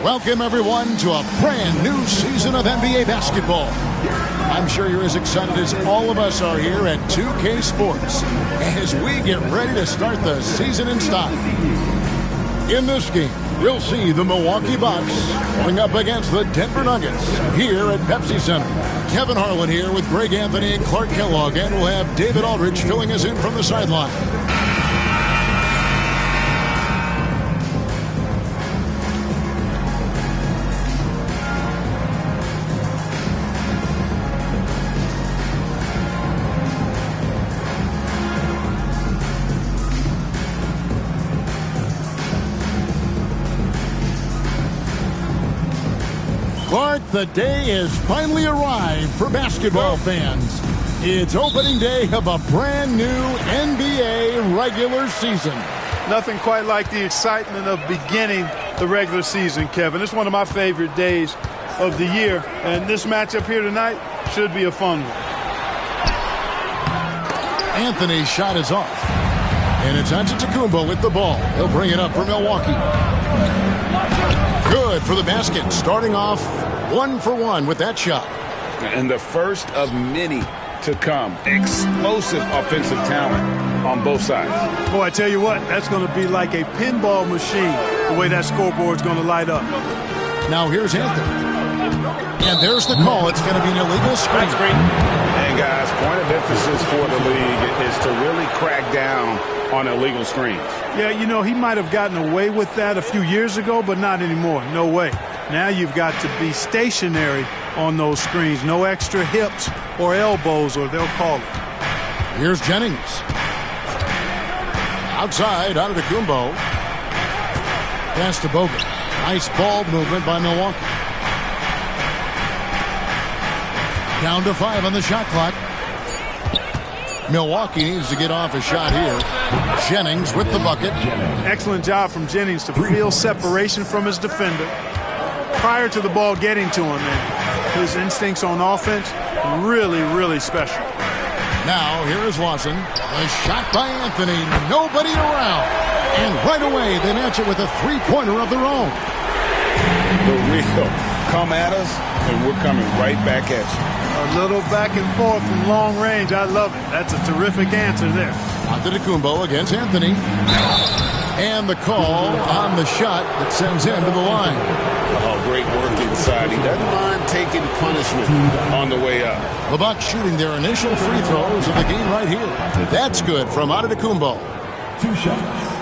Welcome, everyone, to a brand new season of NBA basketball. I'm sure you're as excited as all of us are here at 2K Sports as we get ready to start the season in style. In this game, we'll see the Milwaukee Bucks going up against the Denver Nuggets here at Pepsi Center. Kevin Harlan here with Greg Anthony and Clark Kellogg, and we'll have David Aldridge filling us in from the sideline. Clark, the day has finally arrived for basketball fans. It's opening day of a brand new NBA regular season. Nothing quite like the excitement of beginning the regular season, Kevin. It's one of my favorite days of the year, and this matchup here tonight should be a fun one. Anthony's shot is off, and it's Antetokounmpo with the ball. He'll bring it up for Milwaukee. Good for the basket, starting off 1 for 1 with that shot. And the first of many to come. Explosive offensive talent on both sides. Boy, I tell you what, that's going to be like a pinball machine, the way that scoreboard's going to light up. Now here's Anthony. And there's the call. It's going to be an illegal screen. And guys, point of emphasis for the league is to really crack down on illegal screens. Yeah, you know, he might have gotten away with that a few years ago, but not anymore. No way. Now you've got to be stationary on those screens. No extra hips or elbows, or they'll call it. Here's Jennings. Outside, Antetokounmpo. Pass to Bogut. Nice ball movement by Milwaukee. Down to 5 on the shot clock. Milwaukee needs to get off a shot here. Jennings with the bucket. Excellent job from Jennings to feel separation from his defender prior to the ball getting to him. And his instincts on offense, really, really special. Now, here is Lawson. A shot by Anthony. Nobody around. And right away, they match it with a three-pointer of their own. The real come at us, and we're coming right back at you. A little back and forth from long range. I love it. That's a terrific answer there. Antetokounmpo against Anthony. And the call on the shot that sends him to the line. Oh, great work inside. He doesn't mind taking punishment on the way up. The Bucks shooting their initial free throws of the game right here. That's good from Antetokounmpo. 2 shots.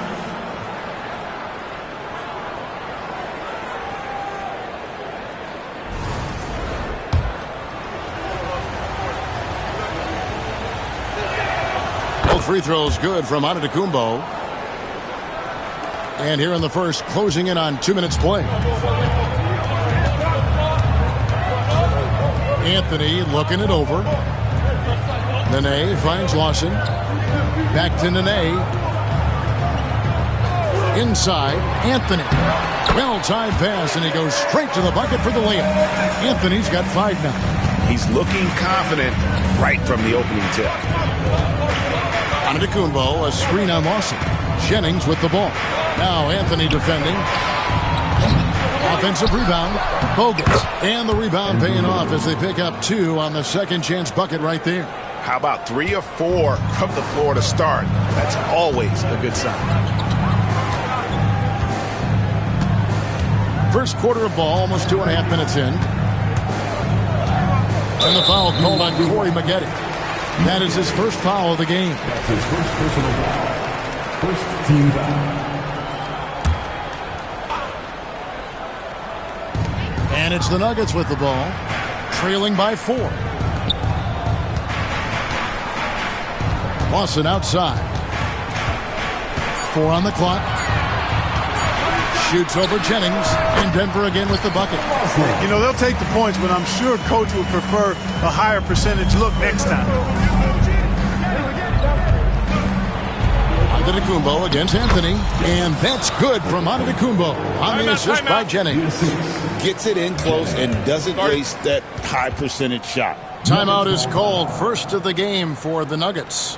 Free throws good from Antetokounmpo. And here in the first, closing in on 2 minutes play. Anthony looking it over. Nene finds Lawson. Back to Nene. Inside, Anthony. Well-timed pass, and he goes straight to the bucket for the layup. Anthony's got 5 now. He's looking confident right from the opening tip. Antetokounmpo, a screen on Lawson. Jennings with the ball. Now Anthony defending. Offensive rebound. Bogut. And the rebound paying off as they pick up 2 on the second chance bucket right there. How about 3 or 4 from the floor to start? That's always a good sign. First quarter of ball, almost 2.5 minutes in. And the foul called on Corey Maggette. That is his first foul of the game. That's his first personal foul. First team foul. And it's the Nuggets with the ball, trailing by 4. Lawson outside. 4 on the clock. Shoots over Jennings, and Denver again with the bucket. You know, they'll take the points, but I'm sure coach would prefer a higher percentage look next time. Antetokounmpo against Anthony, and that's good from Antetokounmpo on the assist by Jennings. Gets it in close and doesn't waste that high percentage shot. Timeout is called, first of the game for the Nuggets.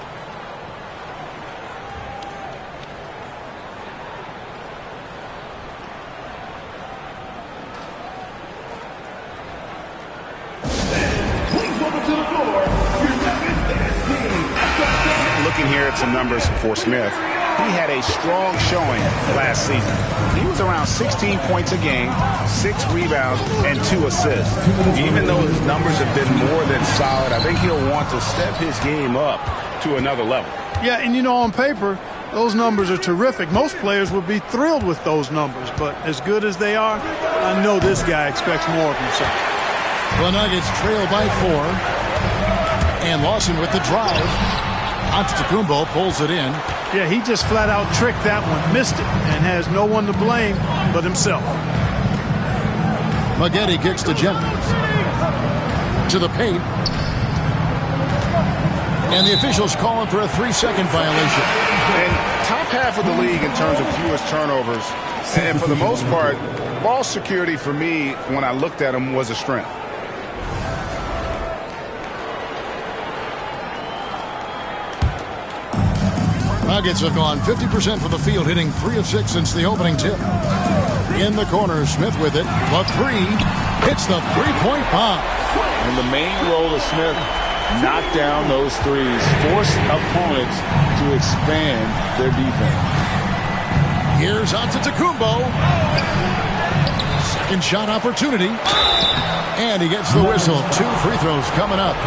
looking here at some numbers for Smith. He had a strong showing last season. He was around 16 points a game, 6 rebounds, and 2 assists. Even though his numbers have been more than solid, I think he'll want to step his game up to another level. Yeah, and on paper, those numbers are terrific. Most players would be thrilled with those numbers, but as good as they are, I know this guy expects more of himself. The Nuggets trail by 4. And Lawson with the drive. Antetokounmpo pulls it in. Yeah, he just flat out tricked that one, missed it, and has no one to blame but himself. Maggette kicks to Jennings. To the paint. And the officials calling for a 3-second violation. And top half of the league in terms of fewest turnovers. And for the most part, ball security for me, when I looked at him, was a strength. Nuggets have gone 50% from the field, hitting 3 of 6 since the opening tip. In the corner, Smith with it. The 3 hits the three-point bomb. And the main role of Smith, knock down those threes, force opponents to expand their defense. Here's Antetokounmpo. Second shot opportunity. And he gets the whistle. 2 free throws coming up.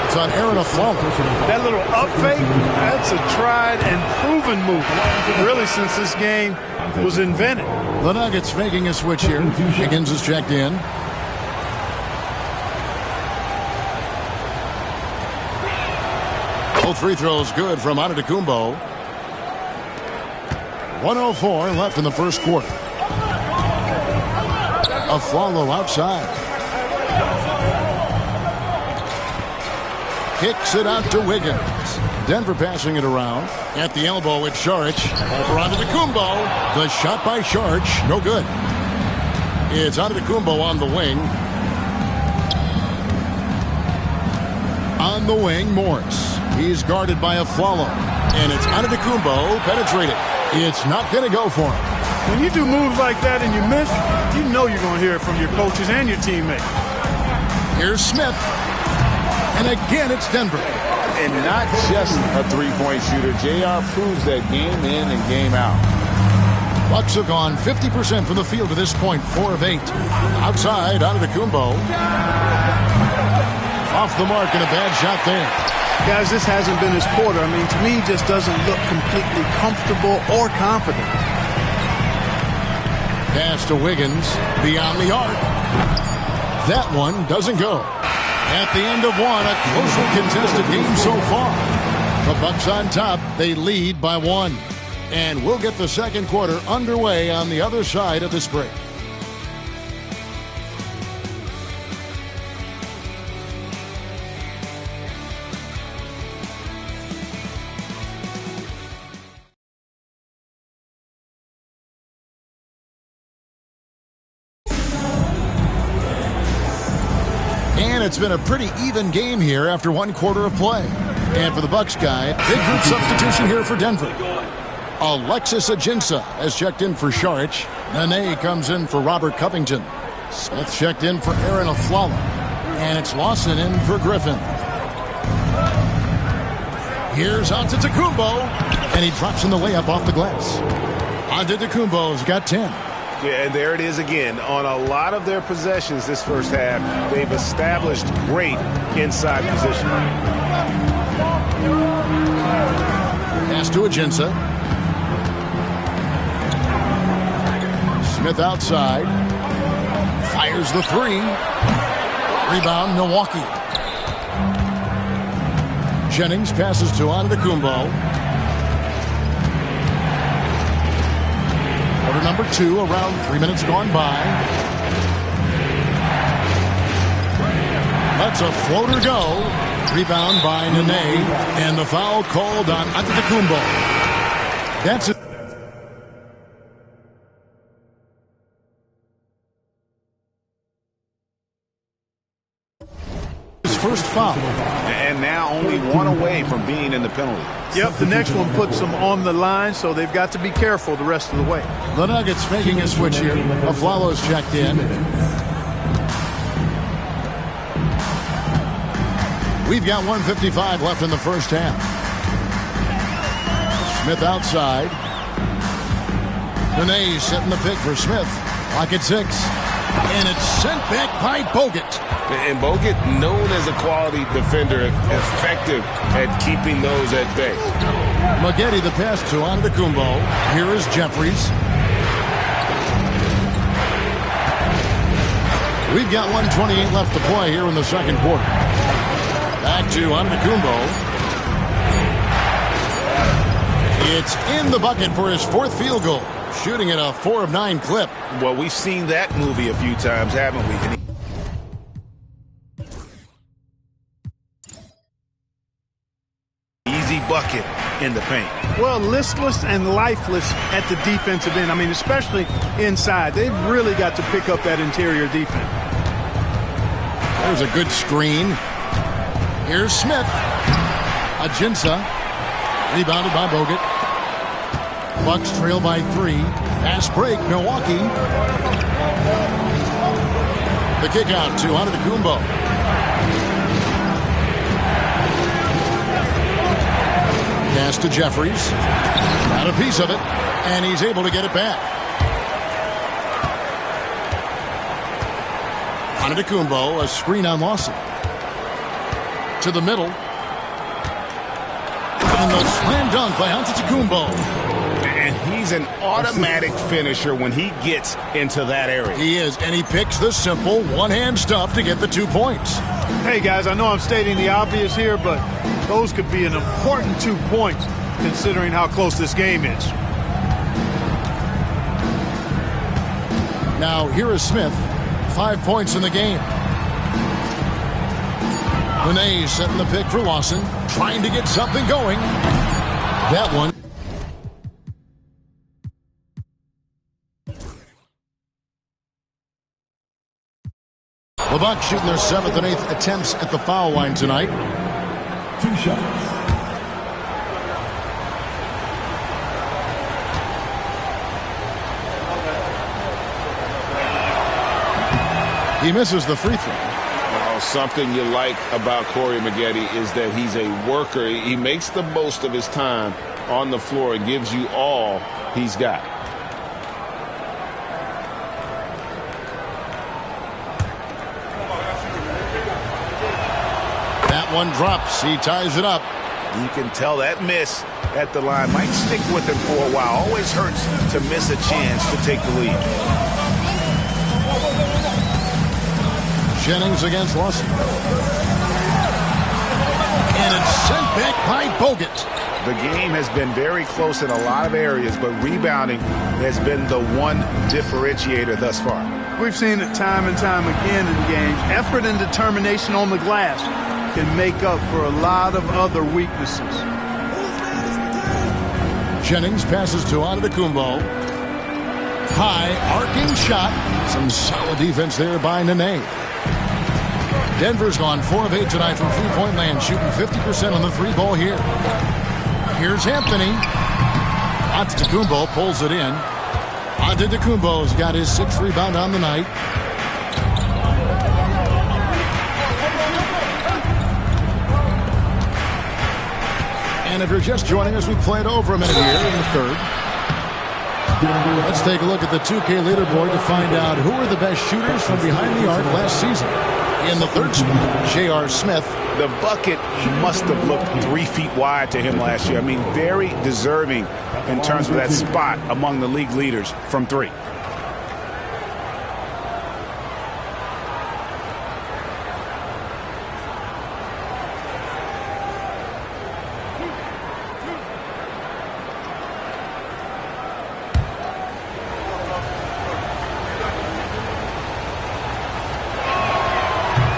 It's on Aaron Aflalo. That little up fake, that's a tried and proven move, really, since this game was invented. The Nuggets making a switch here. Higgins is checked in. Both free throws good from Antetokounmpo. 1:04 left in the first quarter. Aflalo outside. Kicks it out to Wiggins. Denver passing it around. At the elbow with Saric. Over Antetokounmpo. The shot by Saric. No good. It's Antetokounmpo on the wing. On the wing, Morris. He's guarded by Aflalo. And it's Antetokounmpo penetrated. It's not going to go for him. When you do moves like that and you miss, you know you're going to hear it from your coaches and your teammates. Here's Smith. And again, it's Denver. And not just a three-point shooter. JR proves that game in and game out. Bucks have gone 50% from the field to this point, 4 of 8. Outside, Antetokounmpo. Off the mark and a bad shot there. Guys, this hasn't been his quarter. I mean, to me, he just doesn't look completely comfortable or confident. Pass to Wiggins, beyond the arc. That one doesn't go. At the end of one, a closely contested game so far. The Bucks on top, they lead by 1. And we'll get the second quarter underway on the other side of this break. It's been a pretty even game here after 1 quarter of play. And for the Bucks guy, big group substitution here for Denver. Alexis Ajinça has checked in for Saric. Nene comes in for Robert Covington. Smith checked in for Aaron Aflalo. And it's Lawson in for Griffin. Here's Antetokounmpo. And he drops in the layup off the glass. Antetokounmpo's got 10. Yeah, and there it is again. On a lot of their possessions this first half, they've established great inside position. Pass to Ajinça. Smith outside. Fires the 3. Rebound, Milwaukee. Jennings passes to Antetokounmpo. Quarter number 2, around 3 minutes gone by. Lets a floater go. Rebound by Nene. And the foul called on Antetokounmpo. That's it. His first foul. And now only 1 away from being in the penalty. Yep, the next one puts them on the line, so they've got to be careful the rest of the way. The Nuggets making a switch here. Aflalo's checked in. We've got 1:55 left in the first half. Smith outside. Nene setting the pick for Smith. Clock at 6. And it's sent back by Bogut. And Bogut, known as a quality defender, effective at keeping those at bay. Maggette the pass to Antetokounmpo. Here is Jeffries. We've got 1:28 left to play here in the second quarter. Back to Antetokounmpo. It's in the bucket for his 4th field goal. Shooting at a 4 of 9 clip. Well, we've seen that movie a few times, haven't we? Easy bucket in the paint. Well, listless and lifeless at the defensive end. I mean, especially inside. They've really got to pick up that interior defense. There's a good screen. Here's Smith. Ajinça. Rebounded by Bogut. Bucks trail by 3. Fast break, Milwaukee. The kick out to Antetokounmpo. Pass to Jeffries. Got a piece of it, and he's able to get it back. Antetokounmpo, a screen on Lawson. To the middle. And the slam dunk by Antetokounmpo. And he's an automatic finisher when he gets into that area. He is, and he picks the simple one-hand stuff to get the 2 points. Hey, guys, I know I'm stating the obvious here, but those could be an important 2 points considering how close this game is. Now, here is Smith. 5 points in the game. Nene setting the pick for Lawson. Trying to get something going. That one. The Bucks shooting their 7th and 8th attempts at the foul line tonight. 2 shots. He misses the free throw. Well, something you like about Corey Maggette is that he's a worker. He makes the most of his time on the floor and gives you all he's got. That one drops. He ties it up. You can tell that miss at the line might stick with him for a while. Always hurts to miss a chance to take the lead. Jennings against Lawson. And it's sent back by Bogut. The game has been very close in a lot of areas, but rebounding has been the one differentiator thus far. We've seen it time and time again in games. Effort and determination on the glass can make up for a lot of other weaknesses. Jennings passes to Antetokounmpo. High arcing shot. Some solid defense there by Nene. Denver's gone 4 of 8 tonight from three-point land, shooting 50% on the 3-ball here. Here's Anthony. Antetokounmpo pulls it in. Antetokounmpo's got his 6th rebound on the night. And if you're just joining us, we played over a minute here in the 3rd. Let's take a look at the 2K leaderboard to find out who are the best shooters from behind the arc last season. In the 3rd spot, J.R. Smith. The bucket must have looked 3 feet wide to him last year. I mean, very deserving in terms of that spot among the league leaders from 3.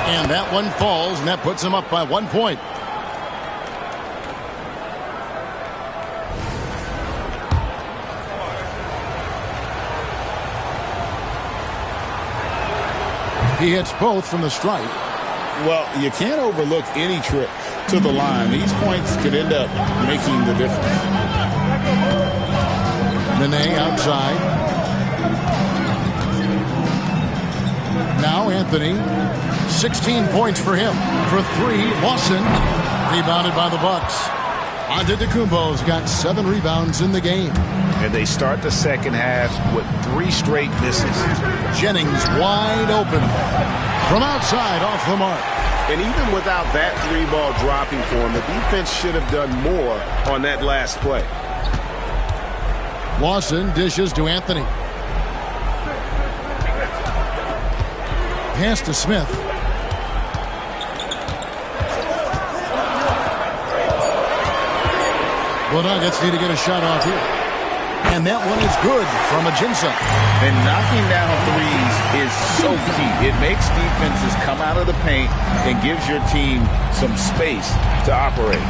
And that one falls, and that puts him up by 1 point. He hits both from the stripe. Well, you can't overlook any trip to the line. These points could end up making the difference. Nene outside. Now Anthony. 16 points for him. For 3, Lawson. Rebounded by the Bucks. Antetokounmpo's got 7 rebounds in the game. And they start the second half with 3 straight misses. Jennings wide open. From outside, off the mark. And even without that 3-ball dropping for him, the defense should have done more on that last play. Lawson dishes to Anthony. Pass to Smith. The Nuggets need to get a shot off here. And that one is good from Ajinça. And knocking down threes is so key. It makes defenses come out of the paint and gives your team some space to operate.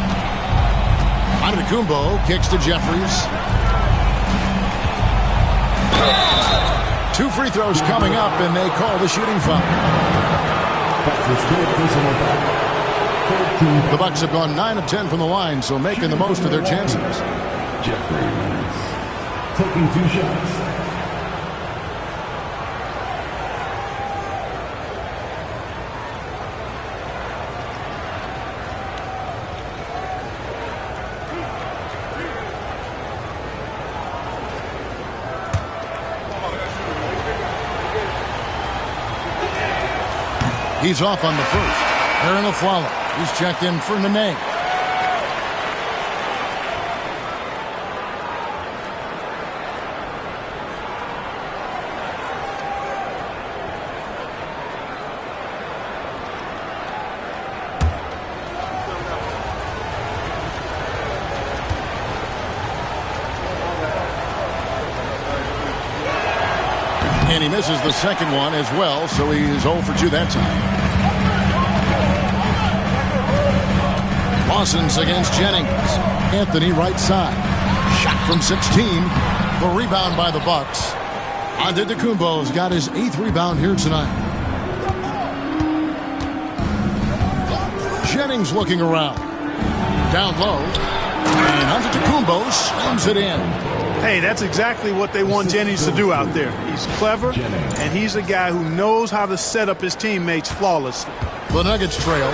Antetokounmpo kicks to Jeffries. 2 free throws coming up, and they call the shooting foul. The Bucks have gone 9 of 10 from the line, so making the most of their chances. Jeffries taking 2 shots. He's off on the first. Aaron Aflalo. He's checked in for Nene. And he misses the second one as well, so he's 0 for 2 that time. Lawson's against Jennings. Anthony right side. Shot from 16. The rebound by the Bucks. Antetokounmpo's got his 8th rebound here tonight. Jennings looking around. Down low. And Antetokounmpo slams it in. Hey, that's exactly what they want Jennings to do out there. He's clever, and he's a guy who knows how to set up his teammates flawlessly. The Nuggets trail.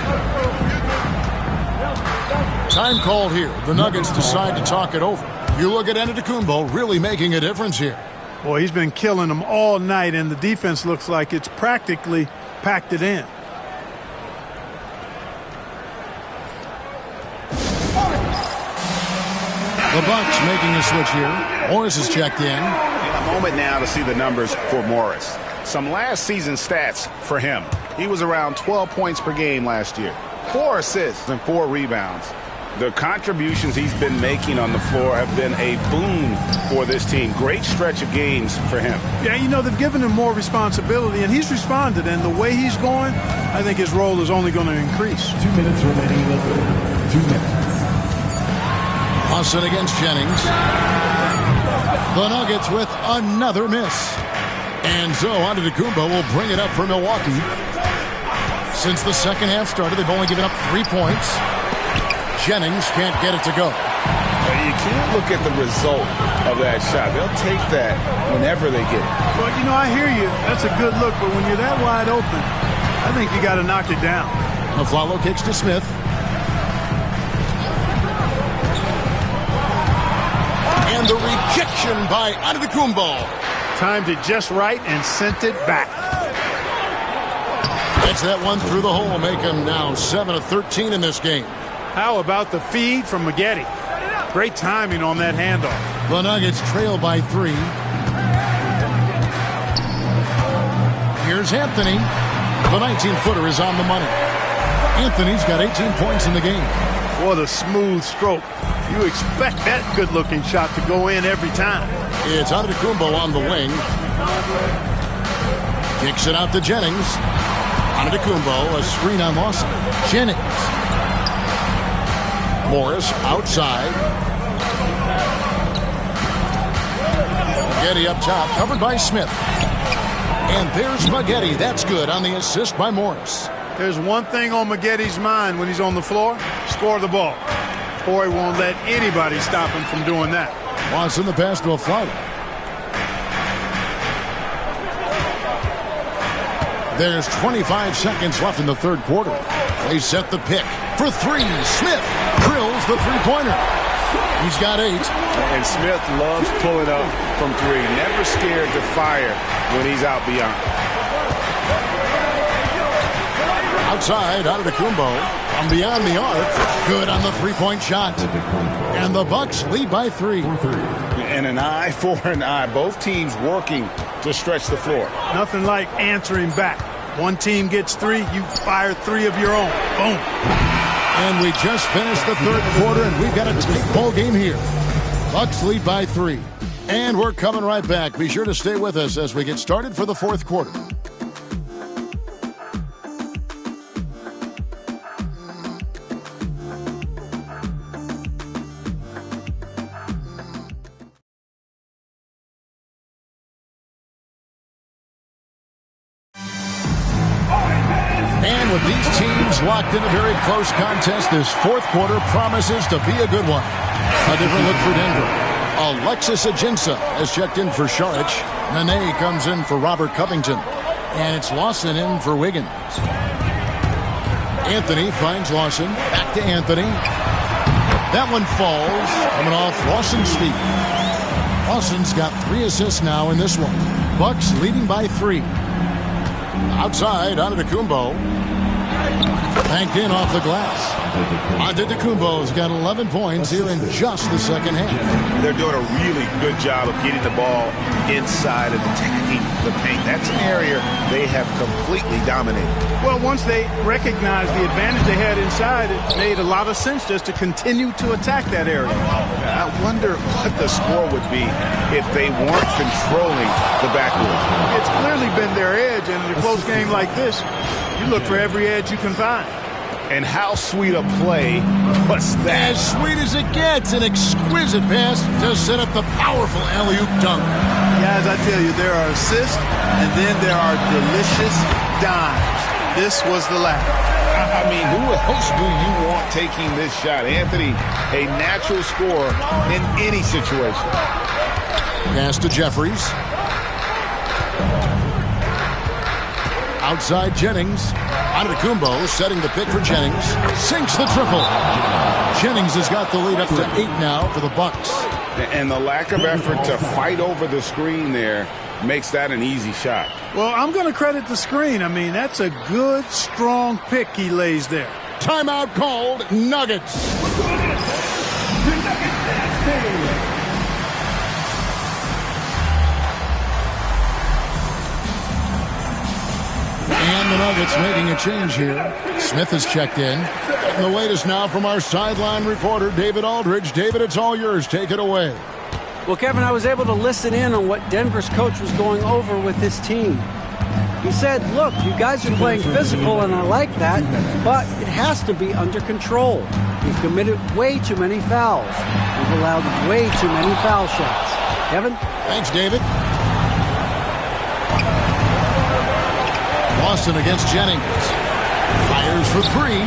Time called here. The Nuggets decide to talk it over. You look at Antetokounmpo really making a difference here. Boy, he's been killing them all night, and the defense looks like it's practically packed it in. The Bucks making a switch here. Morris is checked in. A moment now to see the numbers for Morris. Some last season stats for him. He was around 12 points per game last year. 4 assists and 4 rebounds. The contributions he's been making on the floor have been a boon for this team. Great stretch of games for him. Yeah, you know, they've given him more responsibility, and he's responded. And the way he's going, I think his role is only going to increase. 2 minutes remaining in the third. 2 minutes. Lawson against Jennings. The Nuggets with another miss. And so Antetokounmpo will bring it up for Milwaukee. Since the second half started, they've only given up 3 points. Jennings can't get it to go. You can't look at the result of that shot. They'll take that whenever they get it. Well, you know, I hear you. That's a good look, but when you're that wide open, I think you got to knock it down. Aflalo kicks to Smith. And the rejection by Antetokounmpo. Timed it just right and sent it back. Gets that one through the hole, make him now 7 of 13 in this game. How about the feed from Maggette? Great timing on that handoff. The Nuggets trail by 3. Here's Anthony. The 19-footer is on the money. Anthony's got 18 points in the game. What a smooth stroke. You expect that good-looking shot to go in every time. It's Antetokounmpo on the wing. Kicks it out to Jennings. Antetokounmpo, a screen on Lawson. Jennings. Morris outside. Maggette up top, covered by Smith. And there's Maggette. That's good on the assist by Morris. There's one thing on Maggette's mind when he's on the floor: score the ball. Corey won't let anybody stop him from doing that. Lawson the pass to Aflalo. There's 25 seconds left in the third quarter. They set the pick. For three, Smith drills the three-pointer. He's got 8. And Smith loves pulling up from 3. Never scared to fire when he's out beyond. Outside, Antetokounmpo from beyond the arc. Good on the three-point shot. And the Bucks lead by 3. And an eye for an eye. Both teams working to stretch the floor. Nothing like answering back. One team gets 3, you fire 3 of your own. Boom. And we just finished the third quarter, and we've got a tight ball game here. Bucks lead by 3. And we're coming right back. Be sure to stay with us as we get started for the fourth quarter. And with these teams locked in a very close contest, this fourth quarter promises to be a good one. A different look for Denver. Alexis Ajinça has checked in for Šarić. Nene comes in for Robert Covington. And it's Lawson in for Wiggins. Anthony finds Lawson. Back to Anthony. That one falls, coming off Lawson's feet. Lawson's got 3 assists now in this one. Bucks leading by 3. Outside, Antetokounmpo. Banked in off the glass. Antetokounmpo's got 11 points here in just the second half. They're doing a really good job of getting the ball inside and attacking the paint. That's an area they have completely dominated. Well, once they recognized the advantage they had inside, it made a lot of sense just to continue to attack that area. I wonder what the score would be if they weren't controlling the backcourt. It's clearly been their edge, and in a close game like this, you look for every edge you can find. And how sweet a play was that? As sweet as it gets, an exquisite pass to set up the powerful alley-oop dunk. Guys, I tell you, there are assists, and then there are delicious dimes. This was the latter. I mean, who else do you want taking this shot? Anthony, a natural scorer in any situation. Pass to Jeffries. Outside Jennings. Antetokounmpo setting the pick for Jennings. Sinks the triple. Jennings has got the lead up to 8 now for the Bucks. And the lack of effort to fight over the screen there makes that an easy shot. Well, I'm going to credit the screen. I mean, that's a good, strong pick he lays there. Timeout called. Nuggets. And the Nuggets making a change here. Smith has checked in. And the latest now from our sideline reporter, David Aldridge. David, it's all yours. Take it away. Well, Kevin, I was able to listen in on what Denver's coach was going over with his team. He said, look, you guys are playing physical, and I like that, but it has to be under control. We've committed way too many fouls. We've allowed way too many foul shots. Kevin? Thanks, David. Boston against Jennings. Fires for 3.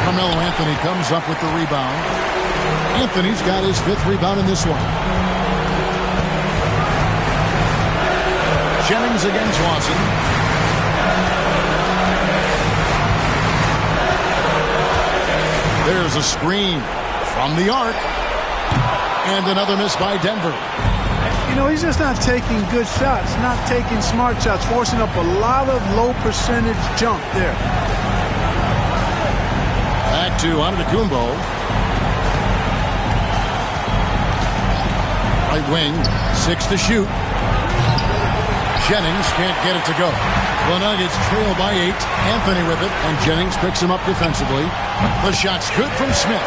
Carmelo Anthony comes up with the rebound. Anthony's got his 5th rebound in this one. Jennings against Lawson. There's a screen from the arc. And another miss by Denver. You know, he's just not taking good shots, not taking smart shots, forcing up a lot of low percentage jump there. Back to Antetokounmpo. Right wing, 6 to shoot. Jennings can't get it to go. The Nuggets trail by 8. Anthony with it, and Jennings picks him up defensively. The shot's good from Smith.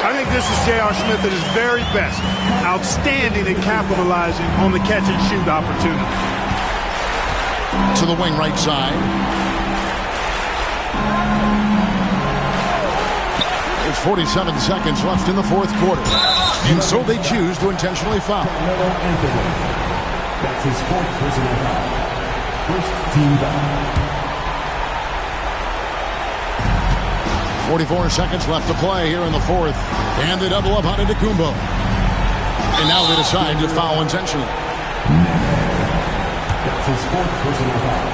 I think this is J.R. Smith at his very best. Outstanding at capitalizing on the catch-and-shoot opportunity. To the wing right side. There's 47 seconds left in the fourth quarter. And so they choose to intentionally foul. That's his 4th personal foul. First team foul. 44 seconds left to play here in the fourth. And they double up on Antetokounmpo. And now they decide to foul intentionally. That's his 4th personal foul.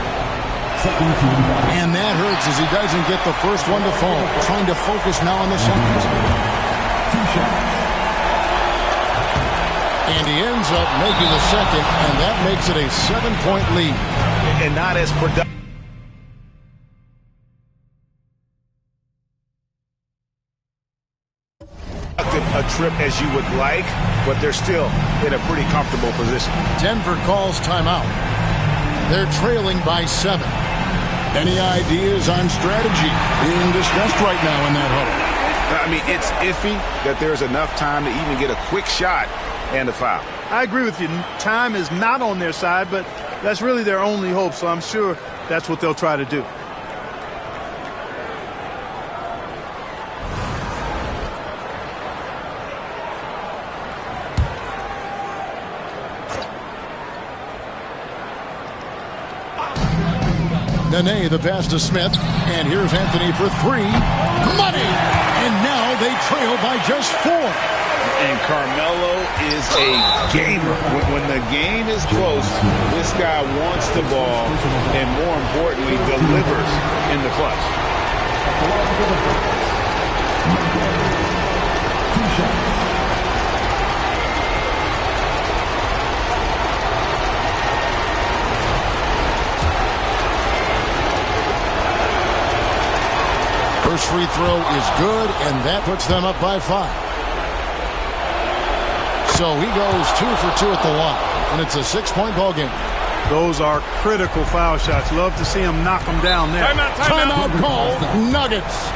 Second team foul. And that hurts as he doesn't get the first one to fall. Trying to focus now on the second. 2 shots. And he ends up making the second, and that makes it a 7-point lead. And not as productive a trip as you would like, but they're still in a pretty comfortable position. Denver calls timeout. They're trailing by 7. Any ideas on strategy being discussed right now in that huddle? I mean, it's iffy that there's enough time to even get a quick shot and a foul. I agree with you. Time is not on their side, but that's really their only hope, so I'm sure that's what they'll try to do. Nene, the pass to Smith, and here's Anthony for 3. Money! And now they trail by just 4. And Carmelo is a gamer. When the game is close, this guy wants the ball and, more importantly, delivers in the clutch. 2 shots. First free throw is good, and that puts them up by 5. So he goes 2 for 2 at the line, and it's a 6-point ball game. Those are critical foul shots. Love to see him knock them down there. Timeout call, Nuggets.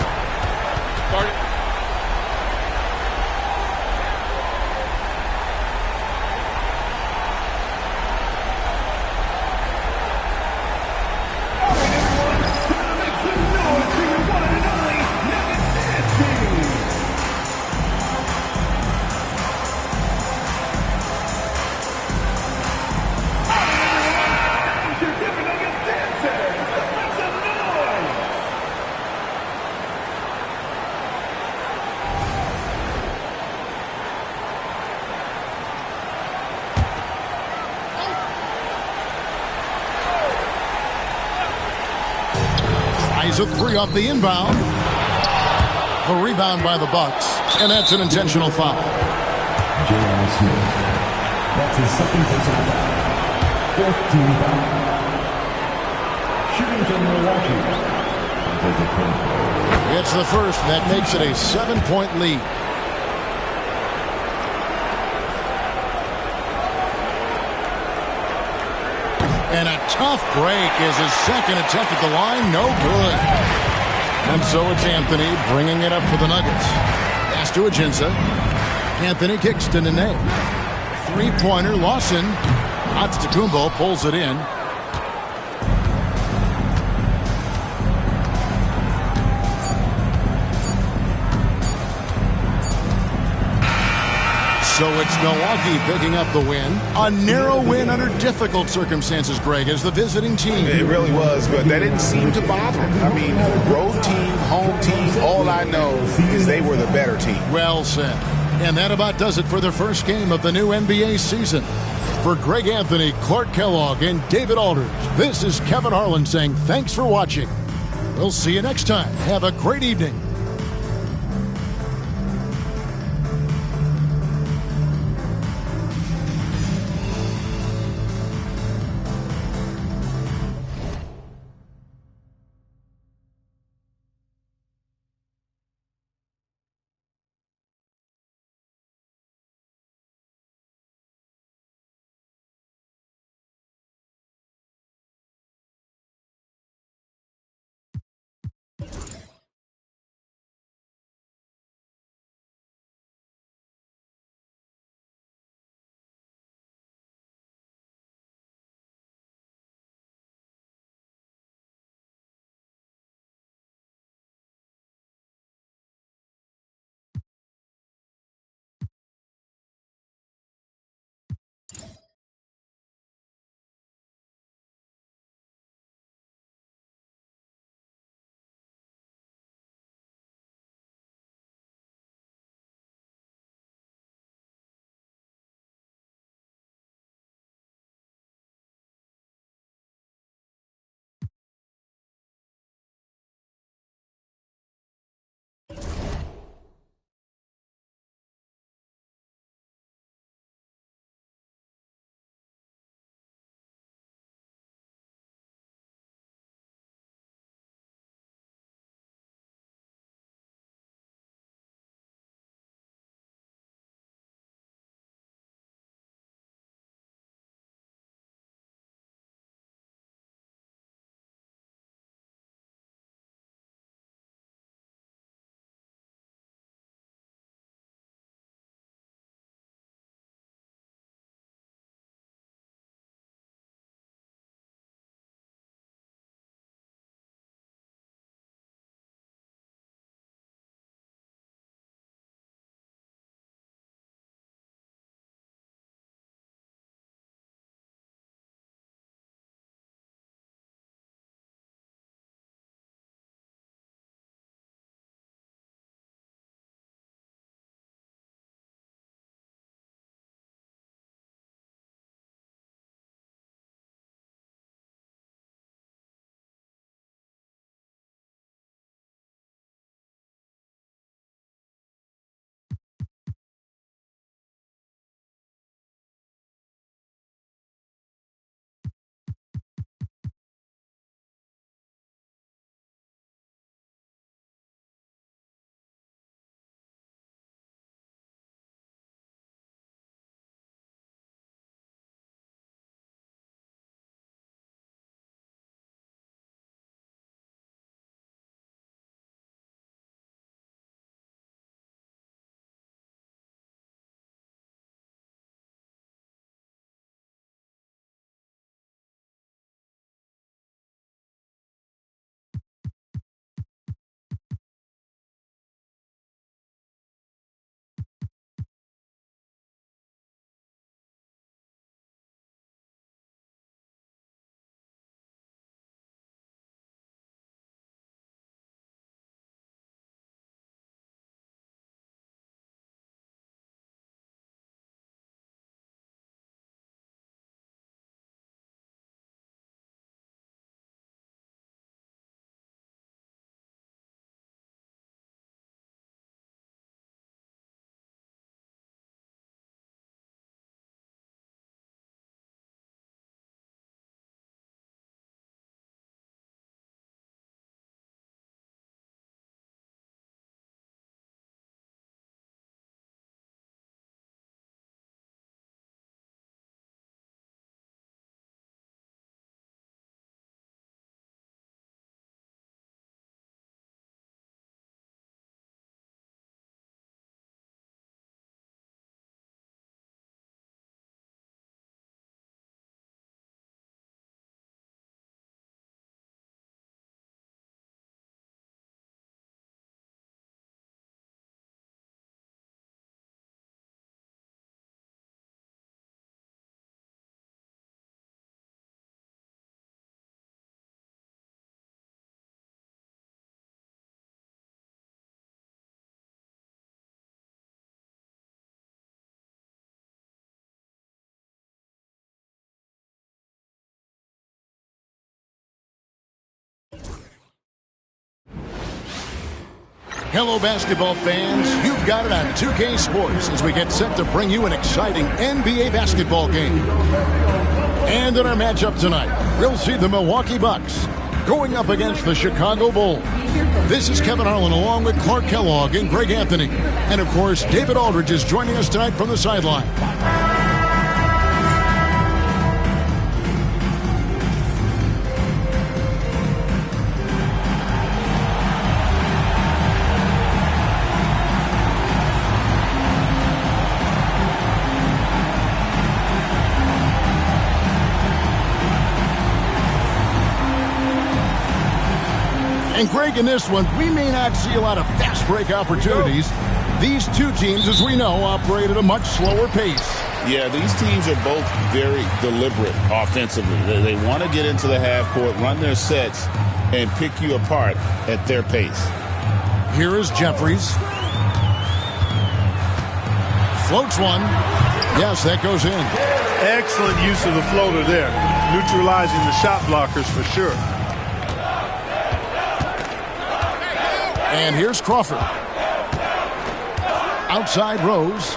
A 3 off the inbound. The rebound by the Bucks, and that's an intentional foul. Giannis Smith. That's his second personal foul. 4th team foul. Shooting from Milwaukee. Antetokounmpo. It's the first, and that makes it a 7-point lead. And a tough break is his second attempt at the line. No good. And so it's Anthony bringing it up for the Nuggets. Pass to Ajinça. Anthony kicks to Nene. 3-pointer, Lawson. Antetokounmpo pulls it in. So it's Milwaukee picking up the win. A narrow win under difficult circumstances, Greg, as the visiting team. It really was, but that didn't seem to bother him. I mean, road team, home team, all I know is they were the better team. Well said. And that about does it for the first game of the new NBA season. For Greg Anthony, Clark Kellogg, and David Aldridge, this is Kevin Harlan saying thanks for watching. We'll see you next time. Have a great evening. Hello, basketball fans. You've got it on 2K Sports as we get set to bring you an exciting NBA basketball game. And in our matchup tonight, we'll see the Milwaukee Bucks going up against the Chicago Bulls. This is Kevin Harlan along with Clark Kellogg and Greg Anthony. And, of course, David Aldridge is joining us tonight from the sideline. And Greg, in this one, we may not see a lot of fast break opportunities. These two teams, as we know, operate at a much slower pace. Yeah, these teams are both very deliberate offensively. They want to get into the half court, run their sets, and pick you apart at their pace. Here is Jeffries. Floats one. Yes, that goes in. Excellent use of the floater there, neutralizing the shot blockers for sure. And here's Crawford. Outside Rose.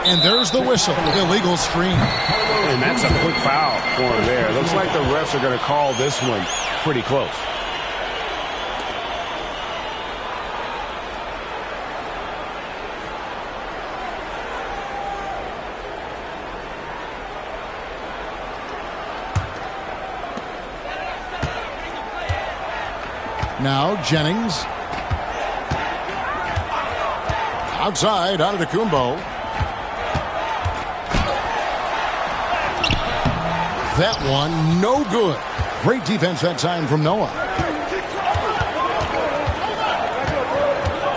And there's the whistle. Illegal screen. And that's a quick foul for him there. Looks like the refs are going to call this one pretty close. Now Jennings. Outside, Antetokounmpo. That one, no good. Great defense that time from Noah.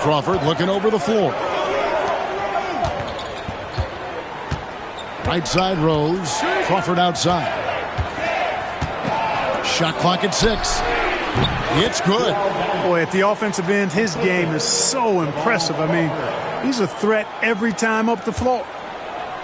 Crawford looking over the floor. Right side Rose. Crawford outside. Shot clock at 6. It's good. Boy, at the offensive end, his game is so impressive. I mean, he's a threat every time up the floor.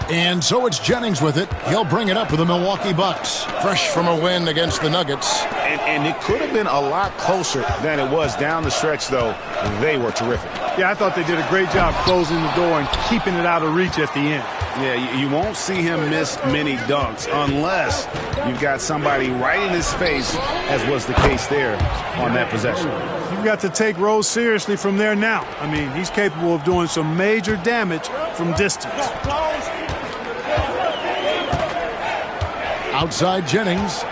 And so it's Jennings with it. He'll bring it up for the Milwaukee Bucks. Fresh from a win against the Nuggets. And it could have been a lot closer than it was down the stretch, though. They were terrific. Yeah, I thought they did a great job closing the door and keeping it out of reach at the end. Yeah, you won't see him miss many dunks unless you've got somebody right in his face, as was the case there on that possession. You've got to take Rose seriously from there now. I mean, he's capable of doing some major damage from distance. Outside Jennings.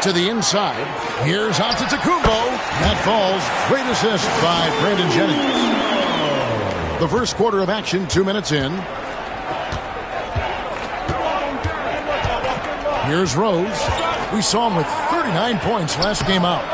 To the inside. Here's Antetokounmpo. That falls. Great assist by Brandon Jennings. The first quarter of action, 2 minutes in. Here's Rose. We saw him with 39 points last game out.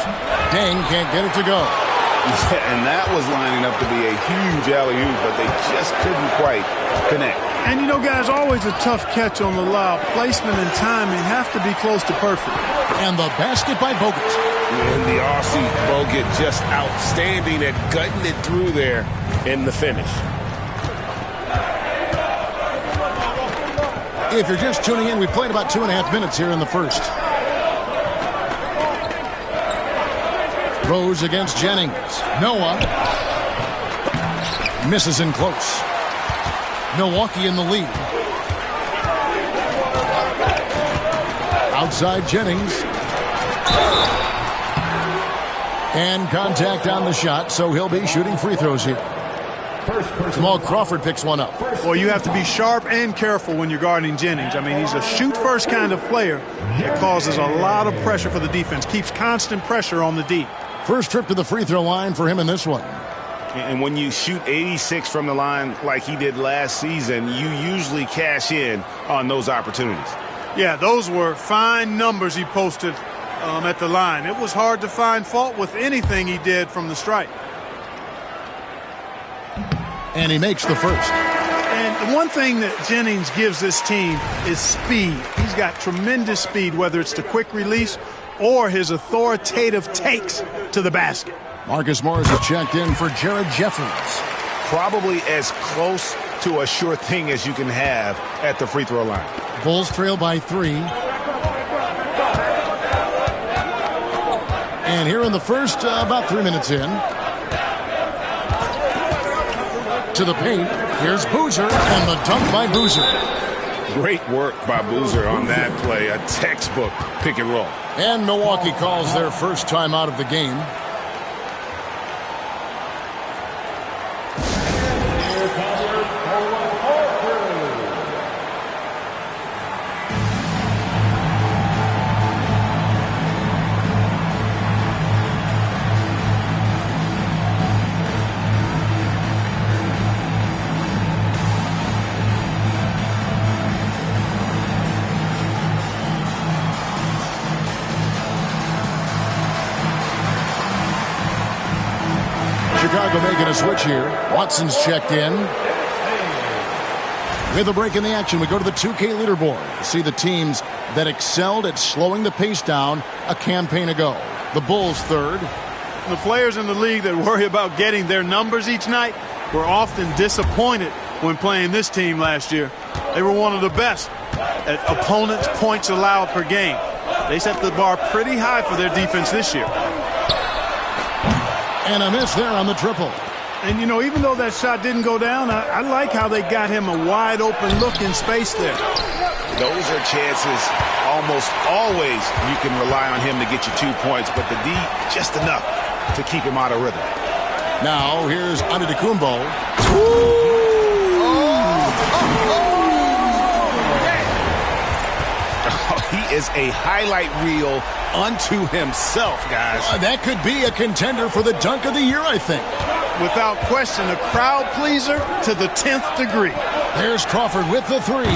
Dang can't get it to go. Yeah, and that was lining up to be a huge alley-oop, but they just couldn't quite connect. And, you know, guys, always a tough catch on the lob. Placement and timing have to be close to perfect. And the basket by Bogut. And the Aussie Bogut just outstanding at gutting it through there in the finish. If you're just tuning in, we've played about 2.5 minutes here in the first. Rose against Jennings. Noah. Misses in close. Milwaukee in the lead. Outside Jennings. And contact on the shot, so he'll be shooting free throws here. Jamal Crawford picks one up. Well, you have to be sharp and careful when you're guarding Jennings. I mean, he's a shoot-first kind of player that causes a lot of pressure for the defense, keeps constant pressure on the D. First trip to the free throw line for him in this one. And when you shoot 86 from the line like he did last season, you usually cash in on those opportunities. Yeah, those were fine numbers he posted at the line. It was hard to find fault with anything he did from the stripe. And he makes the first. And the one thing that Jennings gives this team is speed. He's got tremendous speed, whether it's the quick release or his authoritative takes to the basket. Marcus Morris is checked in for Jared Jeffries. Probably as close to a sure thing as you can have at the free throw line. Bulls trail by 3. And here in the first, about 3 minutes in. to the paint. Here's Boozer, and the dunk by Boozer. Great work by Boozer on that play. A textbook pick and roll. And Milwaukee calls their first time out of the game. Chicago making a switch here. Watson's checked in. With a break in the action, we go to the 2K leaderboard to see the teams that excelled at slowing the pace down a campaign ago. The Bulls third. The players in the league that worry about getting their numbers each night were often disappointed when playing this team last year. They were one of the best at opponents' points allowed per game. They set the bar pretty high for their defense this year. And a miss there on the triple. And, you know, even though that shot didn't go down, I like how they got him a wide-open look in space there. Those are chances almost always you can rely on him to get you 2 points, but the D just enough to keep him out of rhythm. Now, here's Antetokounmpo. He is a highlight reel unto himself, guys. That could be a contender for the dunk of the year, I think. Without question, a crowd pleaser to the 10th degree. There's Crawford with the three.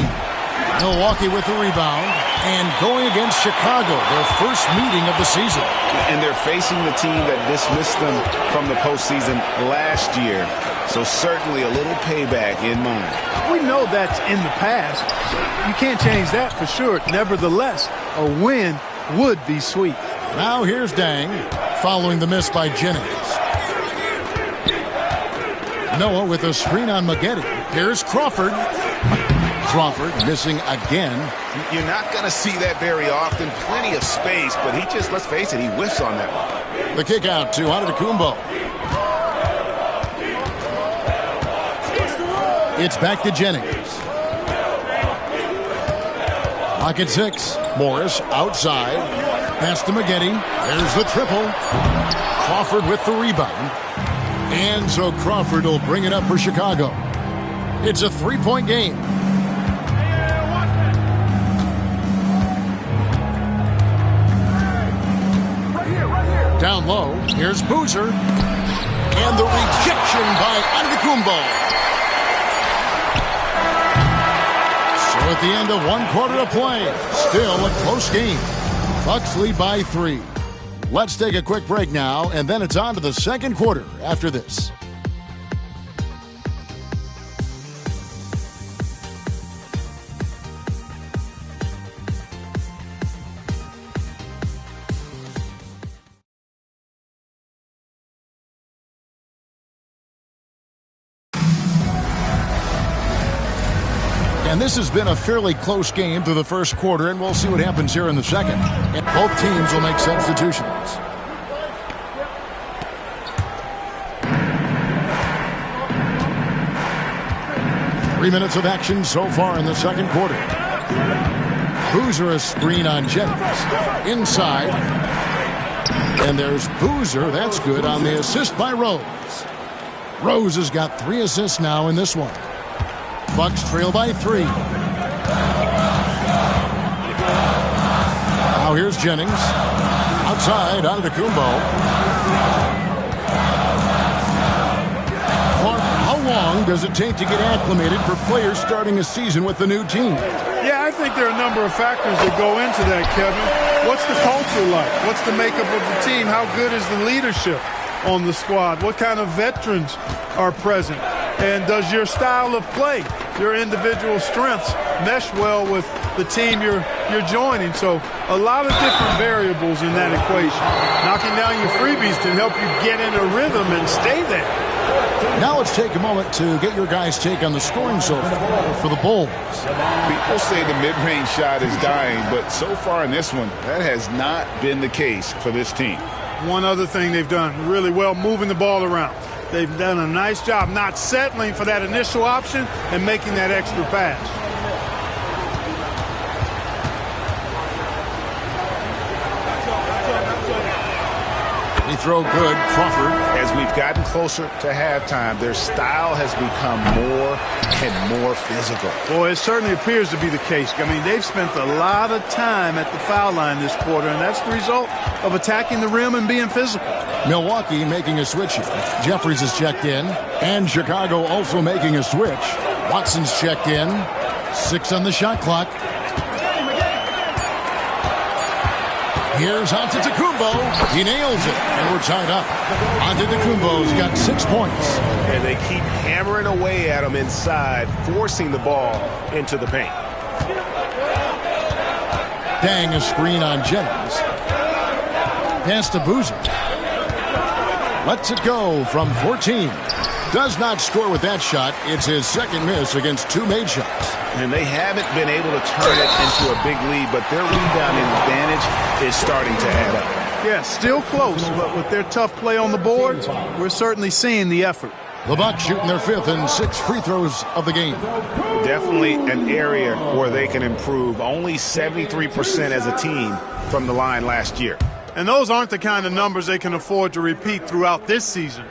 Milwaukee with the rebound. And going against Chicago, their first meeting of the season. And they're facing the team that dismissed them from the postseason last year. So certainly a little payback in mind. We know that's in the past. You can't change that for sure. Nevertheless, a win would be sweet. Now here's Dang, following the miss by Jennings. Noah with a screen on Maggette. Here's Crawford. Crawford missing again. You're not going to see that very often. Plenty of space, but he just, let's face it, he whiffs on that one. The kick out to Antetokounmpo. It's back to Jennings. Lock at 6. Morris outside. Pass to Maggette. There's the triple. Crawford with the rebound. And so Crawford will bring it up for Chicago. It's a 3-point game. Down low. Here's Boozer. And the rejection by Antetokounmpo. So at the end of 1 quarter of play, still a close game. Bucks lead by 3. Let's take a quick break now, and then it's on to the second quarter after this. And this has been a fairly close game through the first quarter, and we'll see what happens here in the second. And both teams will make substitutions. Three minutes of action so far in the second quarter. Boozer a screen on Jennings. Inside. And there's Boozer. That's good on the assist by Rose. Rose has got 3 assists now in this one. Bucks trail by 3. Now here's Jennings. Outside, Antetokounmpo. Clark, how long does it take to get acclimated for players starting a season with the new team? Yeah, I think there are a number of factors that go into that, Kevin. What's the culture like? What's the makeup of the team? How good is the leadership on the squad? What kind of veterans are present? And does your style of play, your individual strengths, mesh well with the team you're joining? So a lot of different variables in that equation. Knocking down your freebies can help you get in a rhythm and stay there. Now let's take a moment to get your guys' take on the scoring so far for the Bulls. People say the mid-range shot is dying, but so far in this one, that has not been the case for this team. One other thing they've done really well, moving the ball around. They've done a nice job not settling for that initial option and making that extra pass. He throw good, Crawford. As we've gotten closer to halftime, their style has become more and more physical. Boy, it certainly appears to be the case. I mean, they've spent a lot of time at the foul line this quarter, and that's the result of attacking the rim and being physical. Milwaukee making a switch here. Jeffries is checked in, and Chicago also making a switch. Watson's checked in. 6 on the shot clock. Here's Antetokounmpo. He nails it, and we're tied up. Antetokounmpo's got 6 points. And they keep hammering away at him inside, forcing the ball into the paint. Dang, a screen on Jennings. Pass to Boozer. Lets it go from 14. Does not score with that shot. It's his second miss against 2 made shots. And they haven't been able to turn it into a big lead, but their rebounding advantage is starting to add up. Yeah, still close, but with their tough play on the board, we're certainly seeing the effort. The Bucks shooting their 5th and 6th free throws of the game. Definitely an area where they can improve. Only 73% as a team from the line last year. And those aren't the kind of numbers they can afford to repeat throughout this season.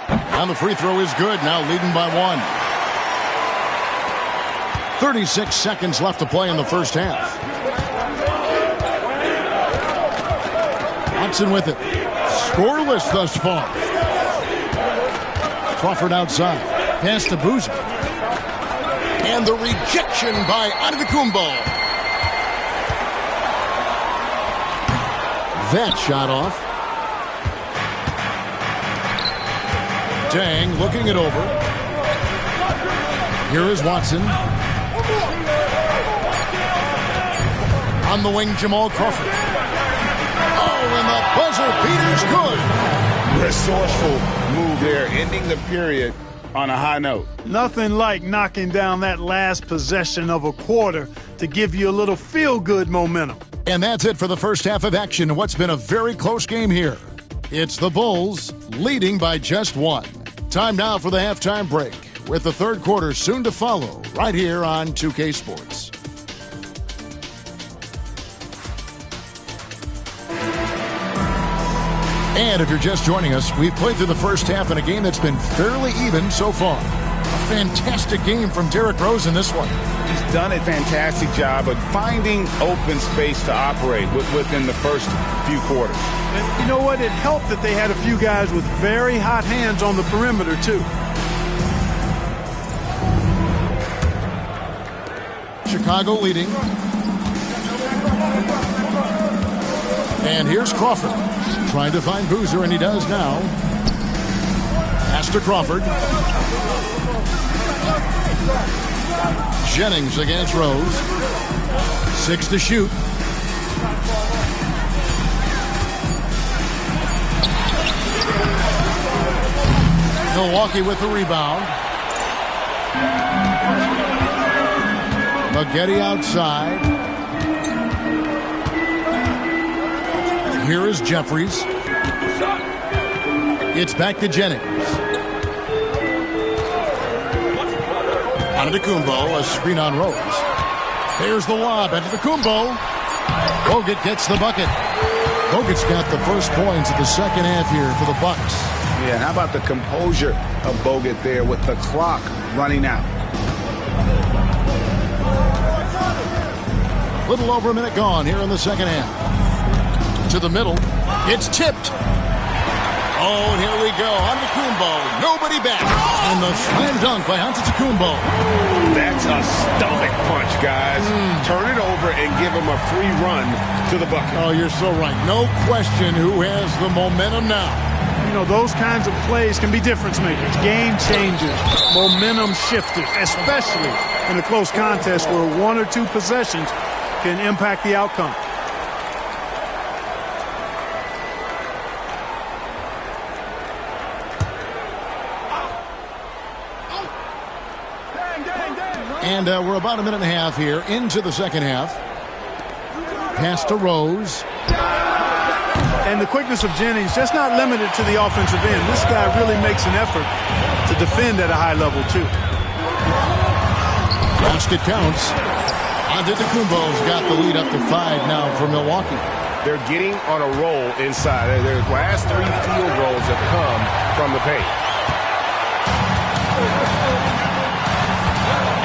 And the free throw is good, now leading by 1. 36 seconds left to play in the first half. Watson with it. Scoreless thus far. Crawford outside. Pass to Boozer. And the rejection by Antetokounmpo. That shot off. Dang, looking it over. Here is Watson. On the wing, Jamal Crawford. Oh, and the buzzer beater's good. Resourceful move there, ending the period on a high note. Nothing like knocking down that last possession of a quarter to give you a little feel-good momentum. And that's it for the first half of action in what's been a very close game here. It's the Bulls leading by just 1. Time now for the halftime break, with the third quarter soon to follow right here on 2K Sports. And if you're just joining us, we've played through the first half in a game that's been fairly even so far. A fantastic game from Derrick Rose in this one. He's done a fantastic job of finding open space to operate within the first few quarters. And you know what? It helped that they had a few guys with very hot hands on the perimeter, too. Chicago leading. And here's Crawford. Trying to find Boozer, and he does now. Pass to Crawford. Jennings against Rose. 6 to shoot. Milwaukee with the rebound. Maggette outside. Here is Jeffries. It's back to Jennings. Antetokounmpo, a screen on Rose. There's the lob. Antetokounmpo. Bogut gets the bucket. Bogut's got the first points of the second half here for the Bucks. Yeah, how about the composure of Bogut there with the clock running out? A little over a minute gone here in the second half. To the middle. It's tipped. Oh, and here we go. Antetokounmpo. Nobody back. And the slam dunk by Antetokounmpo. That's a stomach punch, guys. Turn it over and give him a free run to the bucket. Oh, you're so right. No question who has the momentum now. You know, those kinds of plays can be difference makers, game changers, momentum shifters, especially in a close contest where 1 or 2 possessions can impact the outcome. And we're about a minute and a half here into the second half. pass to Rose. And the quickness of Jennings just not limited to the offensive end. This guy really makes an effort to defend at a high level, too. Basket counts. Antetokounmpo's got the lead up to 5 now for Milwaukee. They're getting on a roll inside. Their last 3 field goals have come from the paint.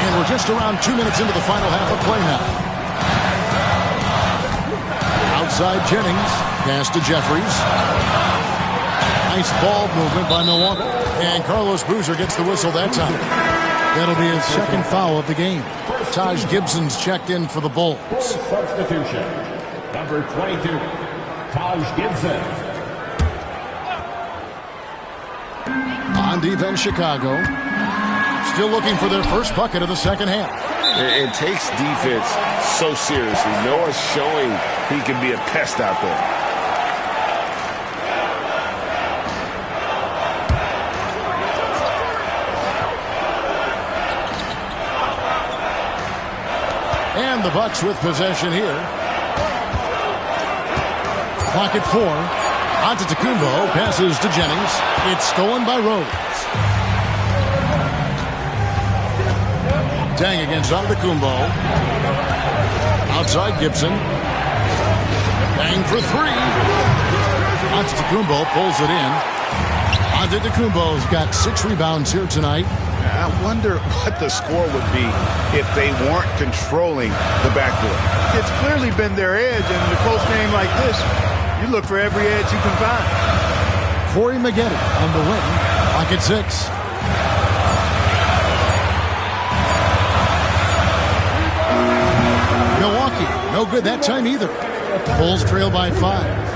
And we're just around 2 minutes into the final half of play now. Outside Jennings. Pass to Jeffries. Nice ball movement by Milwaukee. And Carlos Boozer gets the whistle that time. That'll be his second foul of the game. Taj Gibson's checked in for the Bulls. Substitution. Number 22, Taj Gibson. On defense, Chicago. Still looking for their first bucket of the second half. It takes defense so seriously. Noah's showing he can be a pest out there. And the Bucks with possession here. Clock at 4. Antetokounmpo passes to Jennings. It's stolen by Rose. Dang against Antetokounmpo. Outside Gibson. Dang for 3. Antetokounmpo pulls it in. Antetokounmpo's got 6 rebounds here tonight. I wonder what the score would be if they weren't controlling the backboard. It's clearly been their edge, and in a close game like this, you look for every edge you can find. Corey Maggette on the wing. Clock at 6. Milwaukee, no good that time either. Bulls trail by 5.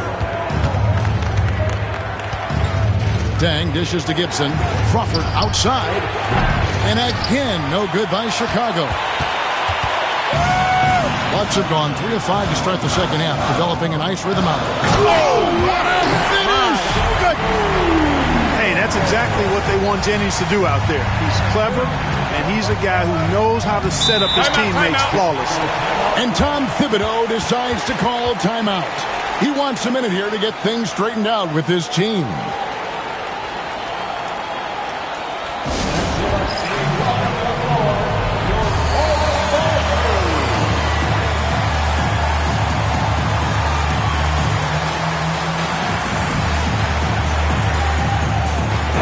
Dang dishes to Gibson. Crawford outside. And again, no good by Chicago. Bucks have gone 3 of 5 to start the second half, developing a nice rhythm out there. Oh, what a finish! Good. Hey, that's exactly what they want Jennings to do out there. He's clever, and he's a guy who knows how to set up his teammates flawlessly. And Tom Thibodeau decides to call timeout. He wants a minute here to get things straightened out with his team.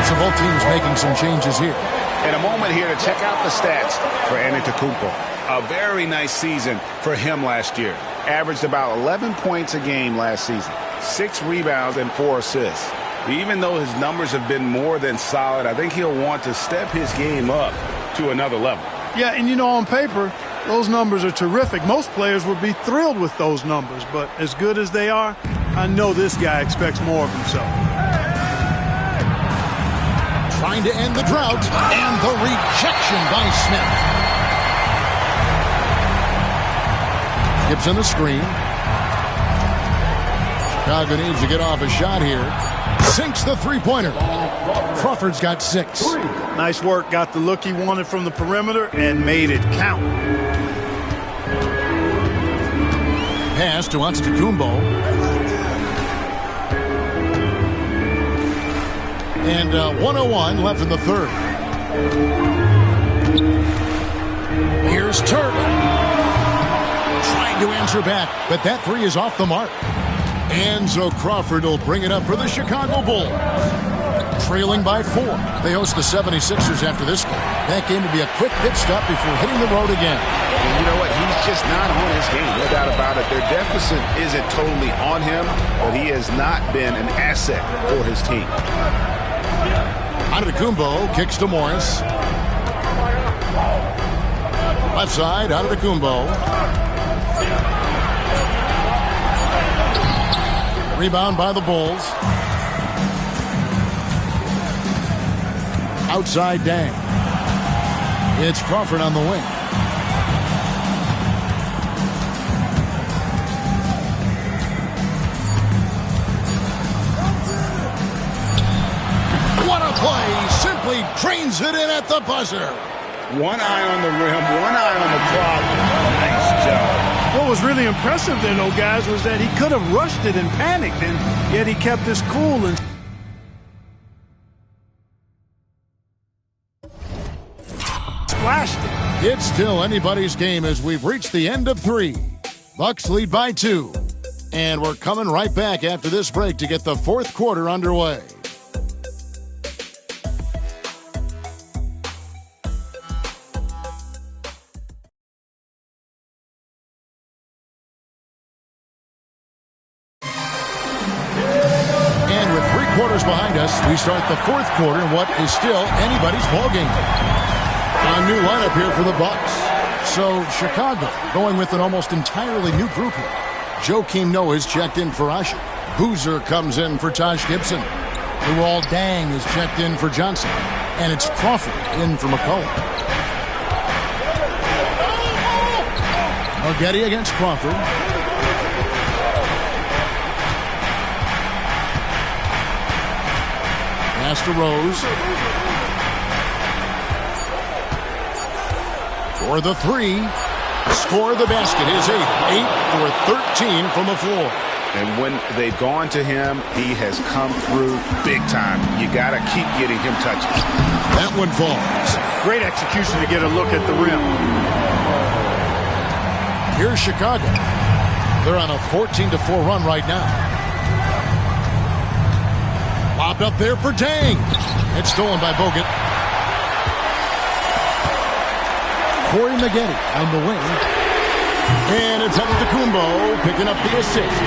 So both teams making some changes here. And a moment here to check out the stats for Antetokounmpo. A very nice season for him last year. Averaged about 11 points a game last season. 6 rebounds and 4 assists. Even though his numbers have been more than solid, I think he'll want to step his game up to another level. Yeah, and you know, on paper, those numbers are terrific. Most players would be thrilled with those numbers, but as good as they are, I know this guy expects more of himself. Trying to end the drought, and the rejection by Smith. Gibson the screen. Chicago needs to get off a shot here. Sinks the three-pointer. Crawford's got 6. Nice work. Got the look he wanted from the perimeter and made it count. Pass to Antetokounmpo. And 1:01 left in the third. Here's Turk. Trying to answer back, but that 3 is off the mark. Enzo Crawford will bring it up for the Chicago Bulls. Trailing by 4. They host the 76ers after this game. That game will be a quick pit stop before hitting the road again. And you know what? He's just not on his game. No doubt about it. Their deficit isn't totally on him, but he has not been an asset for his team. Antetokounmpo kicks to Morris. Left side, Antetokounmpo. Rebound by the Bulls. Outside Dang. It's Crawford on the wing. What a play! Simply drains it in at the buzzer. One eye on the rim, one eye on the clock. Nice job. What was really impressive there, though, guys, was that he could have rushed it and panicked, and yet he kept his cool and splashed it. It's still anybody's game as we've reached the end of 3. Bucks lead by 2. And we're coming right back after this break to get the 4th quarter underway. And with 3 quarters behind us, we start the 4th quarter in what is still anybody's ballgame. A new lineup here for the Bucks. So Chicago going with an almost entirely new group here. Joakim Noah is checked in for Usher. Boozer comes in for Taj Gibson. Luol Deng is checked in for Johnson. And it's Crawford in for McCollum. Getty against Crawford. Pass to Rose. For the 3. Score the basket. His 8th. 8 for 13 from the floor. And when they've gone to him, he has come through big time. You got to keep getting him touches. That one falls. Great execution to get a look at the rim. Here's Chicago. They're on a 14-4 run right now. Lobbed up there for Deng. It's stolen by Bogut. Corey Maggette on the wing. And it's Antetokounmpo picking up the assist.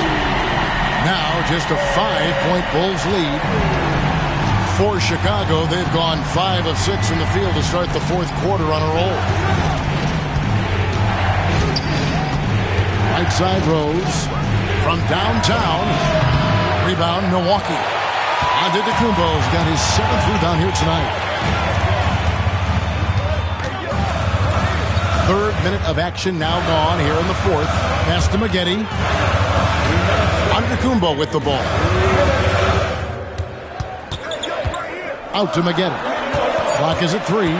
Now just a 5-point Bulls lead. For Chicago, they've gone 5 of 6 from the field to start the 4th quarter on a roll. Right side Rose. From downtown. Rebound Milwaukee. Antetokounmpo's got his 7th rebound here tonight. 3rd minute of action now gone here in the 4th. Pass to Maggette. Antetokounmpo with the ball. Out to Maggette. Clock is at 3.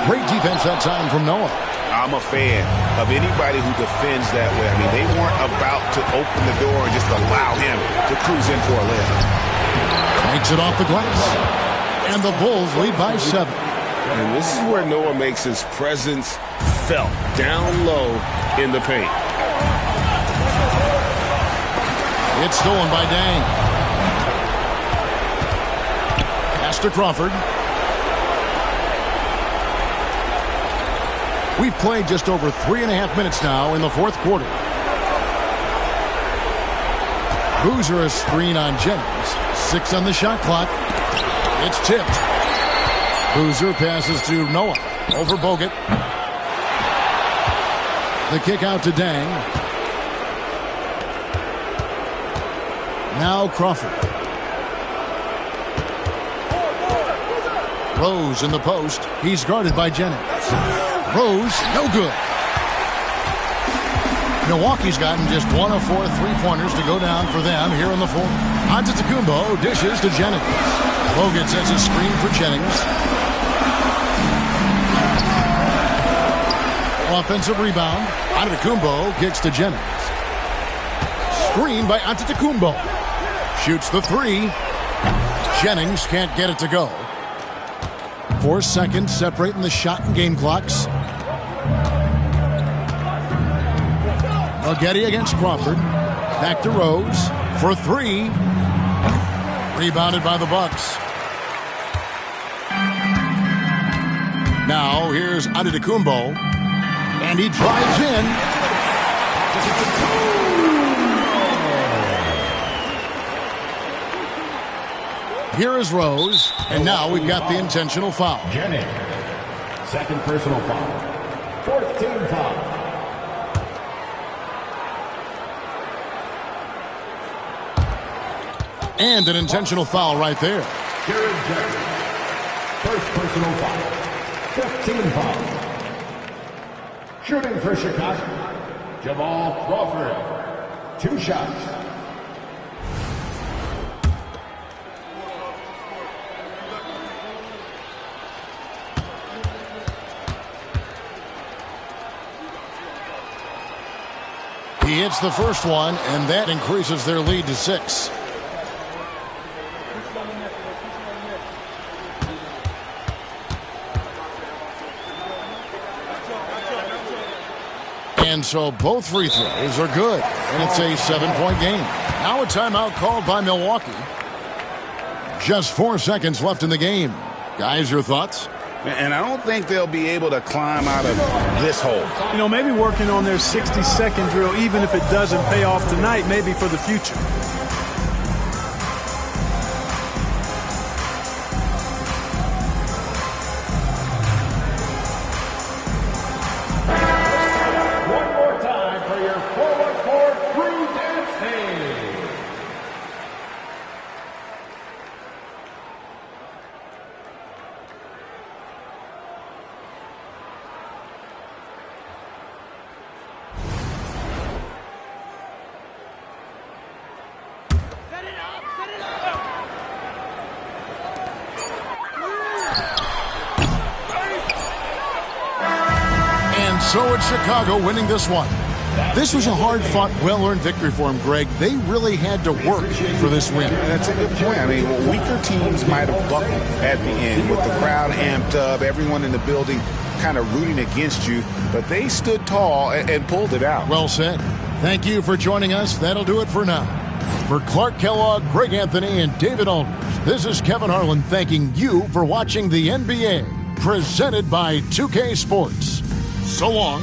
Great defense that time from Noah. I'm a fan of anybody who defends that way. I mean, they weren't about to open the door and just allow him to cruise in for a layup. Makes it off the glass. And the Bulls lead by 7. And this is where Noah makes his presence felt, down low in the paint. It's stolen by Deng. Pass to Crawford. We've played just over 3.5 minutes now in the 4th quarter. Boozer a screen on Jennings. 6 on the shot clock. It's tipped. Boozer passes to Noah. Over Bogut. The kick out to Deng. Now Crawford. Rose in the post. He's guarded by Jennings. Rose, no good. Milwaukee's gotten just 1 of 4 3-pointers to go down for them here in the 4th. Antetokounmpo dishes to Jennings. Bogut sets a screen for Jennings. Offensive rebound. Antetokounmpo kicks to Jennings. Screen by Antetokounmpo. Shoots the 3. Jennings can't get it to go. 4 seconds separating the shot and game clocks. Maggette against Crawford. Back to Rose for 3. Rebounded by the Bucks. Now here's Antetokounmpo. And he drives in. Here is Rose. And now we've got the intentional foul. Jennings. 2nd personal foul. 4th team foul. And an intentional foul right there. Jared Jennings. 1st personal foul. 5th team foul. Shooting for Chicago, Jamal Crawford. 2 shots. He hits the first one, and that increases their lead to 6. And so both free throws are good, and it's a 7-point game. Now a timeout called by Milwaukee. Just 4 seconds left in the game. Guys, your thoughts? And I don't think they'll be able to climb out of this hole. You know, maybe working on their 60-second drill, even if it doesn't pay off tonight, maybe for the future. So it's Chicago winning this one. This was a hard-fought, well-earned victory for him, Greg. They really had to work for this win. That's a good point. I mean, weaker teams might have buckled at the end with the crowd amped up, everyone in the building kind of rooting against you, but they stood tall and pulled it out. Well said. Thank you for joining us. That'll do it for now. For Clark Kellogg, Greg Anthony, and David Aldridge, this is Kevin Harlan thanking you for watching the NBA, presented by 2K Sports. So long.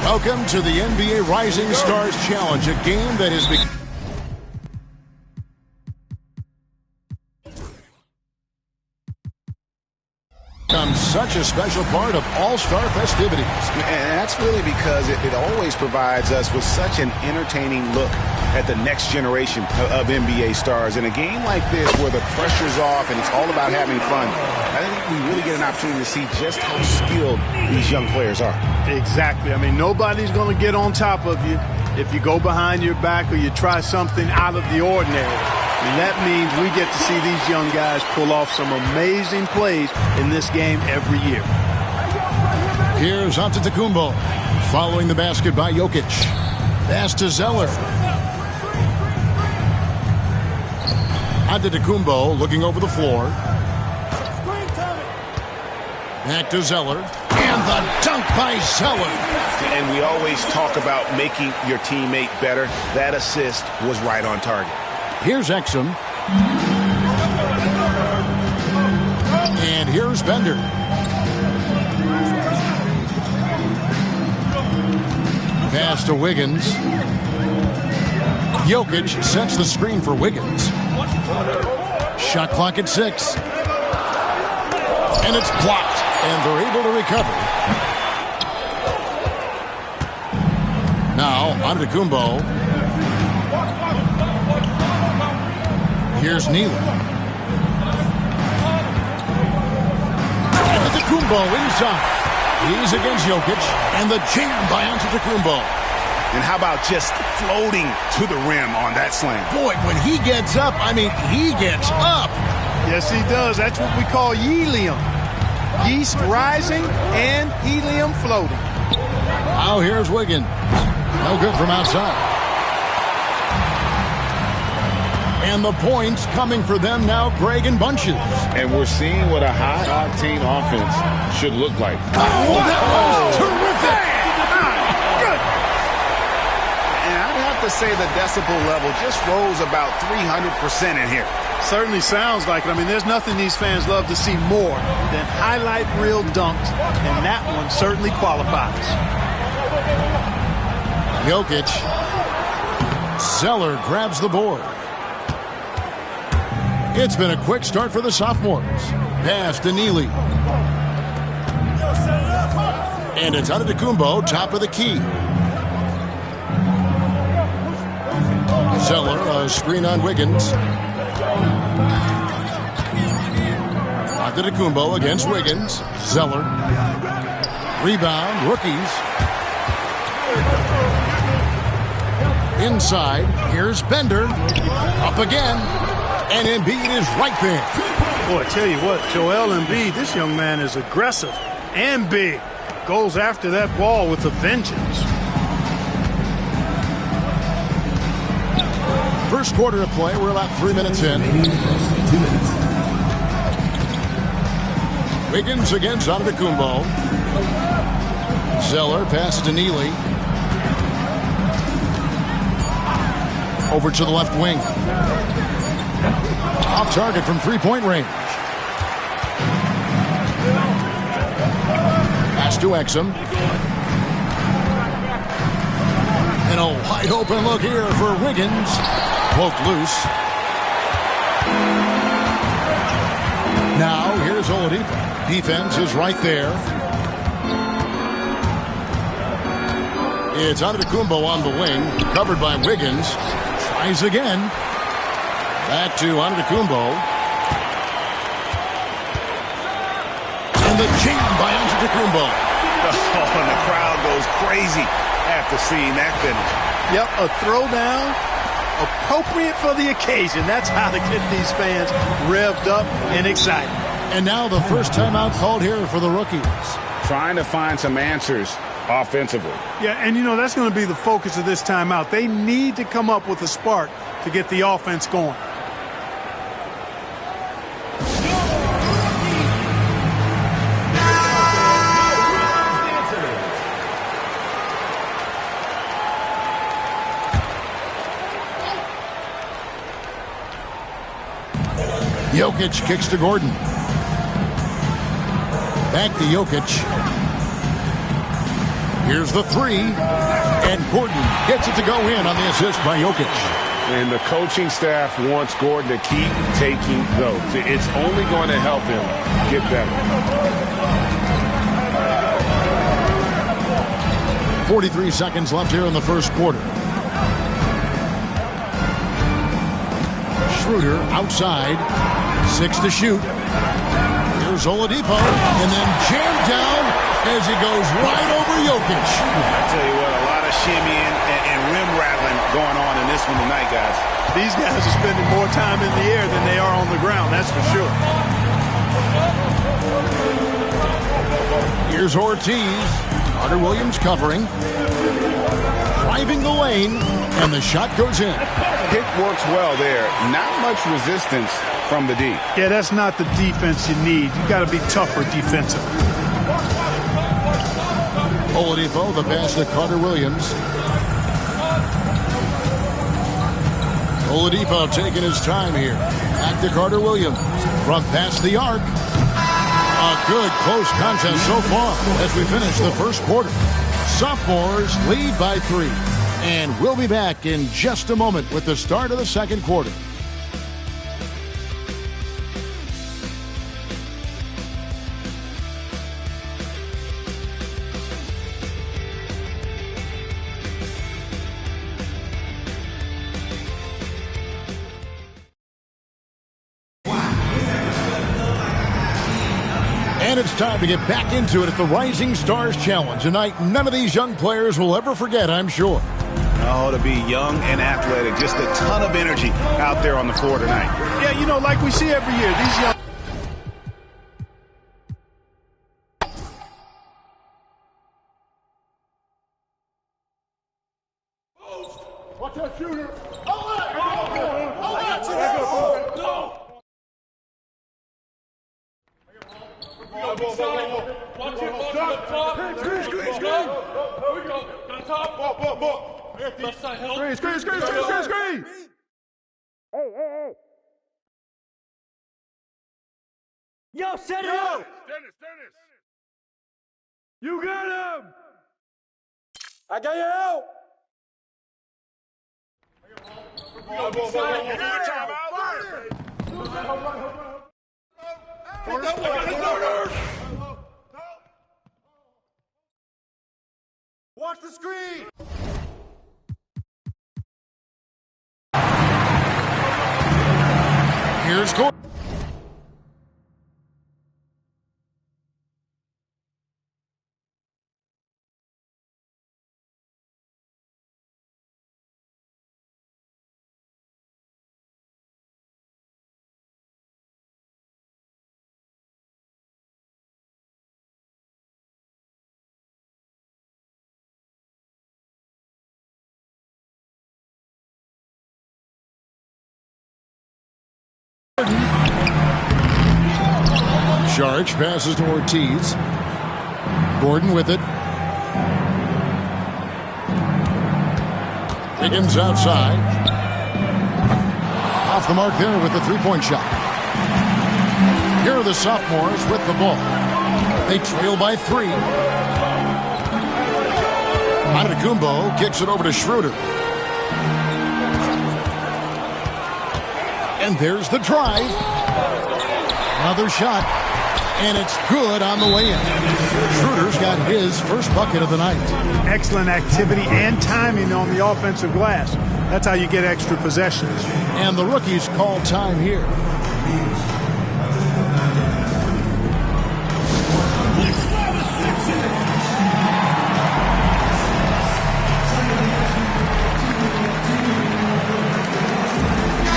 Welcome to the NBA Rising Stars Challenge, a game that has become such a special part of all-star festivities. And that's really because it always provides us with such an entertaining look at the next generation of NBA stars. In a game like this where the pressure's off and it's all about having fun, I think we really get an opportunity to see just how skilled these young players are. Exactly. I mean, nobody's going to get on top of you if you go behind your back or you try something out of the ordinary. And that means we get to see these young guys pull off some amazing plays in this game every year. Here's Antetokounmpo following the basket by Jokic. Pass to Zeller. Antetokounmpo looking over the floor. Back to Zeller. And the dunk by Zeller. And we always talk about making your teammate better. That assist was right on target. Here's Exum. And here's Bender. Pass to Wiggins. Jokic sets the screen for Wiggins. Shot clock at 6. And it's blocked. And they're able to recover. Now, Antetokounmpo. Here's Neely. Antetokounmpo inside. He's against Jokic. And the jam by Antetokounmpo. And how about just floating to the rim on that slam? Boy, when he gets up, I mean, he gets up. Yes, he does. That's what we call helium. Yeast rising and helium floating. Now here's Wiggins. No good from outside. And the points coming for them now, Greg, in bunches. And we're seeing what a high-octane offense should look like. Oh, that was terrific! And I'd have to say the decibel level just rose about 300% in here. Certainly sounds like it. I mean, there's nothing these fans love to see more than highlight reel dunks, and that one certainly qualifies. Jokic. Zeller grabs the board. It's been a quick start for the sophomores. Pass to Neely. And it's Antetokounmpo, top of the key. Zeller, a screen on Wiggins. Antetokounmpo against Wiggins. Zeller. Rebound, rookies. Inside, here's Bender. Up again. And Embiid is right there. Boy, I tell you what, Joel Embiid, this young man is aggressive and big. Goes after that ball with a vengeance. First quarter of play, we're about 3 minutes in. Wiggins against Antetokounmpo. Zeller passes to Neely. Over to the left wing. Off target from three-point range. Pass to Exum. And a wide open look here for Wiggins. Poked loose. Now here's Oladipo. Defense is right there. It's Antetokounmpo on the wing. Covered by Wiggins. Tries again. Back to Antetokounmpo. And the jam by Antetokounmpo. Oh, and the crowd goes crazy after seeing that finish. Yep, a throwdown, appropriate for the occasion. That's how to get these fans revved up and excited. And now the first timeout called here for the rookies. Trying to find some answers offensively. Yeah, and you know, that's going to be the focus of this timeout. They need to come up with a spark to get the offense going. Jokic kicks to Gordon. Back to Jokic. Here's the three. And Gordon gets it to go in on the assist by Jokic. And the coaching staff wants Gordon to keep taking those. It's only going to help him get better. 43 seconds left here in the first quarter. Schroeder outside. 6 to shoot. Here's Oladipo. And then jammed down as he goes right over Jokic. I tell you what, a lot of shimmying and rim rattling going on in this one tonight, guys. These guys are spending more time in the air than they are on the ground, that's for sure. Here's Ortiz. Carter Williams covering. Driving the lane. And the shot goes in. Pick works well there. Not much resistance from the D. Yeah, that's not the defense you need. You got to be tougher defensively. Oladipo, the pass to Carter Williams. Oladipo taking his time here. Back to Carter Williams. From past the arc. A good close contest so far as we finish the first quarter. Sophomores lead by 3. And we'll be back in just a moment with the start of the second quarter. And it's time to get back into it at the Rising Stars Challenge. Tonight, none of these young players will ever forget, I'm sure. Oh, to be young and athletic. Just a ton of energy out there on the floor tonight. Yeah, you know, like we see every year, these young... Watch that shooter. Watch it, top. Screen. Here we go. To the top. Ball. Left side help. Screen. Hey. Yo, set it up. Dennis. You got him. I got you out. Watch the screen. Here's Gordon. Saric passes to Ortiz. Gordon with it. Higgins outside. Off the mark there with the three-point shot. Here are the sophomores with the ball. They trail by 3. Antetokounmpo kicks it over to Schroeder. And there's the drive. Another shot. And it's good on the way in. Schroeder's got his first bucket of the night. Excellent activity and timing on the offensive glass. That's how you get extra possessions. And the rookies call time here.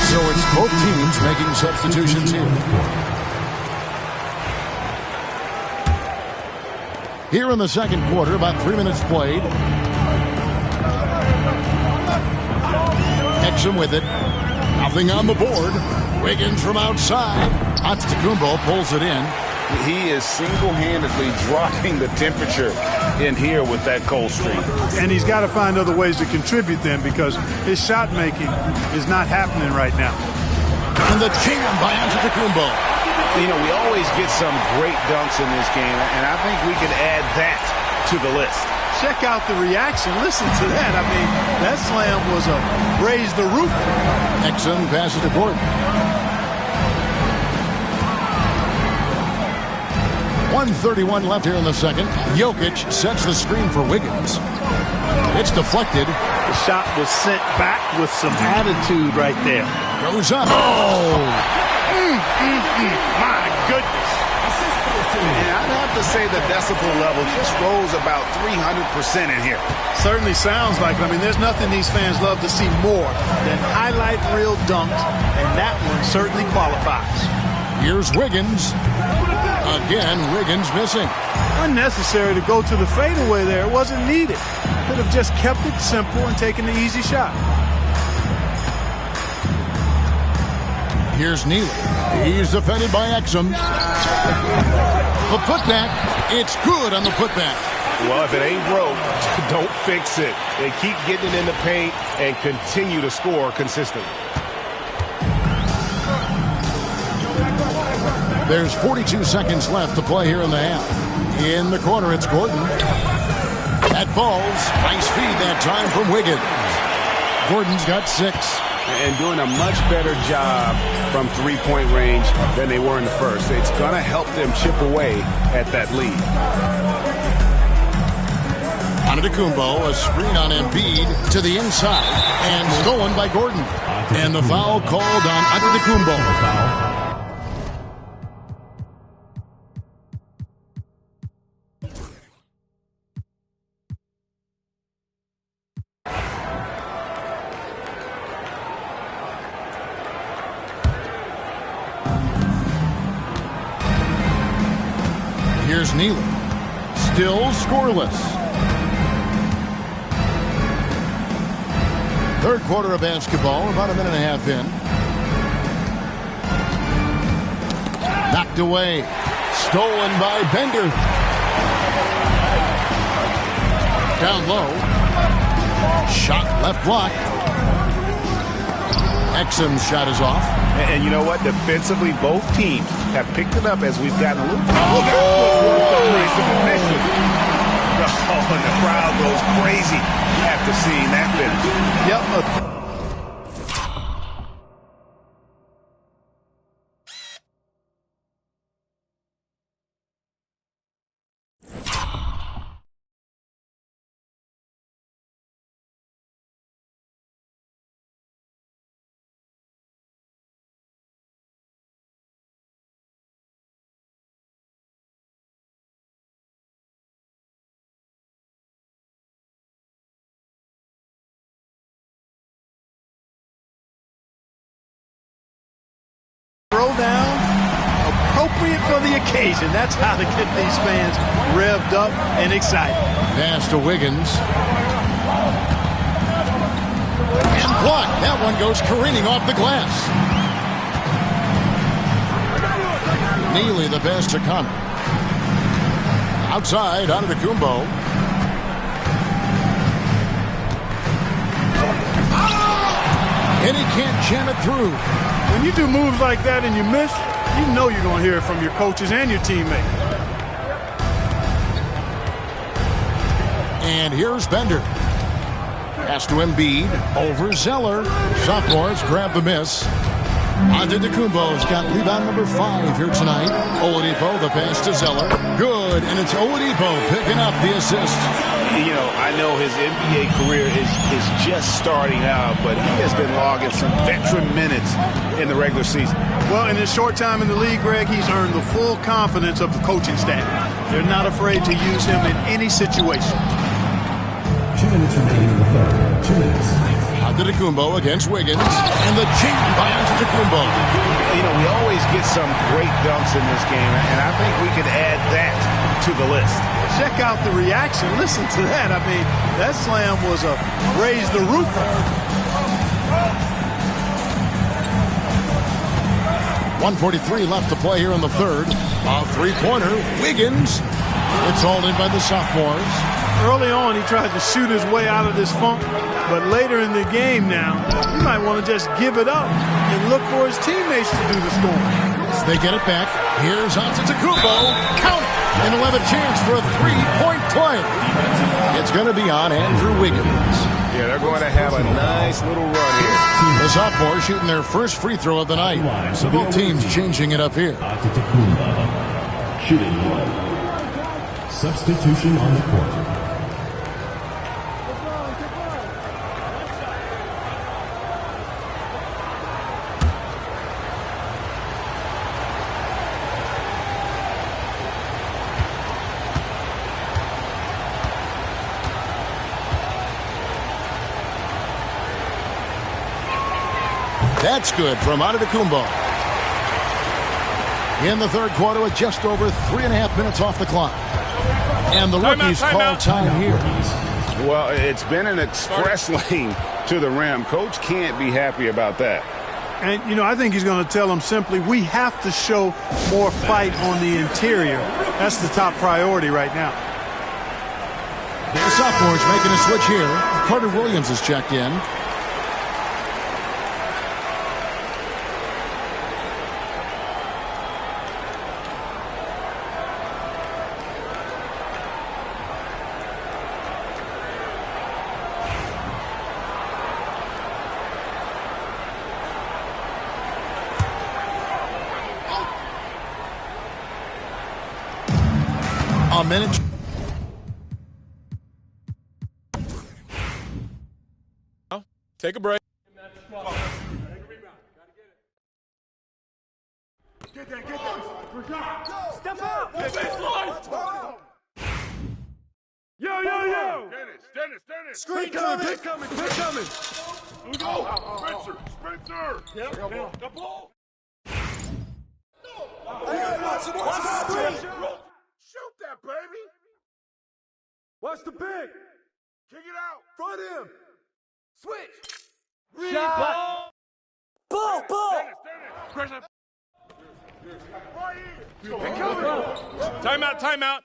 So it's both teams making substitutions here. Here in the second quarter, about 3 minutes played. Exum with it. Nothing on the board. Wiggins from outside. Antetokounmpo pulls it in. He is single-handedly dropping the temperature in here with that cold streak. And he's got to find other ways to contribute then, because his shot making is not happening right now. And the jam by Antetokounmpo. You know, we always get some great dunks in this game, and I think we can add that to the list. Check out the reaction. Listen to that. I mean, that slam was a raise the roof. Exum passes to Gordon. 1:31 left here in the second. Jokic sets the screen for Wiggins. It's deflected. The shot was sent back with some attitude right there. Goes up. Oh! My goodness. And I'd have to say the decibel level just rose about 300% in here. Certainly sounds like it. I mean, there's nothing these fans love to see more than highlight reel dunks, and that one certainly qualifies. Here's Wiggins. Again, Wiggins missing. Unnecessary to go to the fadeaway there. It wasn't needed. Could have just kept it simple and taken the easy shot. Here's Neely. He's defended by Exum. The putback. It's good on the putback. Well, if it ain't broke, don't fix it. They keep getting it in the paint and continue to score consistently. There's 42 seconds left to play here in the half. In the corner, it's Gordon. That falls. Nice feed that time from Wiggins. Gordon's got 6. And doing a much better job from three-point range than they were in the first. It's going to help them chip away at that lead. Antetokounmpo, a screen on Embiid to the inside and stolen by Gordon. And the foul called on Antetokounmpo. Here's Neely. Still scoreless. Third quarter of basketball, about a minute and a half in. Knocked away. Stolen by Bender. Down low. Shot left block. Exum's shot is off. And you know what? Defensively, both teams have picked it up as we've gotten a little. Oh, and the crowd goes crazy after seeing that finish. Yep. Throw down, appropriate for the occasion. That's how to get these fans revved up and excited. Pass to Wiggins. And blocked. That one goes careening off the glass. Neely the pass to Connor. Outside, Antetokounmpo. And he can't jam it through. When you do moves like that and you miss, you know you're going to hear it from your coaches and your teammates. And here's Bender. Pass to Embiid. Over Zeller. Sophomores grab the miss. Antetokounmpo's got rebound number 5 here tonight. Oladipo, the pass to Zeller. Good, and it's Oladipo picking up the assist. You know, I know his NBA career is just starting out, but he has been logging some veteran minutes in the regular season. Well, in his short time in the league, Greg, he's earned the full confidence of the coaching staff. They're not afraid to use him in any situation. 2 minutes remaining in the third. 2 minutes. Antetokounmpo against Wiggins, and the jam by Antetokounmpo. You know, we always get some great dunks in this game, and I think we could add that to the list. Check out the reaction. Listen to that. I mean, that slam was a raise the roof. 1:43 left to play here in the third. A three-pointer. Wiggins. It's hauled in by the sophomores. Early on, he tried to shoot his way out of this funk, but later in the game now, he might want to just give it up and look for his teammates to do the scoring. They get it back. Here's Antetokounmpo. Count it. And he'll have a chance for a three-point play. It's going to be on Andrew Wiggins. Yeah, they're going to have a nice little run here. The sophomore shooting their first free throw of the night. So both teams changing it up here. Antetokounmpo, shooting 1. Substitution on the court. That's good from Antetokounmpo. In the third quarter with just over 3.5 minutes off the clock. And the rookies call time here. Well, it's been an express lane to the rim. Coach can't be happy about that. And, you know, I think he's going to tell them simply, we have to show more fight on the interior. That's the top priority right now. The sophomores making a switch here. Carter Williams is checked in. A minute. Take a break. Get that. Step out. Yo. Dennis. Screen coming. Spencer. Yep. The ball. Shoot that, baby. Watch the big. Kick it out. Front him. Switch. Shot. Ball. Dennis. Timeout.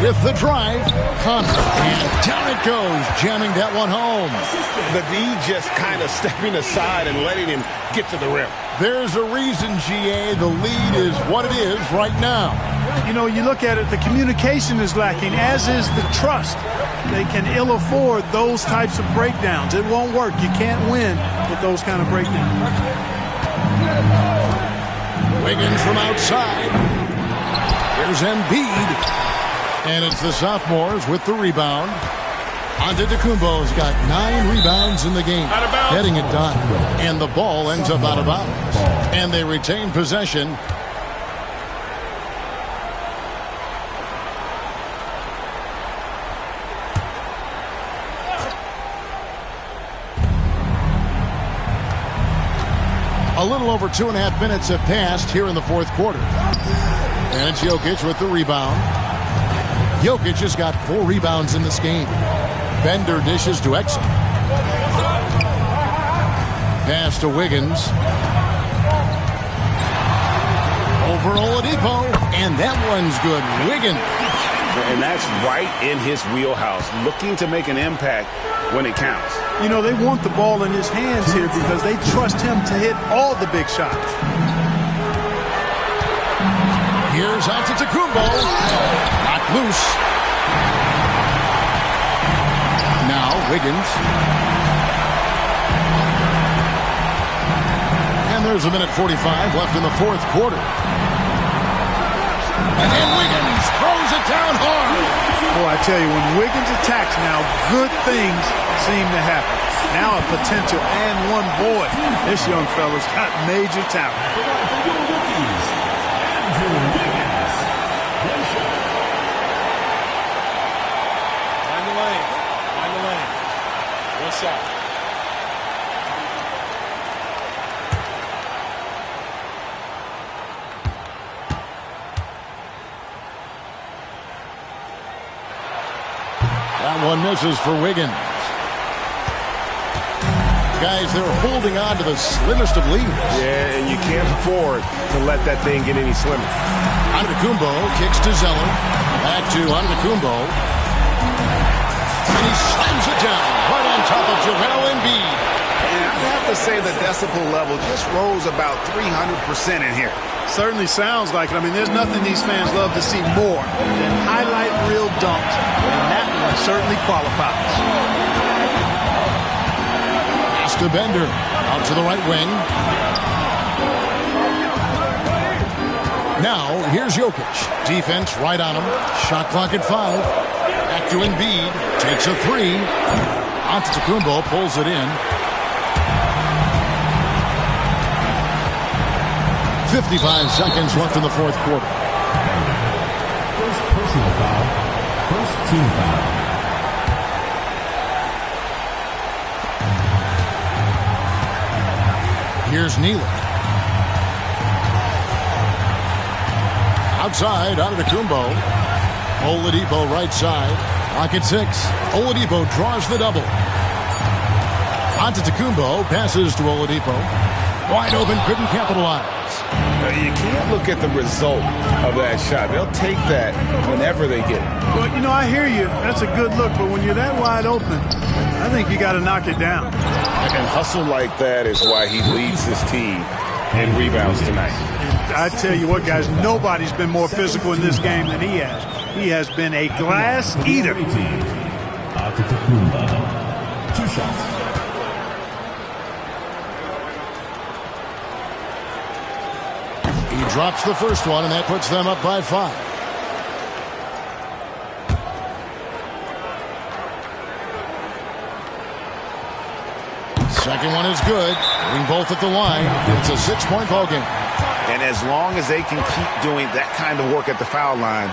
With the drive, Connor, and down it goes, jamming that one home. The D just kind of stepping aside and letting him get to the rim. There's a reason, GA, the lead is what it is right now. You know, you look at it, the communication is lacking, as is the trust. They can ill afford those types of breakdowns. It won't work. You can't win with those kind of breakdowns. Wiggins from outside. Here's Embiid. And it's the sophomores with the rebound. Antetokounmpo's got 9 rebounds in the game. Getting it done. And the ball ends up out of bounds. And they retain possession. A little over 2.5 minutes have passed here in the fourth quarter. And it's Jokic with the rebound. Jokic has got 4 rebounds in this game. Bender dishes to Exum. Pass to Wiggins. Over Oladipo. And that one's good. Wiggins. And that's right in his wheelhouse, looking to make an impact when it counts. You know, they want the ball in his hands here because they trust him to hit all the big shots. Here's Antetokounmpo. Knocked loose. Now Wiggins. And there's a minute 45 left in the fourth quarter. And Wiggins throws it down hard. Boy, I tell you, when Wiggins attacks now, good things seem to happen. Now a potential and one. Boy, this young fella's got major talent. Find the lane. One shot. That one misses for Wiggins. Guys, they're holding on to the slimmest of leads. Yeah, and you can't afford to let that thing get any slimmer. Antetokounmpo kicks to Zeller. Back to Antetokounmpo. And he slams it down right on top of Joel Embiid. And I have to say the decibel level just rose about 300% in here. Certainly sounds like it. I mean, there's nothing these fans love to see more than highlight reel dunks. And that one certainly qualifies. Pass to Bender. Out to the right wing. Now, here's Jokic. Defense right on him. Shot clock at 5. Back to Embiid. Takes a 3. Antetokounmpo pulls it in. 55 seconds left in the fourth quarter. First personal foul. First team foul. Here's Neely. Outside, Antetokounmpo. Oladipo right side. Clock at 6. Oladipo draws the double. Antetokounmpo passes to Oladipo. Wide open, couldn't capitalize. You can't look at the result of that shot. They'll take that whenever they get it. Well, you know, I hear you. That's a good look, but when you're that wide open, I think you got to knock it down. And hustle like that is why he leads his team in rebounds tonight. I tell you what, guys, nobody's been more physical in this game than he has. He has been a glass eater. Antetokounmpo. 2 shots. He drops the first one, and that puts them up by 5. Second one is good. Hitting both at the line. It's a 6-point ball game. And as long as they can keep doing that kind of work at the foul line,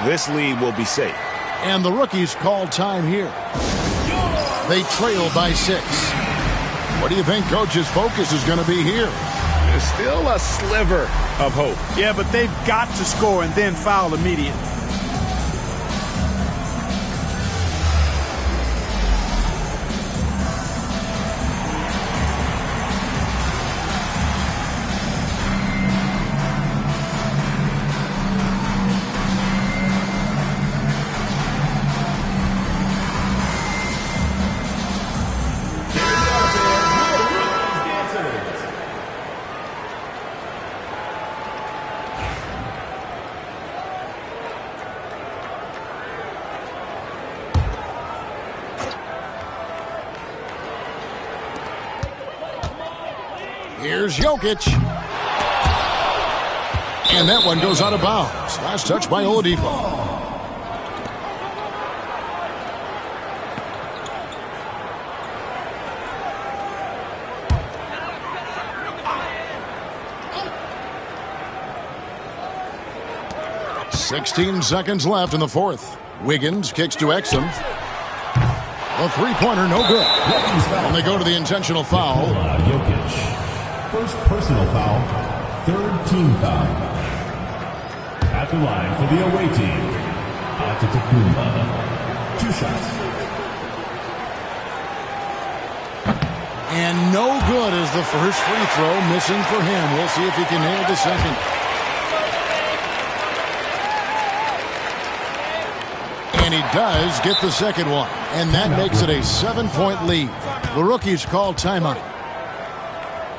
this lead will be safe. And the rookies call time here. They trail by 6. What do you think Coach's focus is going to be here? There's still a sliver of hope. Yeah, but they've got to score and then foul immediately. Here's Jokic. And that one goes out of bounds. Last touch by Oladipo. "16 seconds left in the fourth. Wiggins kicks to Exum. A three-pointer, no good. And they go to the intentional foul. Jokic. First personal foul. Third team foul. At the line for the away team. Antetokounmpo. 2 shots. And no good as the first free throw, missing for him. We'll see if he can nail the second. And he does get the second one. And that makes it a 7-point lead. The rookies call timeout.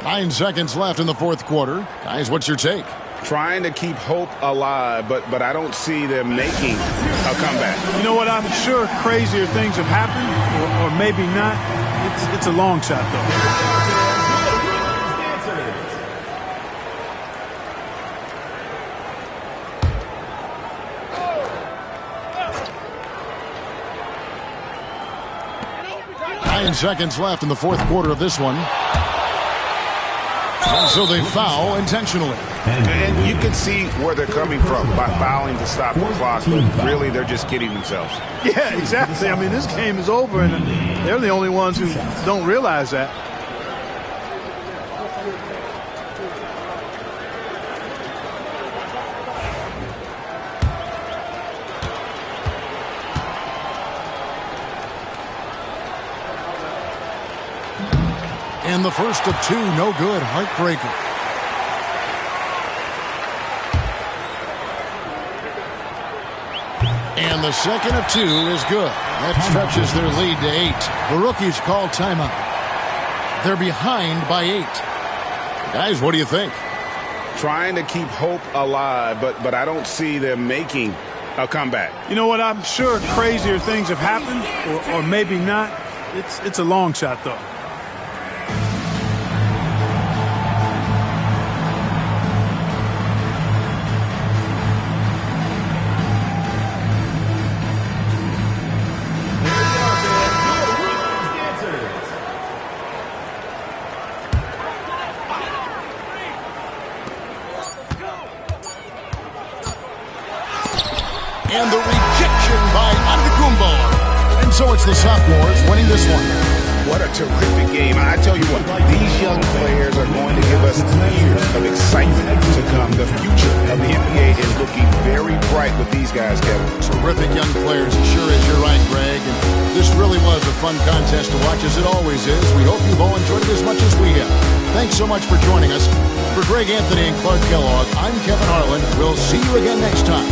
9 seconds left in the fourth quarter. Guys, what's your take? Trying to keep hope alive, but I don't see them making a comeback. You know what? I'm sure crazier things have happened, or maybe not. It's a long shot, though. 9 seconds left in the fourth quarter of this one. And so they foul intentionally. And you can see where they're coming from by fouling to stop the clock, but really they're just kidding themselves. Yeah, exactly. I mean, this game is over, and they're the only ones who don't realize that. And the first of two, no good. Heartbreaker. And the second of two is good. That stretches their lead to 8. The rookies call timeout. They're behind by 8. Guys, what do you think? Trying to keep hope alive, but I don't see them making a comeback. You know what? I'm sure crazier things have happened, or maybe not. It's a long shot, though. And the rejection by Antetokounmpo. And so it's the sophomores winning this one. What a terrific game. I tell you what, these young players are going to give us years of excitement to come. The future of the NBA is looking very bright with these guys, Kevin. Terrific young players, it sure is. You're right, Greg. And this really was a fun contest to watch, as it always is. We hope you've all enjoyed it as much as we have. Thanks so much for joining us. For Greg Anthony and Clark Kellogg, I'm Kevin Harlan. We'll see you again next time.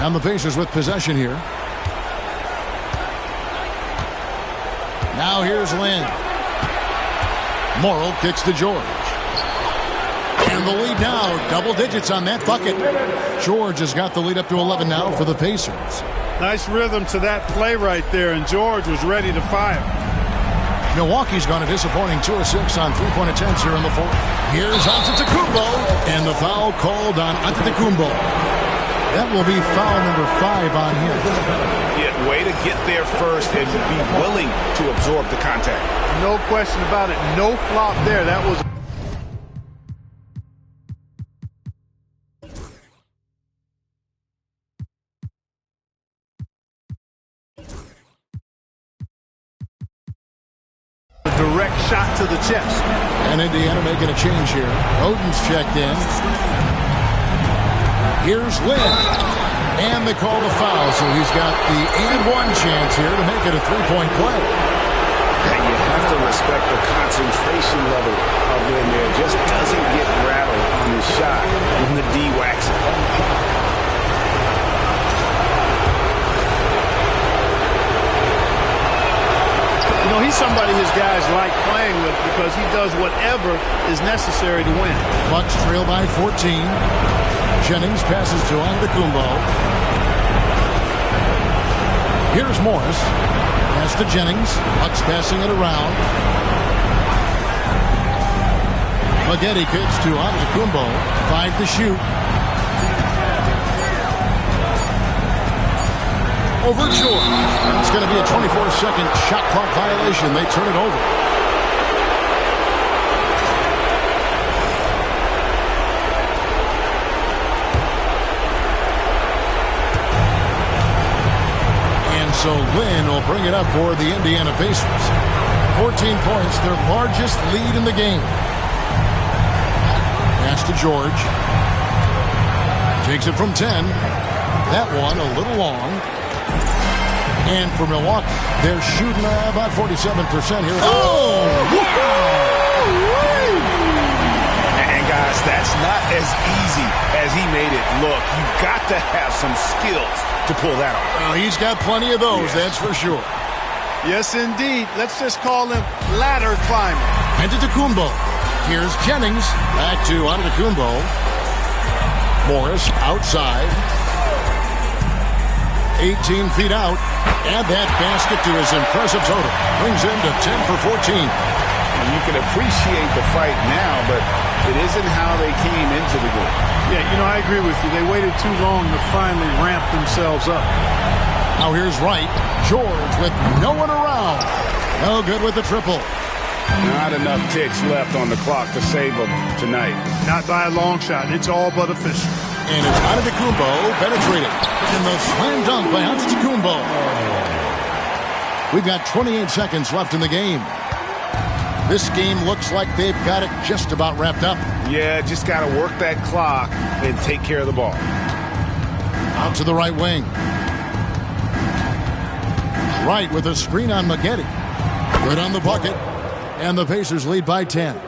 And the Pacers with possession here. Now here's Lynn. Morrill kicks to George. And the lead now, double digits on that bucket. George has got the lead up to 11 now for the Pacers. Nice rhythm to that play right there, and George was ready to fire. Milwaukee's gone a disappointing 2 of 6 on three-point attempts here in the fourth. Here's Antetokounmpo, and the foul called on Antetokounmpo. That will be foul number 5 on him. Yeah, way to get there first and be willing to absorb the contact. No question about it. No flop there. That was... direct shot to the chest. And Indiana making a change here. Oden's checked in. Here's Lynn. And they call the foul, so he's got the and one chance here to make it a three-point play. And you have to respect the concentration level of Lynn there. Just doesn't get rattled on his shot when the D whacks it. You know, he's somebody his guys like playing with because he does whatever is necessary to win. Bucks trail by 14. Jennings passes to Antetokounmpo. Here's Morris. Pass to Jennings. Bucks passing it around. Maggette kicks to Antetokounmpo. 5 to shoot. Over George. It's going to be a 24-second shot clock violation. They turn it over. So Lynn will bring it up for the Indiana Pacers. 14 points, their largest lead in the game. Pass to George. Takes it from 10. That one a little long. And for Milwaukee, they're shooting about 47% here. Oh! And guys, that's not as easy as he made it look. You've got to have some skills to pull that off. Well, he's got plenty of those, that's for sure. Yes, indeed. Let's just call him ladder climber. Antetokounmpo. Here's Jennings. Back to Antetokounmpo. Morris outside. 18 feet out. Add that basket to his impressive total. Brings him to 10 for 14. You can appreciate the fight now, but it isn't how they came into the game. Yeah, you know, I agree with you. They waited too long to finally ramp themselves up. Now here's Wright. George with no one around. No good with the triple. Not enough ticks left on the clock to save them tonight. Not by a long shot. It's all but official. And it's Antetokounmpo penetrated. And the slam dunk by Antetokounmpo. We've got 28 seconds left in the game. This game looks like they've got it just about wrapped up. Yeah, just got to work that clock and take care of the ball. Out to the right wing. Wright with a screen on Maggette. Good on the bucket. And the Pacers lead by 10.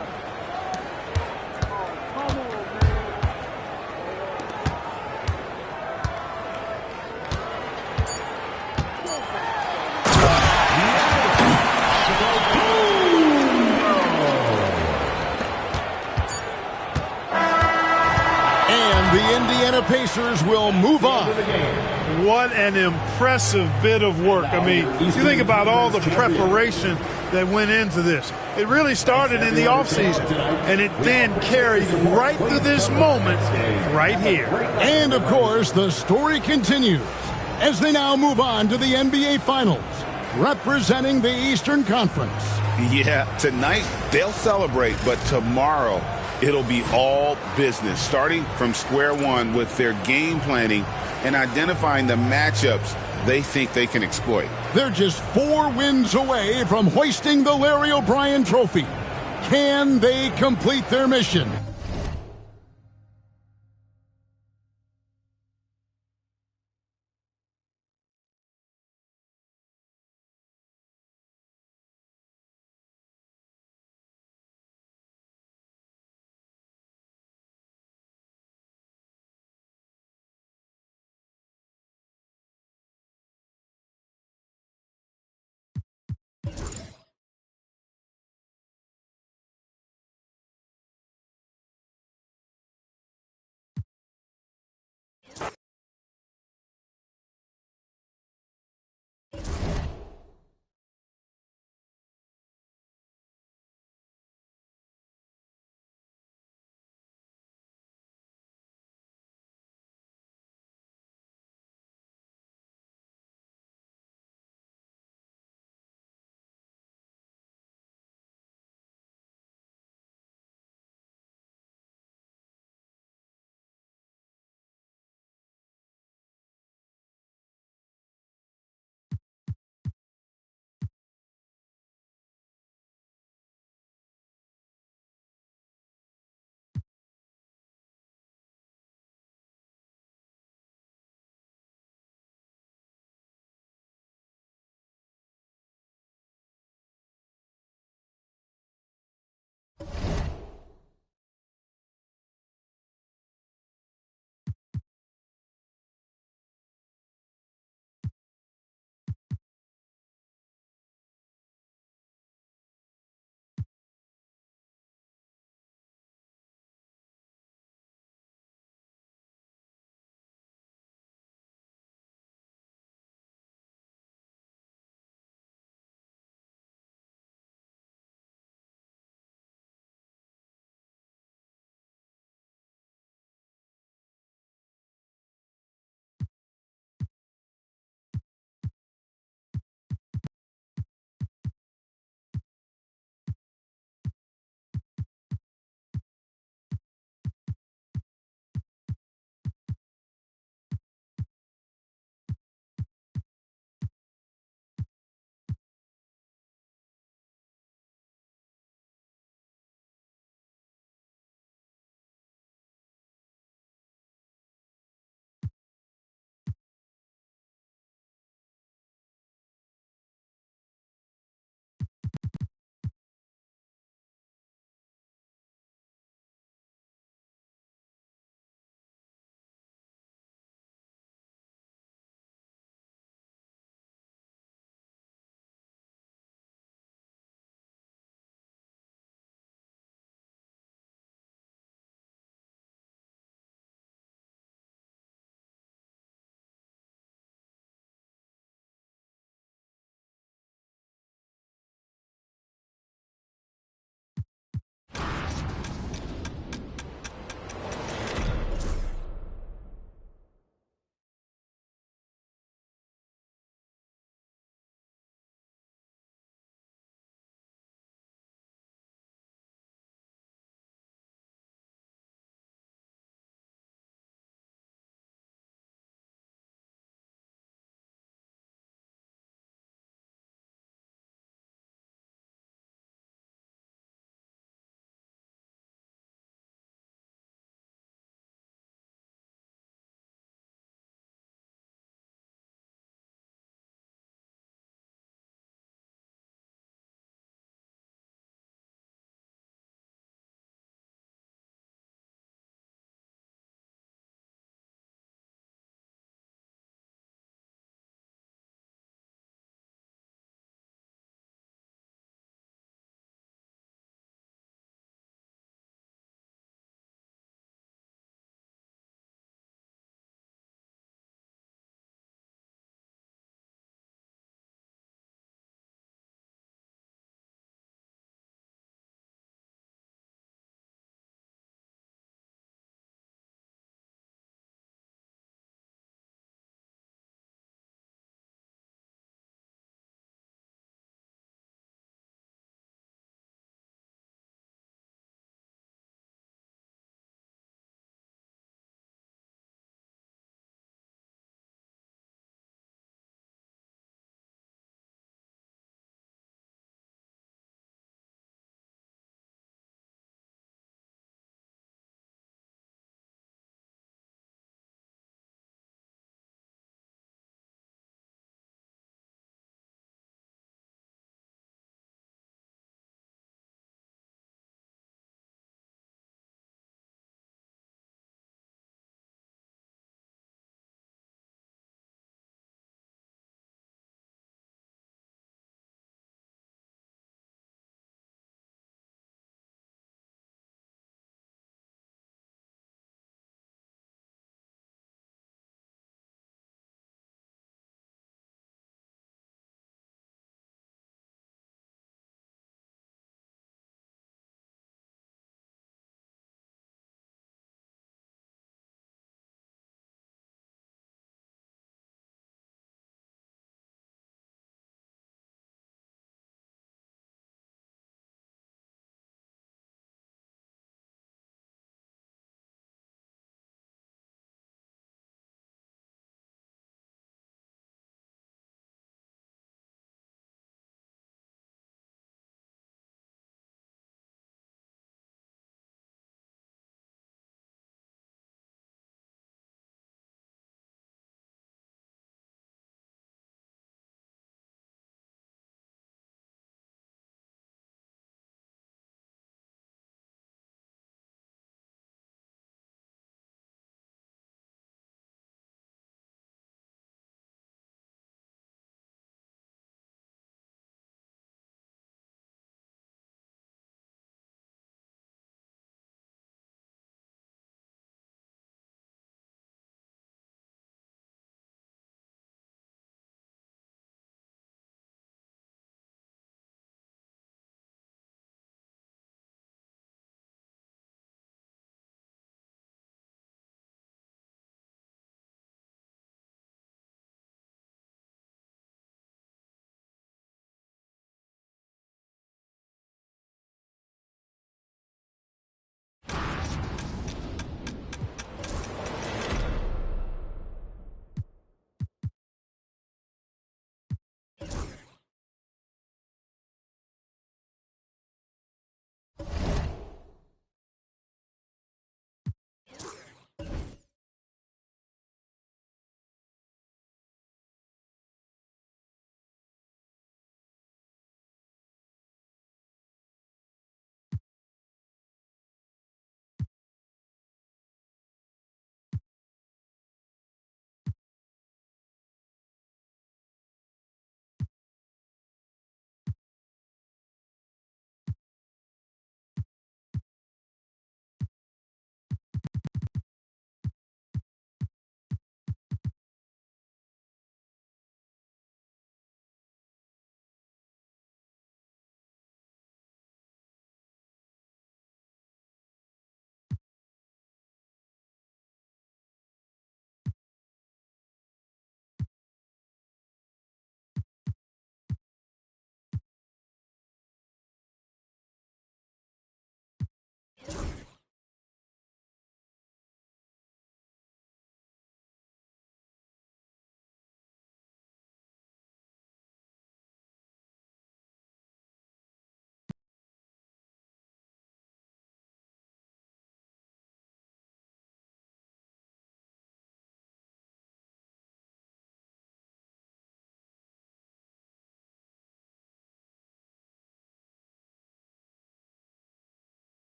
Pacers will move on. What an impressive bit of work. I mean, you think about all the preparation that went into this. It really started in the offseason, and it then carried right to this moment right here. And, of course, the story continues as they now move on to the NBA Finals, representing the Eastern Conference. Yeah, tonight they'll celebrate, but tomorrow it'll be all business, starting from square one with their game planning and identifying the matchups they think they can exploit. They're just 4 wins away from hoisting the Larry O'Brien Trophy. Can they complete their mission?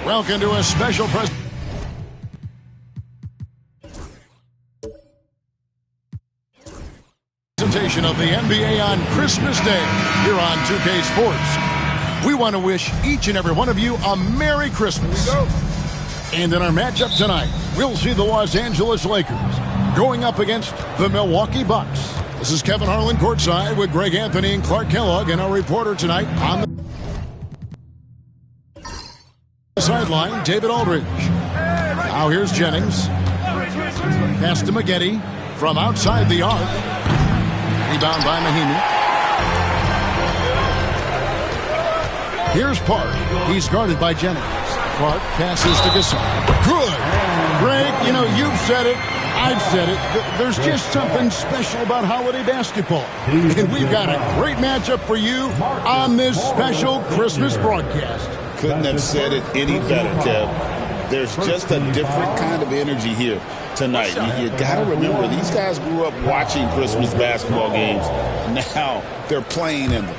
Welcome to a special presentation of the NBA on Christmas Day here on 2K Sports. We want to wish each and every one of you a Merry Christmas. And in our matchup tonight, we'll see the Los Angeles Lakers going up against the Milwaukee Bucks. This is Kevin Harlan courtside with Greg Anthony and Clark Kellogg, and our reporter tonight on the sideline, David Aldridge. Now here's Jennings. Pass to Maggette from outside the arc. Rebound by Mahinmi. Here's Park. He's guarded by Jennings. Park passes to Gasol. Good. Greg, you know, you've said it. I've said it. There's just something special about holiday basketball. And we've got a great matchup for you on this special Christmas broadcast. Couldn't have said it any better, Kev. There's just a different kind of energy here tonight. You got to remember, these guys grew up watching Christmas basketball games. Now they're playing in them.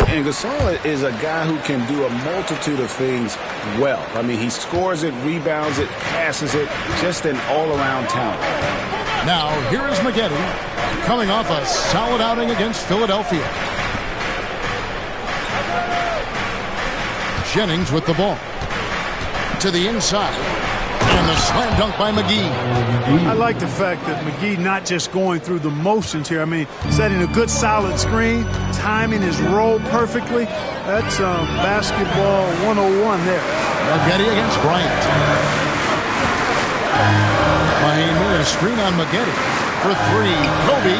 And Gasol is a guy who can do a multitude of things well. I mean, he scores it, rebounds it, passes it, just an all-around talent. Now, here is Maggette coming off a solid outing against Philadelphia. Jennings with the ball. To the inside. And the slam dunk by McGee. I like the fact that McGee not just going through the motions here. I mean, setting a good solid screen, timing his roll perfectly. That's basketball 101 there. Maggette against Bryant. Mahinmi, a screen on Maggette for three. Kobe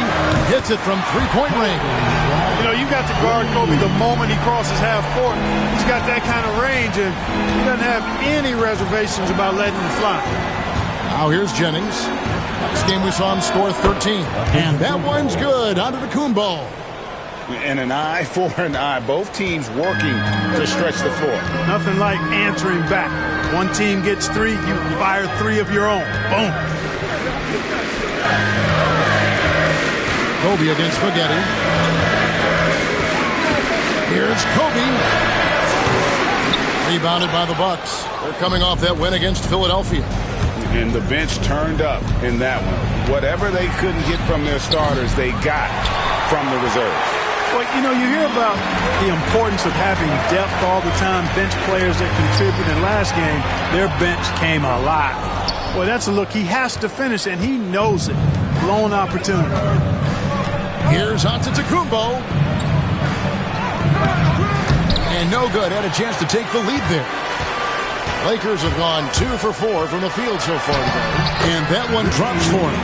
hits it from three-point range. You know, you got to guard Kobe the moment he crosses half court. He's got that kind of range, and he doesn't have any reservations about letting him fly. Now here's Jennings. Last game we saw him score 13. And that one's good. Antetokounmpo. And an eye for an eye. Both teams working to stretch the floor. Nothing like answering back. One team gets three, you fire three of your own. Boom. Kobe against Maggette. Here's Kobe. Rebounded by the Bucks. They're coming off that win against Philadelphia. And the bench turned up in that one. Whatever they couldn't get from their starters, they got from the reserves. Well, you know, you hear about the importance of having depth all the time, bench players that contribute. In last game, their bench came alive. Well, that's a look he has to finish, and he knows it. Blown opportunity. Here's Antetokounmpo. And no good. Had a chance to take the lead there. Lakers have gone 2 for 4 from the field so far today. And that one drops for him.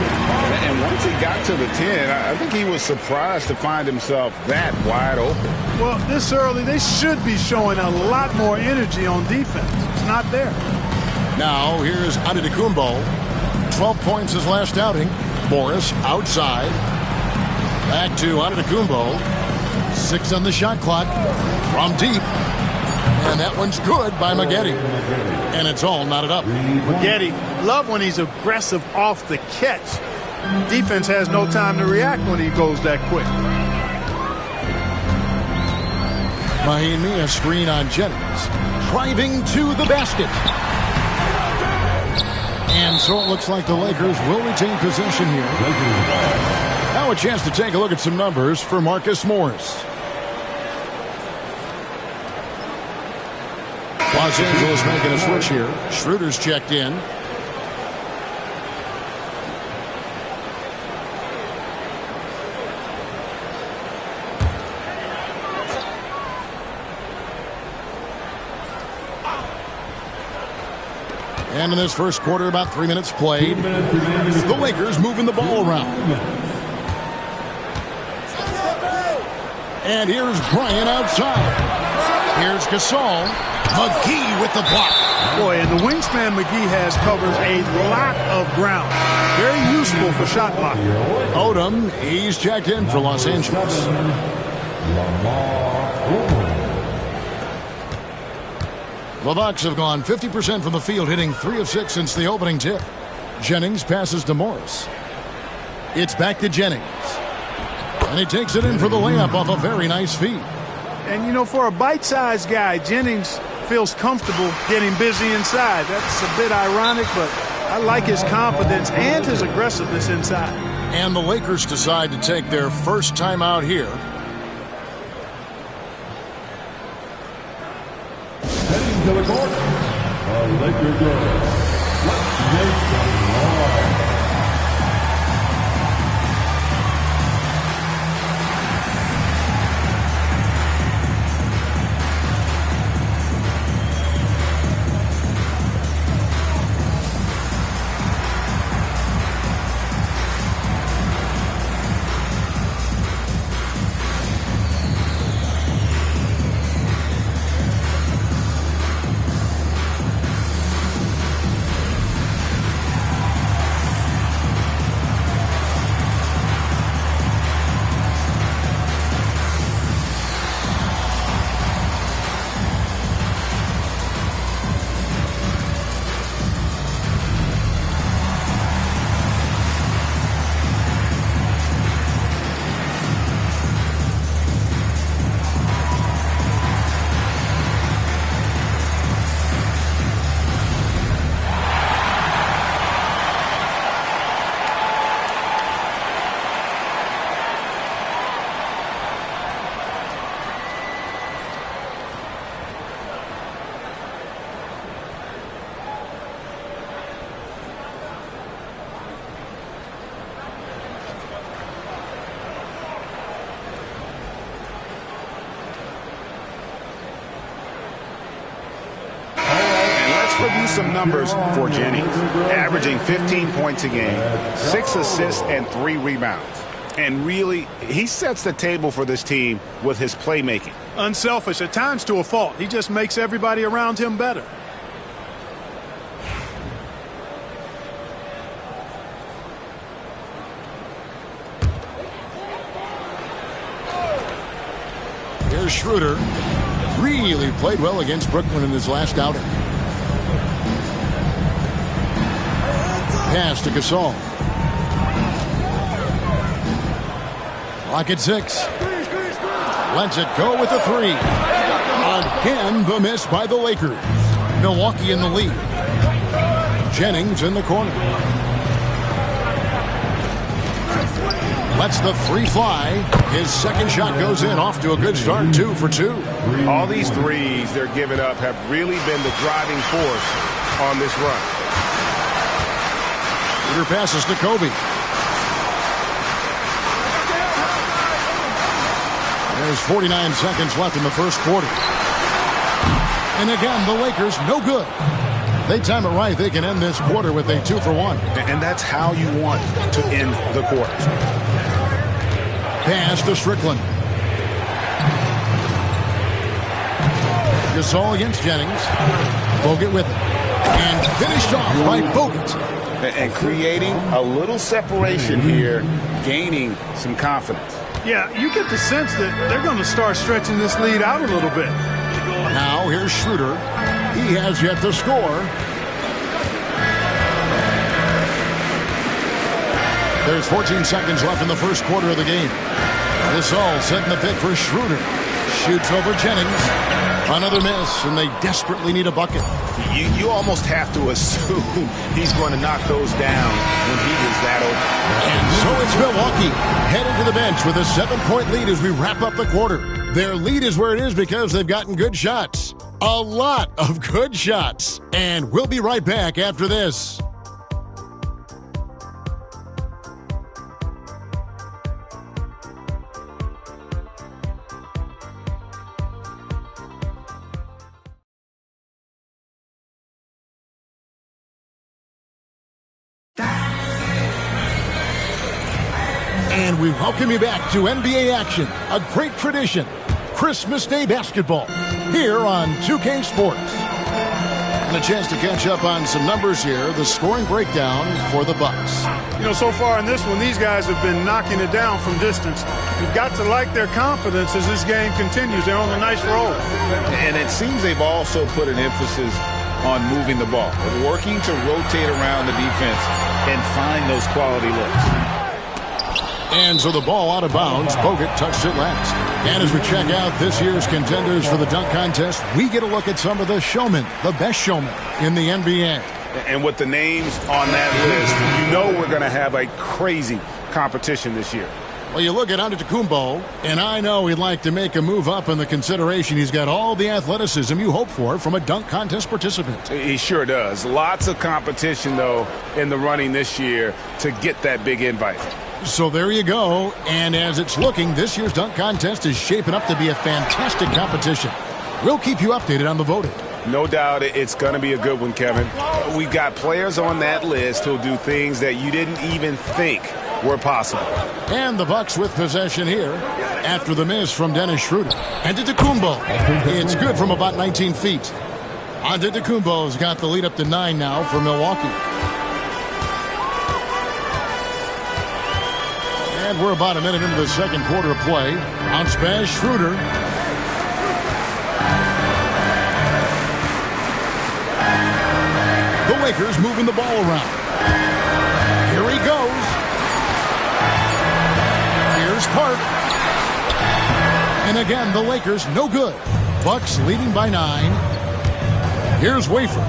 And once he got to the 10, I think he was surprised to find himself that wide open. Well, this early, they should be showing a lot more energy on defense. It's not there. Now, here's Antetokounmpo. 12 points his last outing. Morris outside. Back to Antetokounmpo. 6 on the shot clock. From deep. And that one's good by Maggette. And it's all knotted up. Maggette, love when he's aggressive off the catch. Defense has no time to react when he goes that quick. Mahinmi, a screen on Jennings. Driving to the basket. And so it looks like the Lakers will retain possession here. Now a chance to take a look at some numbers for Marcus Morris. Los Angeles making a switch here. Schroeder's checked in. And in this first quarter, about 3 minutes played. The Lakers moving the ball around. And here's Bryant outside. Here's Gasol. McGee with the block. Boy, and the wingspan McGee has covers a lot of ground. Very useful for shot blocking. Odom, he's checked in for Los Angeles. The Bucks have gone 50% from the field, hitting 3 of 6 since the opening tip. Jennings passes to Morris. It's back to Jennings. And he takes it in for the layup off a very nice feed. And, you know, for a bite-sized guy, Jennings feels comfortable getting busy inside. That's a bit ironic, but I like his confidence and his aggressiveness inside. And the Lakers decide to take their first time out here. Heading to the court, the Laker girls. Let's make some noise. Review some numbers for Jennings. Averaging 15 points a game, 6 assists, and 3 rebounds. And really, he sets the table for this team with his playmaking. Unselfish, at times to a fault. He just makes everybody around him better. Here's Schroeder. Really played well against Brooklyn in his last outing. Pass to Gasol. Clock at 6. Lets it go with a 3. Again, the miss by the Lakers. Milwaukee in the lead. Jennings in the corner. Lets the 3 fly. His second shot goes in. Off to a good start. 2 for 2. All these threes they're giving up have really been the driving force on this run. Peter passes to Kobe. There's 49 seconds left in the first quarter. And again, the Lakers, no good. They time it right, they can end this quarter with a 2 for 1. And that's how you want to end the quarter. Pass to Strickland. Gasol against Jennings. Bogut with it. And finished off by Bogut. And creating a little separation here, gaining some confidence. Yeah, you get the sense that they're going to start stretching this lead out a little bit. Now here's Schroeder. He has yet to score. There's 14 seconds left in the first quarter of the game. Gasol setting the pick for Schroeder. Shoots over Jennings. Another miss, and they desperately need a bucket. You almost have to assume he's going to knock those down when he is that open. And so it's Milwaukee headed to the bench with a 7-point lead as we wrap up the quarter. Their lead is where it is because they've gotten good shots. A lot of good shots. And we'll be right back after this. And we welcome you back to NBA action, a great tradition, Christmas Day basketball, here on 2K Sports. And a chance to catch up on some numbers here, the scoring breakdown for the Bucks. You know, so far in this one, these guys have been knocking it down from distance. You've got to like their confidence as this game continues. They're on a nice roll. And it seems they've also put an emphasis on moving the ball, working to rotate around the defense and find those quality looks. And so the ball out of bounds. Bogut touched it last. And as we check out this year's contenders for the dunk contest, we get a look at some of the showmen, the best showmen in the NBA. And with the names on that list, you know we're going to have a crazy competition this year. Well, you look at Antetokounmpo, and I know he'd like to make a move up in the consideration. He's got all the athleticism you hope for from a dunk contest participant. He sure does. Lots of competition, though, in the running this year to get that big invite. So there you go. And as it's looking, this year's dunk contest is shaping up to be a fantastic competition. We'll keep you updated on the voting. No doubt it's going to be a good one, Kevin. We've got players on that list who'll do things that you didn't even think were possible. And the Bucks with possession here after the miss from Dennis Schroeder. Antetokounmpo. It's good from about 19 feet. Antetokounmpo's got the lead up to 9 now for Milwaukee. And we're about a minute into the second quarter of play. Bounce pass, Schroeder. The Lakers moving the ball around. Here he goes. Here's Park. And again, the Lakers no good. Bucks leading by 9. Here's Wafer.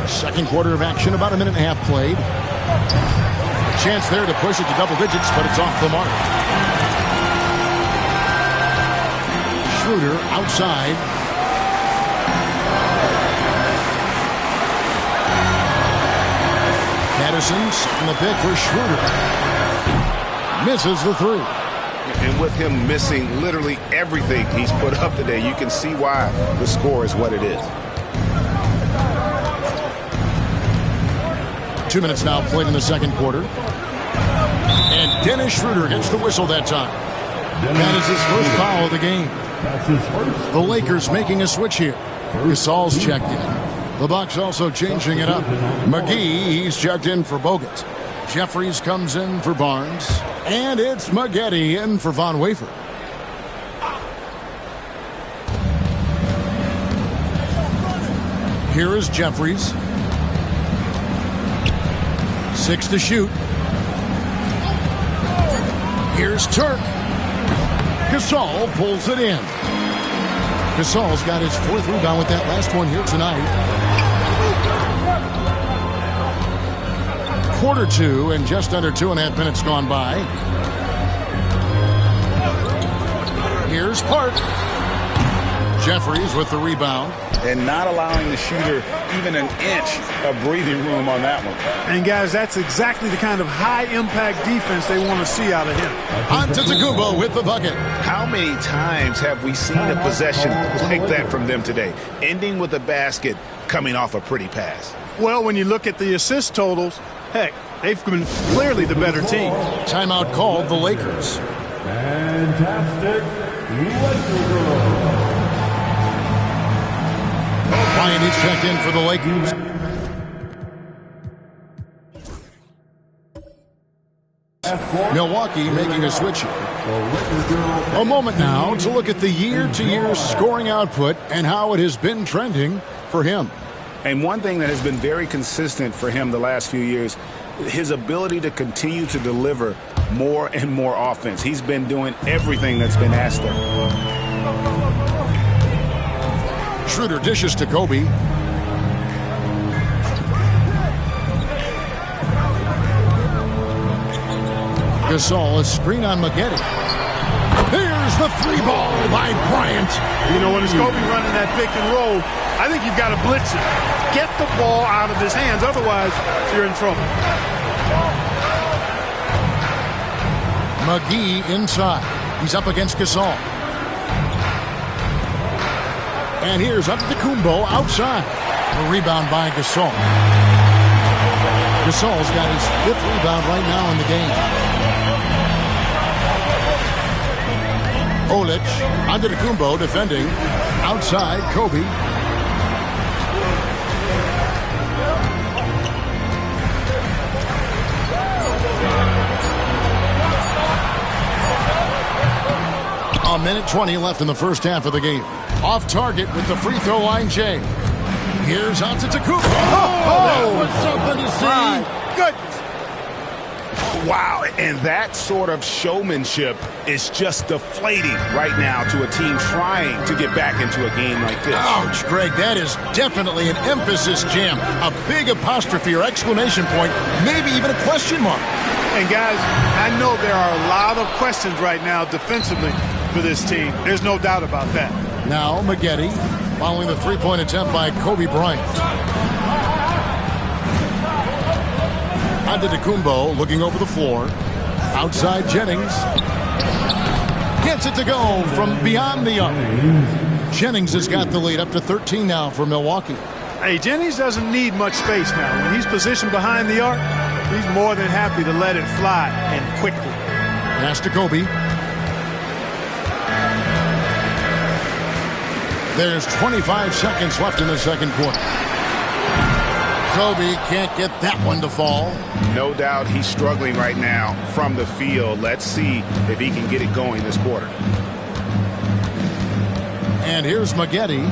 Second quarter of action, about a minute and a half played. A chance there to push it to double digits, but it's off the mark. Schroeder outside. Madison setting the pick for Schroeder. Misses the 3. And with him missing literally everything he's put up today, you can see why the score is what it is. 2 minutes now played in the second quarter. And Dennis Schroeder gets the whistle that time. That is his first foul of the game. The Lakers making a switch here. Gasol's checked in. The Bucks also changing it up. McGee, he's checked in for Bogut. Jeffries comes in for Barnes. And it's Maggette in for Von Wafer. Here is Jeffries. 6 to shoot. Here's Turk. Gasol pulls it in. Gasol's got his 4th rebound with that last one here tonight. Quarter 2 and just under 2.5 minutes gone by. Here's Park. Jeffries with the rebound. And not allowing the shooter even an inch of breathing room on that one. And, guys, that's exactly the kind of high-impact defense they want to see out of him. Antetokounmpo with the bucket. How many times have we seen a possession like that from them today? Ending with a basket, coming off a pretty pass. Well, when you look at the assist totals, heck, they've been clearly the better team. Timeout called the Lakers. Fantastic Lakers. Ryan is checked in for the Lakers. Milwaukee making a switch here. A moment now to look at the year-to-year scoring output and how it has been trending for him. And one thing that has been very consistent for him the last few years, his ability to continue to deliver more and more offense. He's been doing everything that's been asked of him. Schroeder dishes to Kobe. Gasol, a screen on Maggette. There's the 3-ball by Bryant. You know, when it's Kobe running that pick and roll, I think you've got to blitz it. Get the ball out of his hands, otherwise you're in trouble. McGee inside. He's up against Gasol. And here's Antetokounmpo outside. The rebound by Gasol. Gasol's got his 5th rebound right now in the game. Olic, Antetokounmpo defending. Outside, Kobe. A minute 20 left in the first half of the game. Off target with the free throw line, Jay. Here's Antetokounmpo. That was something to see. My goodness. Wow, and that sort of showmanship is just deflating right now to a team trying to get back into a game like this. Ouch, Greg, that is definitely an emphasis jam. A big apostrophe or exclamation point, maybe even a question mark. And guys, I know there are a lot of questions right now defensively for this team. There's no doubt about that. Now Maggette following the three-point attempt by Kobe Bryant. Antetokounmpo looking over the floor. Outside Jennings. Gets it to go from beyond the arc. Jennings has got the lead up to 13 now for Milwaukee. Hey, Jennings doesn't need much space now. When he's positioned behind the arc, he's more than happy to let it fly and quickly. Pass to Kobe. There's 25 seconds left in the second quarter. Kobe can't get that one to fall. No doubt he's struggling right now from the field. Let's see if he can get it going this quarter. And here's Maggette.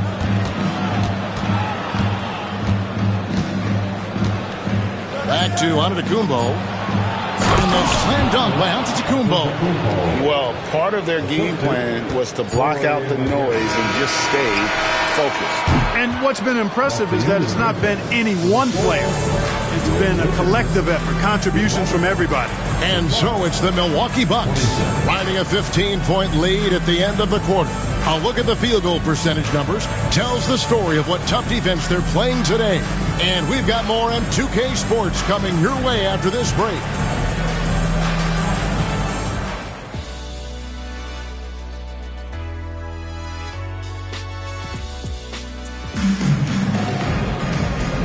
Back to Antetokounmpo. And the slam dunk by Antetokounmpo. Well, part of their game plan was to block out the noise and just stay focused. And what's been impressive is that it's not been any one player. It's been a collective effort, contributions from everybody. And so it's the Milwaukee Bucks riding a 15-point lead at the end of the quarter. A look at the field goal percentage numbers tells the story of what tough defense they're playing today. And we've got more M2K Sports coming your way after this break.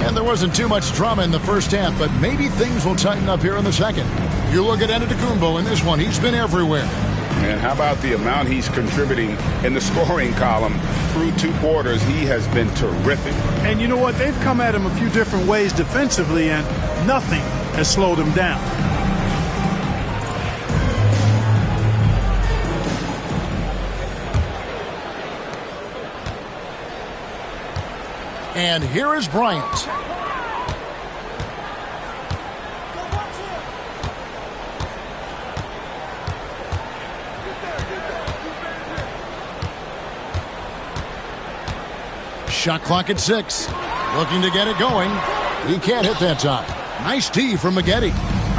And there wasn't too much drama in the first half, but maybe things will tighten up here in the second. You look at Antetokounmpo in this one, he's been everywhere. And how about the amount he's contributing in the scoring column through two quarters? He has been terrific. And you know what? They've come at him a few different ways defensively, and nothing has slowed him down. And here is Bryant. Shot clock at 6. Looking to get it going. He can't hit that time. Nice D from Maggette.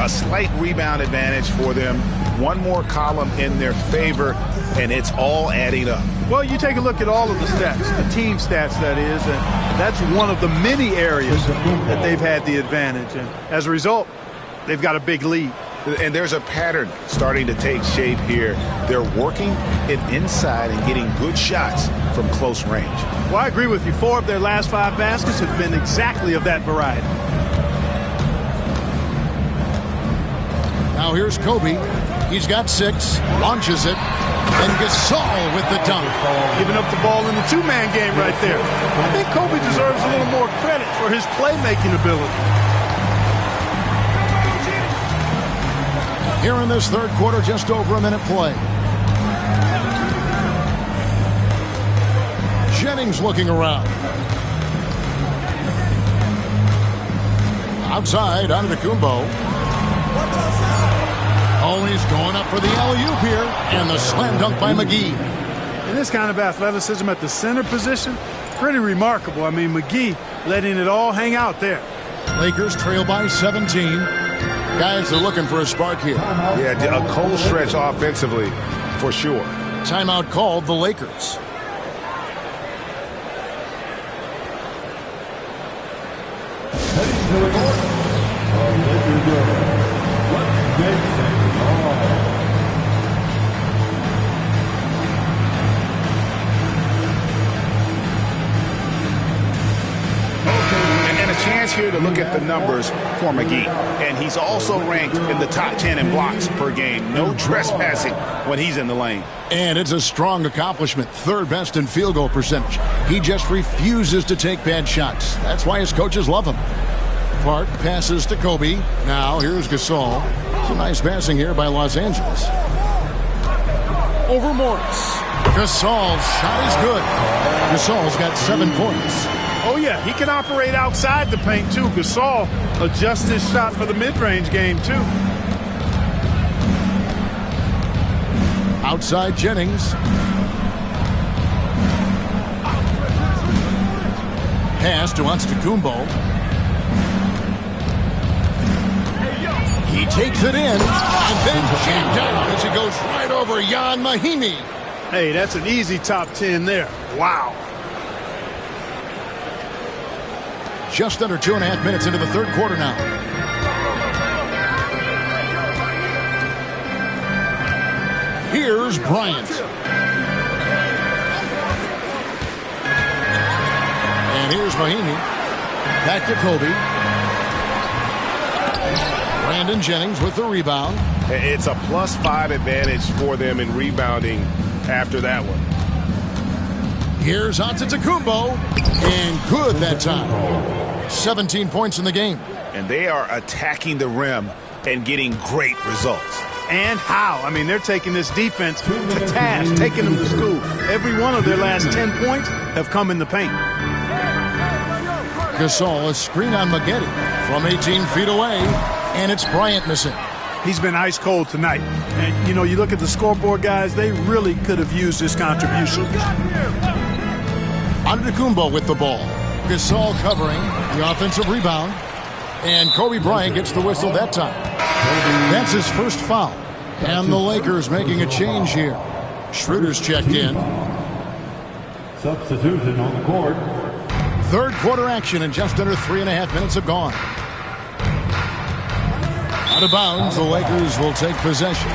A slight rebound advantage for them. One more column in their favor, and it's all adding up. Well, you take a look at all of the stats, the team stats, that is, and that's one of the many areas that they've had the advantage. And as a result, they've got a big lead. And there's a pattern starting to take shape here. They're working it inside and getting good shots from close range. Well, I agree with you. 4 of their last 5 baskets have been exactly of that variety. Now here's Kobe. He's got 6, launches it, and Gasol with the dunk. Giving up the ball in the two-man game right there. I think Kobe deserves a little more credit for his playmaking ability. Here in this third quarter, just over a minute play. Jennings looking around. Outside, Antetokounmpo. Oh, he's going up for the alley-oop here. And the slam dunk by McGee. And this kind of athleticism at the center position, pretty remarkable. I mean, McGee letting it all hang out there. Lakers trail by 17. Guys are looking for a spark here. Yeah, a cold stretch offensively, for sure. Timeout called the Lakers. Heading to the court, the Lakers go. Let's get things on. And a chance here to look at the numbers for McGee. And he's also ranked in the top 10 in blocks per game. No trespassing when he's in the lane. And it's a strong accomplishment. 3rd best in field goal percentage. He just refuses to take bad shots. That's why his coaches love him. Park passes to Kobe. Now here's Gasol. Some nice passing here by Los Angeles. Over Morris. Gasol's shot is good. Gasol's got 7 points. Oh, yeah, he can operate outside the paint, too. Gasol adjusts his shot for the mid-range game, too. Outside Jennings. Pass to Antetokounmpo. He takes it in and then jammed down as it goes right over Jan Mahimi. Hey, that's an easy top 10 there. Wow. Just under 2.5 minutes into the third quarter now. Here's Bryant. And here's Mahimi. Back to Kobe. Brandon Jennings with the rebound. It's a +5 advantage for them in rebounding after that one. Here's Antetokounmpo. And good that time. 17 points in the game. And they are attacking the rim and getting great results. And how? I mean, they're taking this defense to task, taking them to school. Every one of their last 10 points have come in the paint. Gasol, a screen on Maggette from 18 feet away, and it's Bryant missing. He's been ice cold tonight. And, you know, you look at the scoreboard, guys, they really could have used his contribution. Antetokounmpo with the ball. Gasol covering the offensive rebound. And Kobe Bryant gets the whistle that time. That's his first foul. And the Lakers making a change here. Schroeder's checked in. Substitution on the court. Third quarter action and just under 3.5 minutes have gone. Out of bounds, the Lakers will take possession.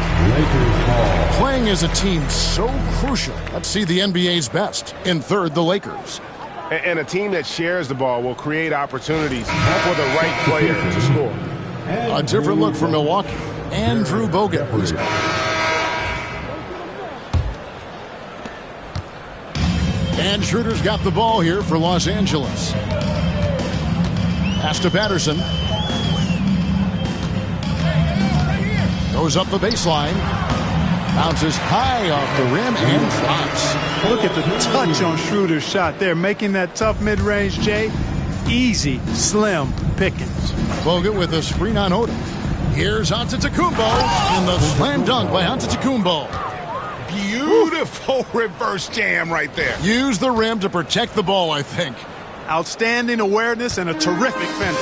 Playing as a team so crucial. Let's see the NBA's best. In third, the Lakers. And a team that shares the ball will create opportunities for the right player to score. A different look for Milwaukee. Andrew Bogut was. And Schroeder's got the ball here for Los Angeles. Pass to Patterson. Goes up the baseline. Bounces high off the rim and drops. Look at the touch on Schroeder's shot there, making that tough mid-range, Jay. Easy, slim pickings. Bogut with a screen on Odom. Here's Antetokounmpo, and the slam dunk by Antetokounmpo. Beautiful reverse jam right there. Use the rim to protect the ball, I think. Outstanding awareness and a terrific finish.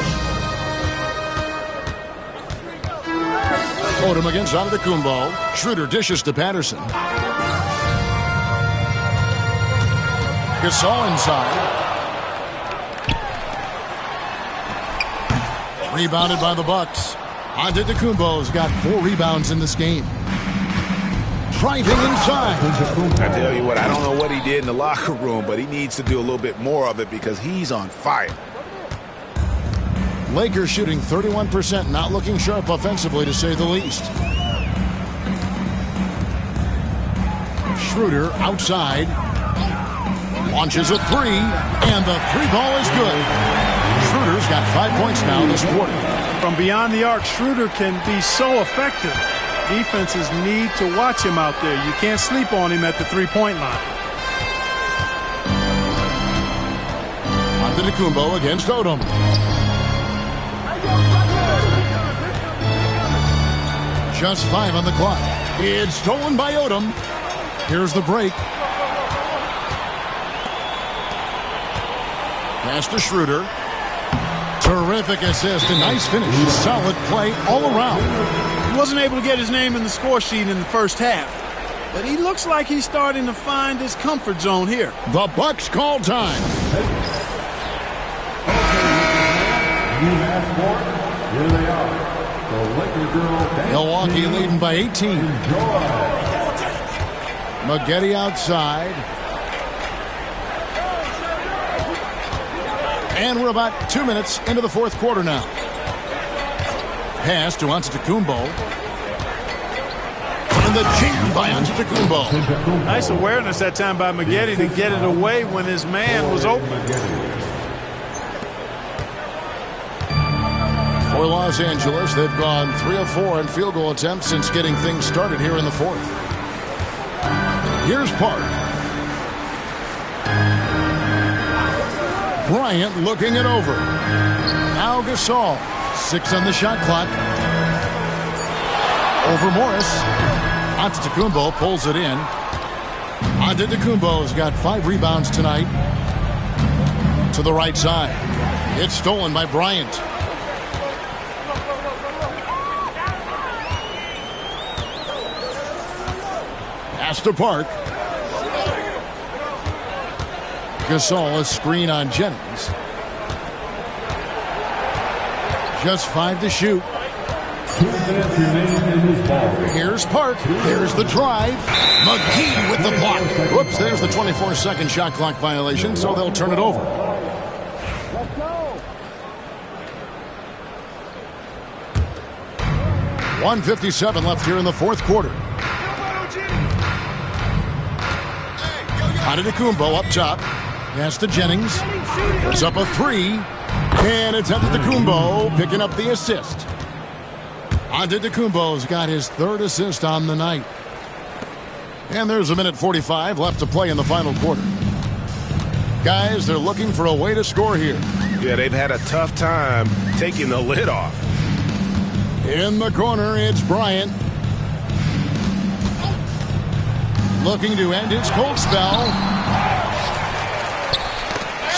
Odom against Antetokounmpo. Schroeder dishes to Patterson. Gasol inside. Rebounded by the Bucks. Antetokounmpo's got 4 rebounds in this game. Driving inside. I tell you what, I don't know what he did in the locker room, but he needs to do a little bit more of it because he's on fire. Lakers shooting 31%, not looking sharp offensively, to say the least. Schroeder outside. Launches a 3, and the 3 ball is good. Schroeder's got 5 points now this quarter. From beyond the arc, Schroeder can be so effective. Defenses need to watch him out there. You can't sleep on him at the three-point line. Antetokounmpo against Odom. Just 5 on the clock. It's stolen by Odom. Here's the break. Pass to Schroeder. Terrific assist. A nice finish. Solid play all around. He wasn't able to get his name in the score sheet in the first half, but he looks like he's starting to find his comfort zone here. The Bucks call time. Here they are. The Laker girl. Milwaukee leading by 18. Maggette outside. And we're about 2 minutes into the fourth quarter now. Pass to Antetokounmpo. And the jam by Antetokounmpo. Nice awareness that time by Maggette to get it away when his man was open. For Los Angeles, they've gone 3 of 4 in field goal attempts since getting things started here in the fourth. Here's Park. Bryant looking it over. Now Gasol. 6 on the shot clock. Over Morris. Antetokounmpo pulls it in. Antetokounmpo's got 5 rebounds tonight. To the right side. It's stolen by Bryant. Pass to Park. Gasol, a screen on Jennings. Just 5 to shoot. 2 minutes remaining in this ball. Here's Park. There's the drive. McGee with the block. Whoops, there's the 24-second shot clock violation, so they'll turn it over. Let's go. 1:57 left here in the fourth quarter. Antetokounmpo up top. Pass to Jennings. Puts up a 3. And it's Antetokounmpo picking up the assist. Antetokounmpo's got his 3rd assist on the night. And there's 1:45 left to play in the final quarter. Guys, they're looking for a way to score here. Yeah, they've had a tough time taking the lid off. In the corner, it's Bryant. Looking to end his cold spell.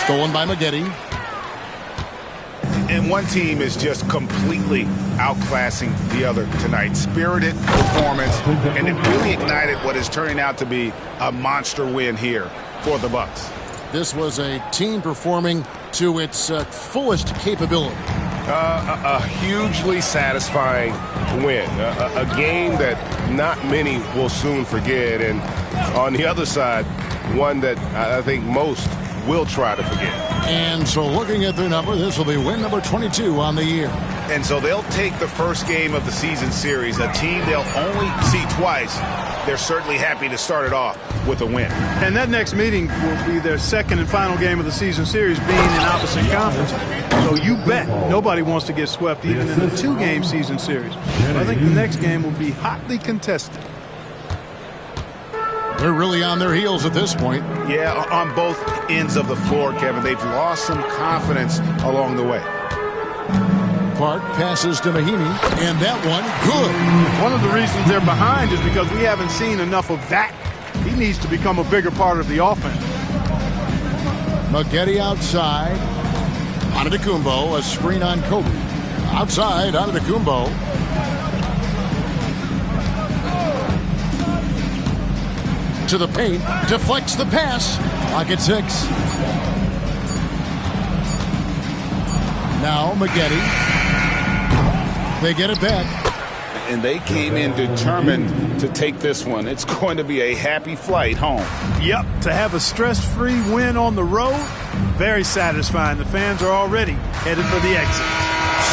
Stolen by Maggette. And one team is just completely outclassing the other tonight. Spirited performance, and it really ignited what is turning out to be a monster win here for the Bucks. This was a team performing to its fullest capability. A hugely satisfying win. A game that not many will soon forget. And on the other side, one that I think most will try to forget. And so looking at their number, this will be win number 22 on the year. And so they'll take the first game of the season series, a team they'll only see twice. They're certainly happy to start it off with a win. And that next meeting will be their second and final game of the season series, being in opposite conference. So you bet nobody wants to get swept even in the 2-game season series. I think the next game will be hotly contested. They're really on their heels at this point. Yeah, on both ends of the floor, Kevin. They've lost some confidence along the way. Park passes to Mahinmi, and that one, good. One of the reasons they're behind is because we haven't seen enough of that. He needs to become a bigger part of the offense. Maggette outside. Antetokounmpo, a screen on Kobe. Outside, Antetokounmpo. To the paint, deflects the pass. Clock at 6. Now Maggette. They get it back. And they came in determined to take this one. It's going to be a happy flight home. Yep, to have a stress-free win on the road, very satisfying. The fans are already headed for the exit.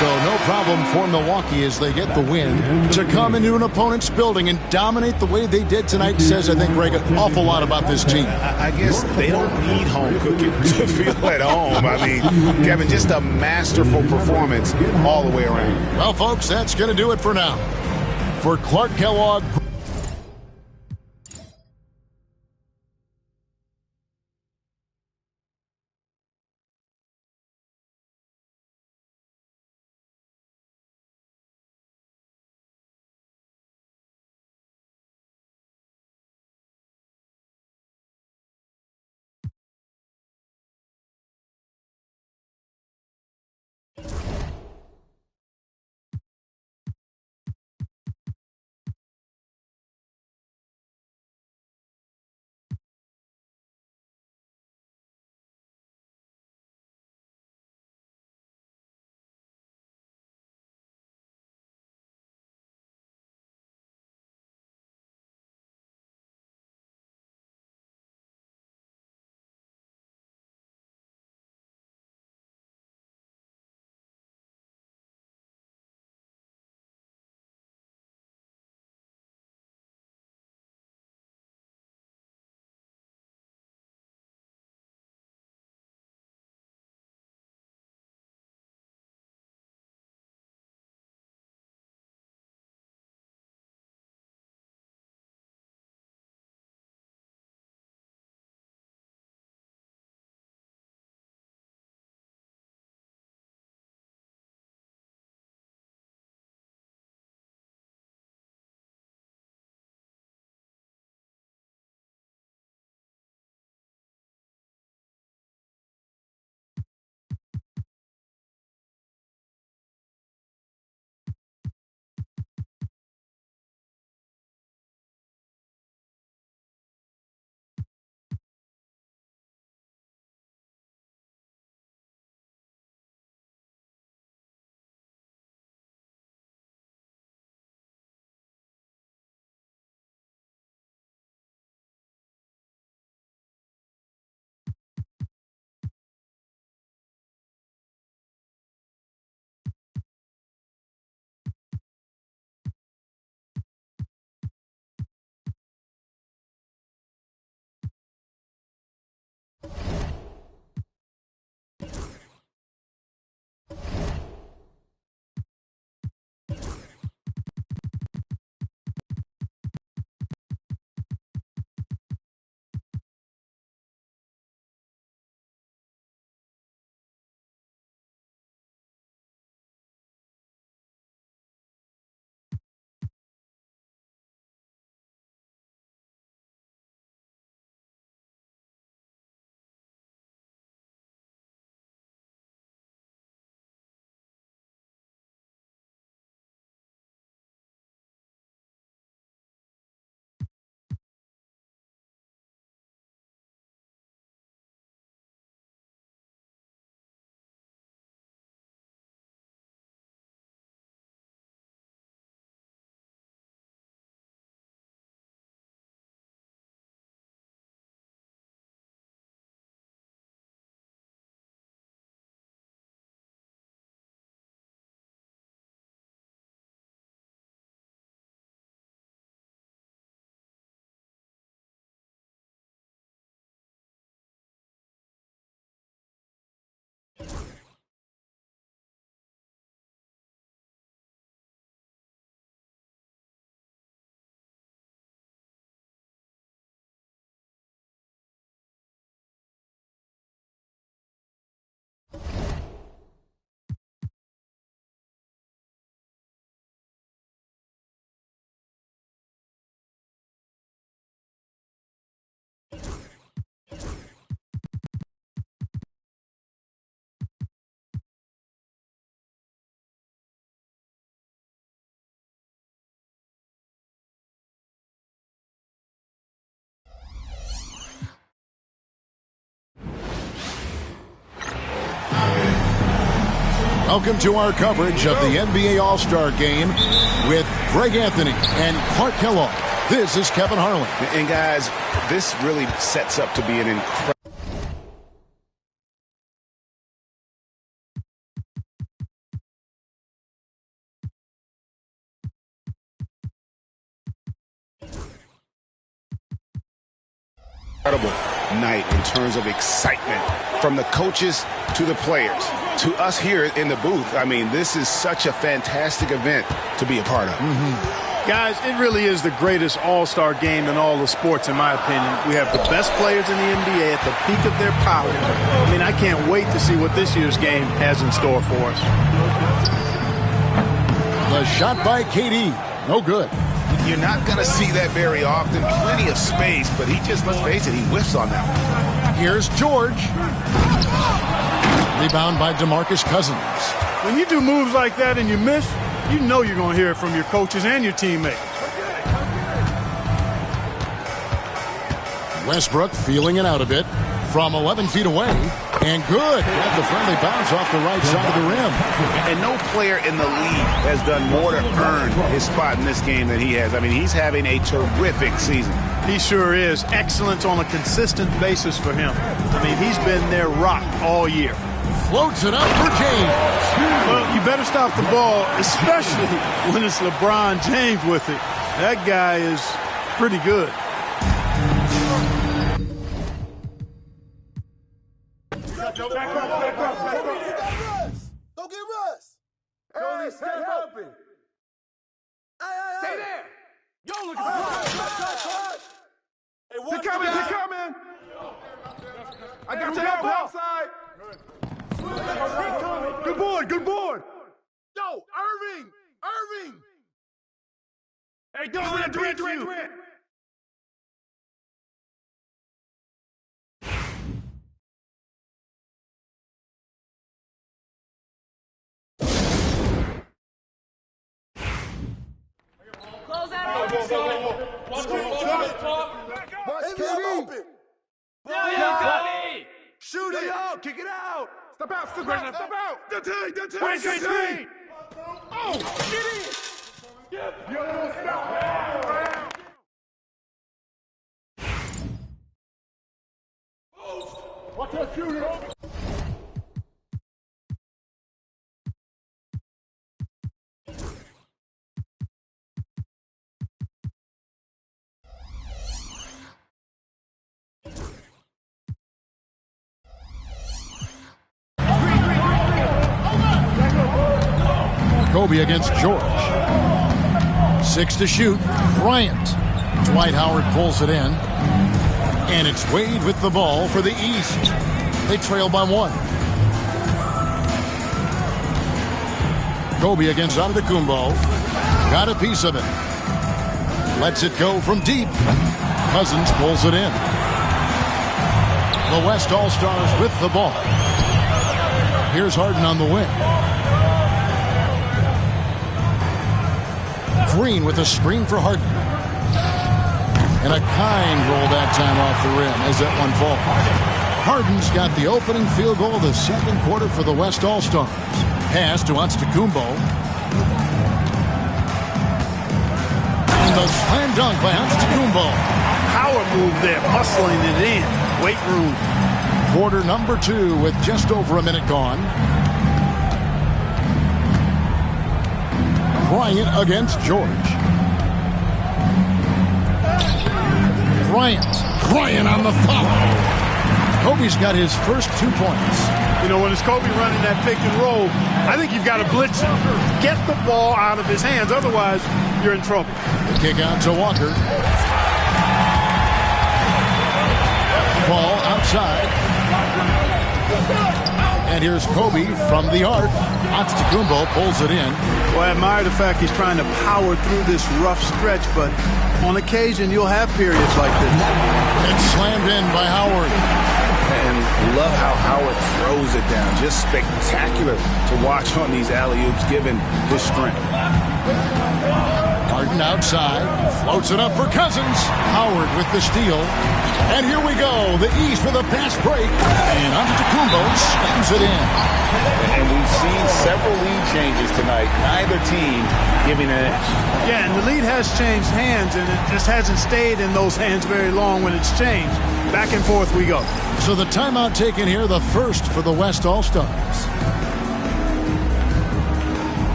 So no problem for Milwaukee as they get the win. To come into an opponent's building and dominate the way they did tonight says, I think, Greg, an awful lot about this team. I guess they don't need home cooking to feel at home. I mean, Kevin, just a masterful performance all the way around. Well, folks, that's going to do it for now. For Clark Kellogg. Welcome to our coverage of the NBA All-Star Game with Greg Anthony and Clark Kellogg. This is Kevin Harlan. And guys, this really sets up to be an incredible night in terms of excitement from the coaches to the players to us here in the booth. I mean, this is such a fantastic event to be a part of. Guys, it really is the greatest all-star game in all the sports, in my opinion. We have the best players in the NBA at the peak of their power. I mean, I can't wait to see what this year's game has in store for us. The shot by KD. No good. You're not going to see that very often. Plenty of space, but he just, let's face it, he whiffs on that one. Here's George. Rebound by DeMarcus Cousins. When you do moves like that and you miss, you know you're going to hear it from your coaches and your teammates. Westbrook feeling it out a bit from 11 feet away. And good. Got the friendly bounce off the right side of the rim. And no player in the league has done more to earn his spot in this game than he has. I mean, he's having a terrific season. He sure is. Excellence on a consistent basis for him. I mean, he's been their rock all year. Floats it up for James. Well, you better stop the ball, especially when it's LeBron James with it. That guy is pretty good. Go get Russ. Hey, stay helping. Stay there. Yo, look at They're coming. I got your help outside. Good board. Yo, Irving. Hey, Durant. Close out. Watch KD. Shoot it. Kick it out. Step out. Step out. Dante. Oh, get in. Yo, stop. Watch that shooter. Kobe against George. 6 to shoot. Bryant. Dwight Howard pulls it in. And it's Wade with the ball for the East. They trail by 1. Kobe against Antetokounmpo. Got a piece of it. Lets it go from deep. Cousins pulls it in. The West All-Stars with the ball. Here's Harden on the wing. Green with a screen for Harden. And a kind roll that time off the rim as that one falls. Harden's got the opening field goal of the second quarter for the West All-Stars. Pass to Antetokounmpo. And the slam dunk by Antetokounmpo. Power move there, muscling it in. Weight room. Quarter number 2 with just over a minute gone. Bryant against George. Bryant on the foul. Kobe's got his first 2 points. You know, when it's Kobe running that pick and roll, I think you've got to blitz him. Get the ball out of his hands, otherwise you're in trouble. The kick out to Walker. Ball outside. And here's Kobe from the arc. Antetokounmpo pulls it in. Well, I admire the fact he's trying to power through this rough stretch, but on occasion you'll have periods like this. It's slammed in by Howard. And love how Howard throws it down. Just spectacular to watch on these alley-oops given his strength. Harden outside, floats it up for Cousins. Howard with the steal. And here we go, the East with a fast break. And Antetokounmpo slams it in. And we've seen several lead changes tonight. Neither team giving an edge. Yeah, and the lead has changed hands, and it just hasn't stayed in those hands very long when it's changed. Back and forth we go. So the timeout taken here, the first for the West All-Stars.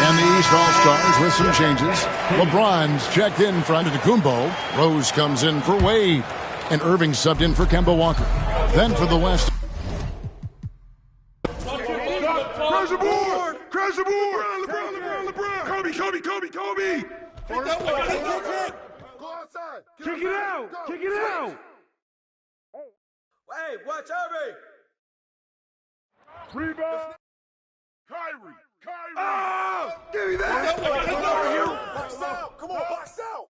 And the East All-Stars with some changes. LeBron's checked in for Antetokounmpo. Rose comes in for Wade. And Irving subbed in for Kemba Walker. Then for the West. Crash the board! Crash the board! LeBron! Kobe! Go outside! Kick it out! Kick it out! Hey, watch Irving! Rebound! Kyrie! Ah! Give me that! Box out! Come on, box out!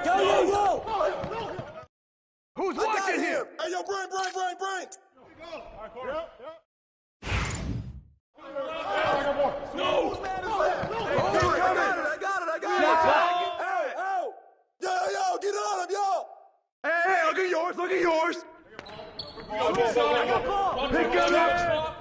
Go! Who's watching him? Hey, yo, brain! No! I got it! Hey! Yo, get on him, yo! Hey, look at yours! Pick it up!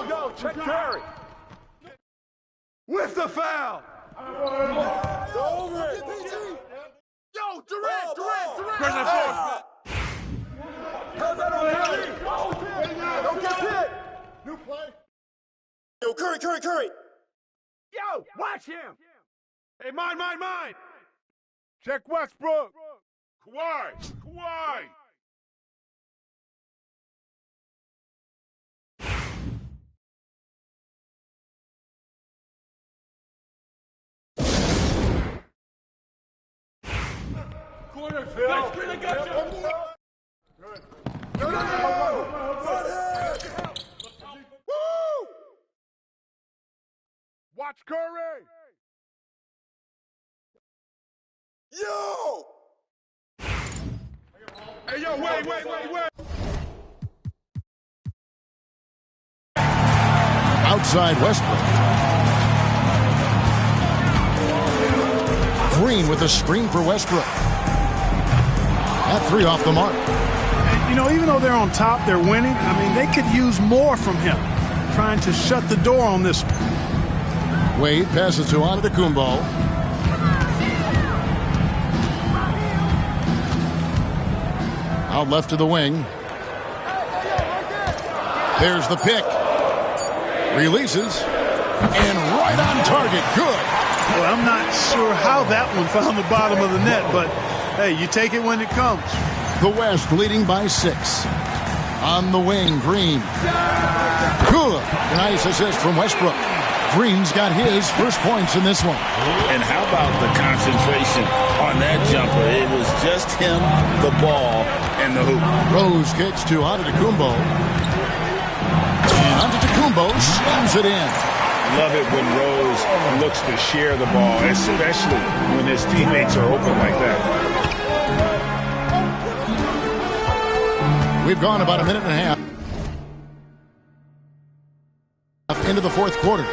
Yo, check Terry. With the foul. Over it. Yo, Durant. Don't get hit. New play. Yo, Curry. Yo, watch him. Hey, mine. Check Westbrook. Kawhi. Corner. Phil. Next screen, I got you. Good. Woo! Watch Curry. Yo! Hey, yo, wait. Outside Westbrook. Green with a screen for Westbrook. That three off the mark. You know, even though they're on top, they're winning. I mean, they could use more from him, trying to shut the door on this one. Wade passes to Antetokounmpo. Out left to the wing. There's the pick. Releases. And right on target. Good. Well, I'm not sure how that one found the bottom of the net, but hey, you take it when it comes. The West leading by 6. On the wing, Green. Good. A nice assist from Westbrook. Green's got his first points in this one. And how about the concentration on that jumper? It was just him, the ball, and the hoop. Rose kicks to Antetokounmpo. And Antetokounmpo slams it in. Love it when Rose looks to share the ball, especially when his teammates are open like that. We've gone about a minute and a half into the fourth quarter.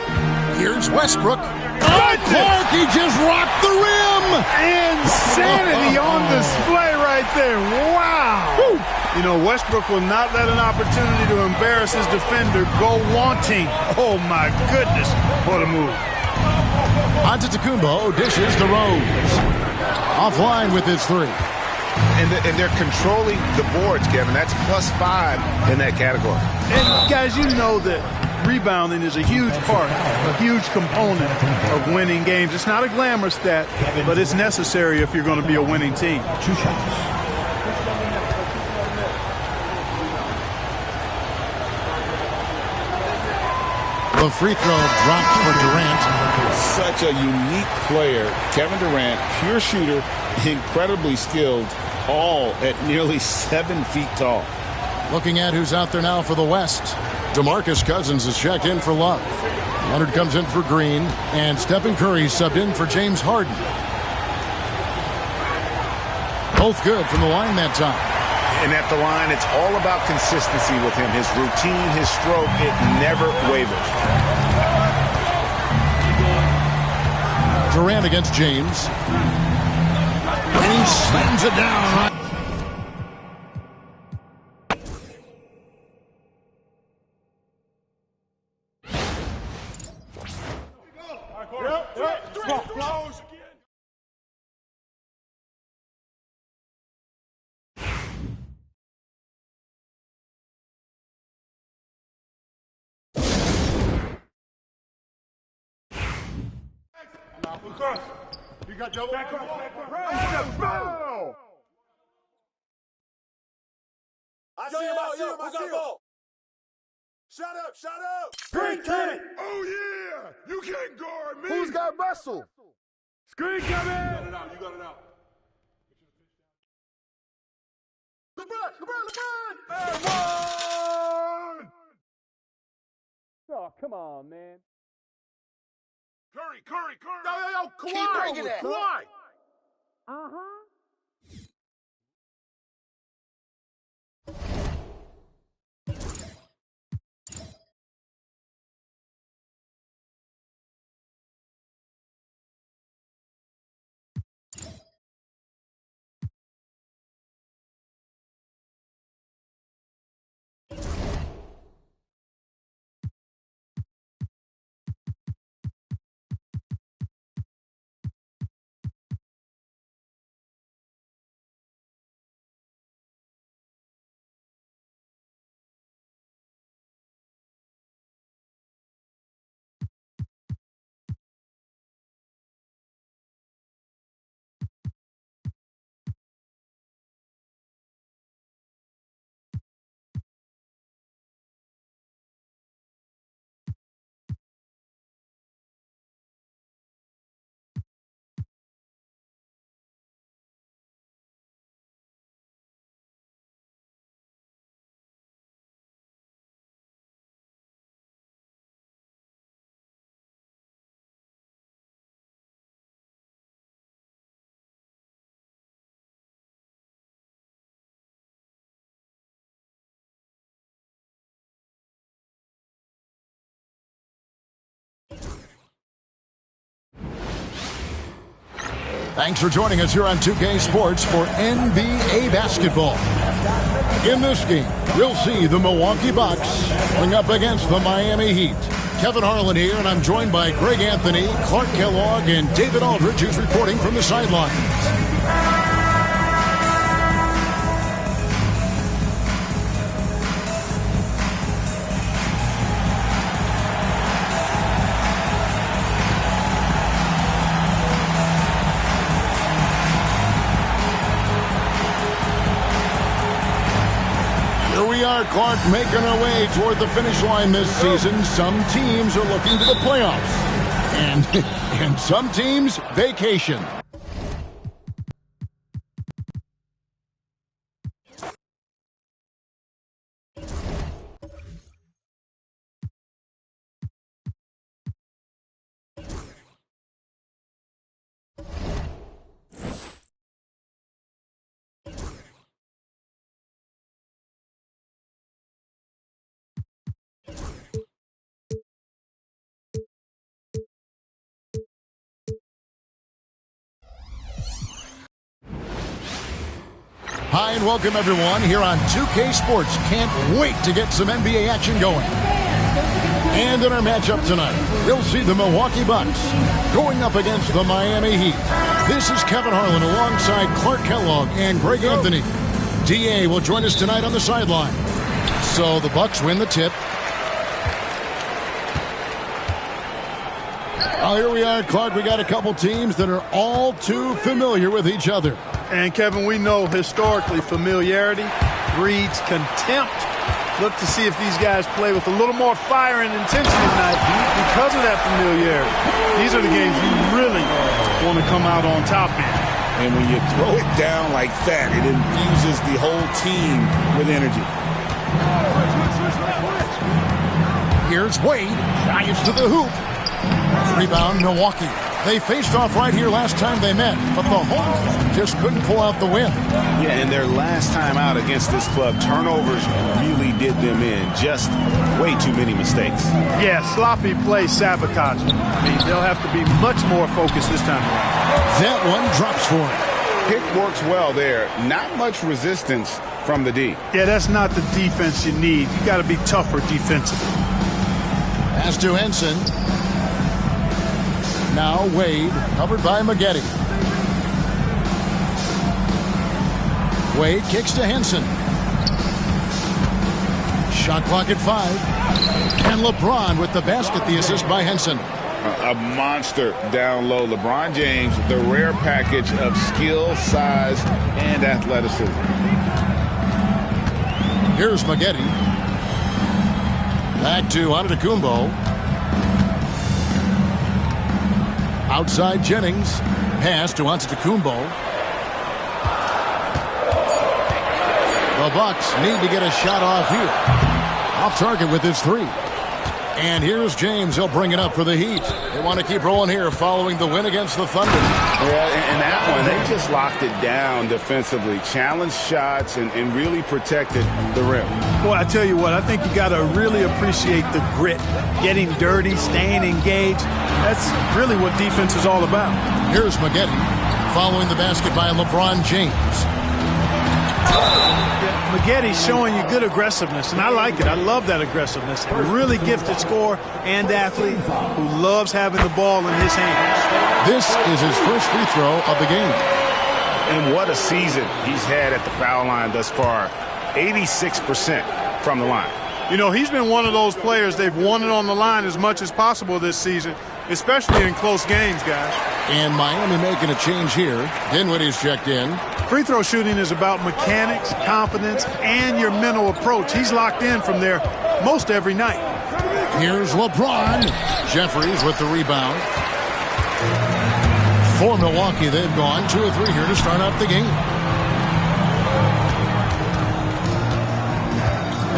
Here's Westbrook. Oh, Clark, he just rocked the rim. Insanity on display right there. Wow. Woo. You know, Westbrook will not let an opportunity to embarrass his defender go wanting. Oh, my goodness. What a move. Antetokounmpo dishes to Rose. Offline with his three. And they're controlling the boards, Kevin. That's +5 in that category. And, guys, you know that rebounding is a huge part, a huge component of winning games. It's not a glamour stat, but it's necessary if you're going to be a winning team. 2 shots. The free throw dropped for Durant. Such a unique player. Kevin Durant, pure shooter, incredibly skilled, all at nearly 7 feet tall. Looking at who's out there now for the West. DeMarcus Cousins is checked in for Love. Leonard comes in for Green, and Stephen Curry subbed in for James Harden. Both good from the line that time. And at the line, it's all about consistency with him. His routine, his stroke, it never wavers. Durant against James. And he slams it down right. You got double. Back up. I see him. Shut up. Screen coming. Oh, yeah. You can't guard me. Who's got Russell? Screen coming. You got it out. LeBron. And one. Oh, come on, man. Curry. Yo, Kawhi. Keep bringing that. Kawhi. Uh-huh. Thanks for joining us here on 2K Sports for NBA basketball. In this game, we'll see the Milwaukee Bucks going up against the Miami Heat. Kevin Harlan here, and I'm joined by Greg Anthony, Clark Kellogg, and David Aldridge, who's reporting from the sidelines. Clark making our way toward the finish line this season. Some teams are looking to the playoffs. And some teams, vacation. Hi and welcome everyone here on 2K Sports. Can't wait to get some NBA action going. And in our matchup tonight, we'll see the Milwaukee Bucks going up against the Miami Heat. This is Kevin Harlan alongside Clark Kellogg and Greg Anthony. DA will join us tonight on the sideline. So the Bucks win the tip. Well, here we are, Clark. We got a couple teams that are all too familiar with each other. And, Kevin, we know historically familiarity breeds contempt Look to see if these guys play with a little more fire and intensity tonight because of that familiarity. These are the games you really want to come out on top in. And when you throw it down like that, it infuses the whole team with energy. Here's Wade. Drives to the hoop. Rebound, Milwaukee. They faced off right here last time they met, but the Hawks just couldn't pull out the win. Yeah, and their last time out against this club, turnovers really did them in. Just way too many mistakes. Yeah, sloppy play sabotage. I mean, they'll have to be much more focused this time around. That one drops for him. Pick works well there. Not much resistance from the D. Yeah, that's not the defense you need. You got to be tougher defensively. Pass to Henson. Now Wade, covered by Maggette. Wade kicks to Henson. Shot clock at 5. And LeBron with the basket, the assist by Henson. A monster down low. LeBron James, the rare package of skill, size, and athleticism. Here's Maggette. Back to Antetokounmpo. Outside Jennings. Pass to Antetokounmpo. The Bucks need to get a shot off here. Off target with his 3. And here's James. He'll bring it up for the Heat. They want to keep rolling here following the win against the Thunder. Yeah, and that one, they just locked it down defensively. Challenged shots and really protected the rim. Boy, I tell you what, I think you got to really appreciate the grit. Getting dirty, staying engaged. That's really what defense is all about. Here's Maggette following the basket by LeBron James. Yeah, Maggette's showing you good aggressiveness, and I like it. I love that aggressiveness. A really gifted scorer and athlete who loves having the ball in his hands. This is his first free throw of the game. And what a season he's had at the foul line thus far. 86% from the line. You know, he's been one of those players they've wanted on the line as much as possible this season, especially in close games, guys. And Miami making a change here. Dinwiddie's checked in. Free throw shooting is about mechanics, confidence, and your mental approach. He's locked in from there most every night. Here's LeBron. Jeffries with the rebound. For Milwaukee, they've gone 2 of 3 here to start out the game.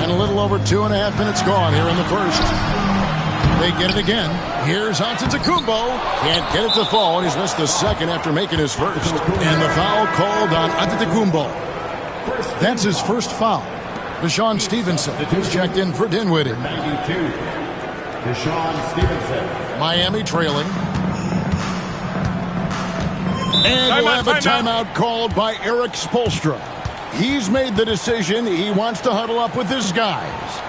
And a little over 2.5 minutes gone here in the first. They get it again. Here's Antetokounmpo. Can't get it to fall, and he's missed the second after making his first. And the foul called on Antetokounmpo. That's his first foul. Deshaun Stevenson is checked in for Dinwiddie. 92. Deshaun Stevenson. Miami trailing. And we'll have a timeout called by Eric Spoelstra. He's made the decision. He wants to huddle up with his guys.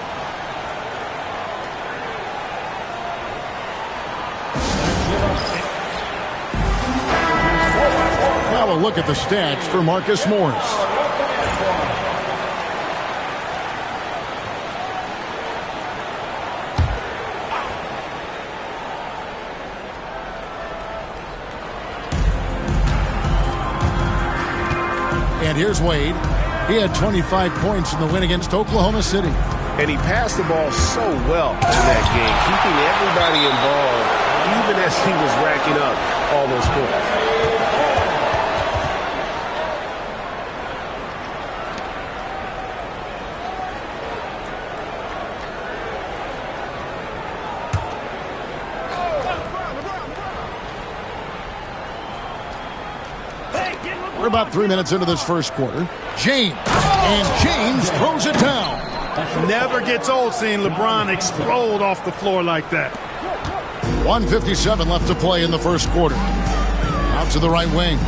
Now a look at the stats for Marcus Morris. And here's Wade. He had 25 points in the win against Oklahoma City. And he passed the ball so well in that game, keeping everybody involved, even as he was racking up all those points. We're about 3 minutes into this first quarter. James. And James throws it down. Never gets old seeing LeBron explode off the floor like that. 1:57 left to play in the first quarter. Out to the right wing.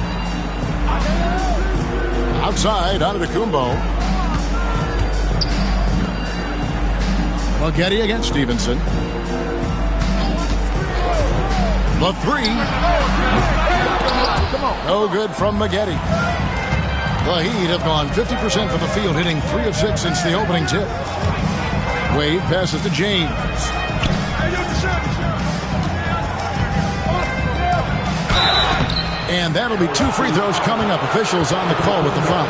Outside, Antetokounmpo. Maggette against Stevenson. The 3. No good from Maggette. The Heat have gone 50% from the field, hitting 3 of 6 since the opening tip. Wade passes to James. And that'll be 2 free throws coming up. Officials on the call with the foul.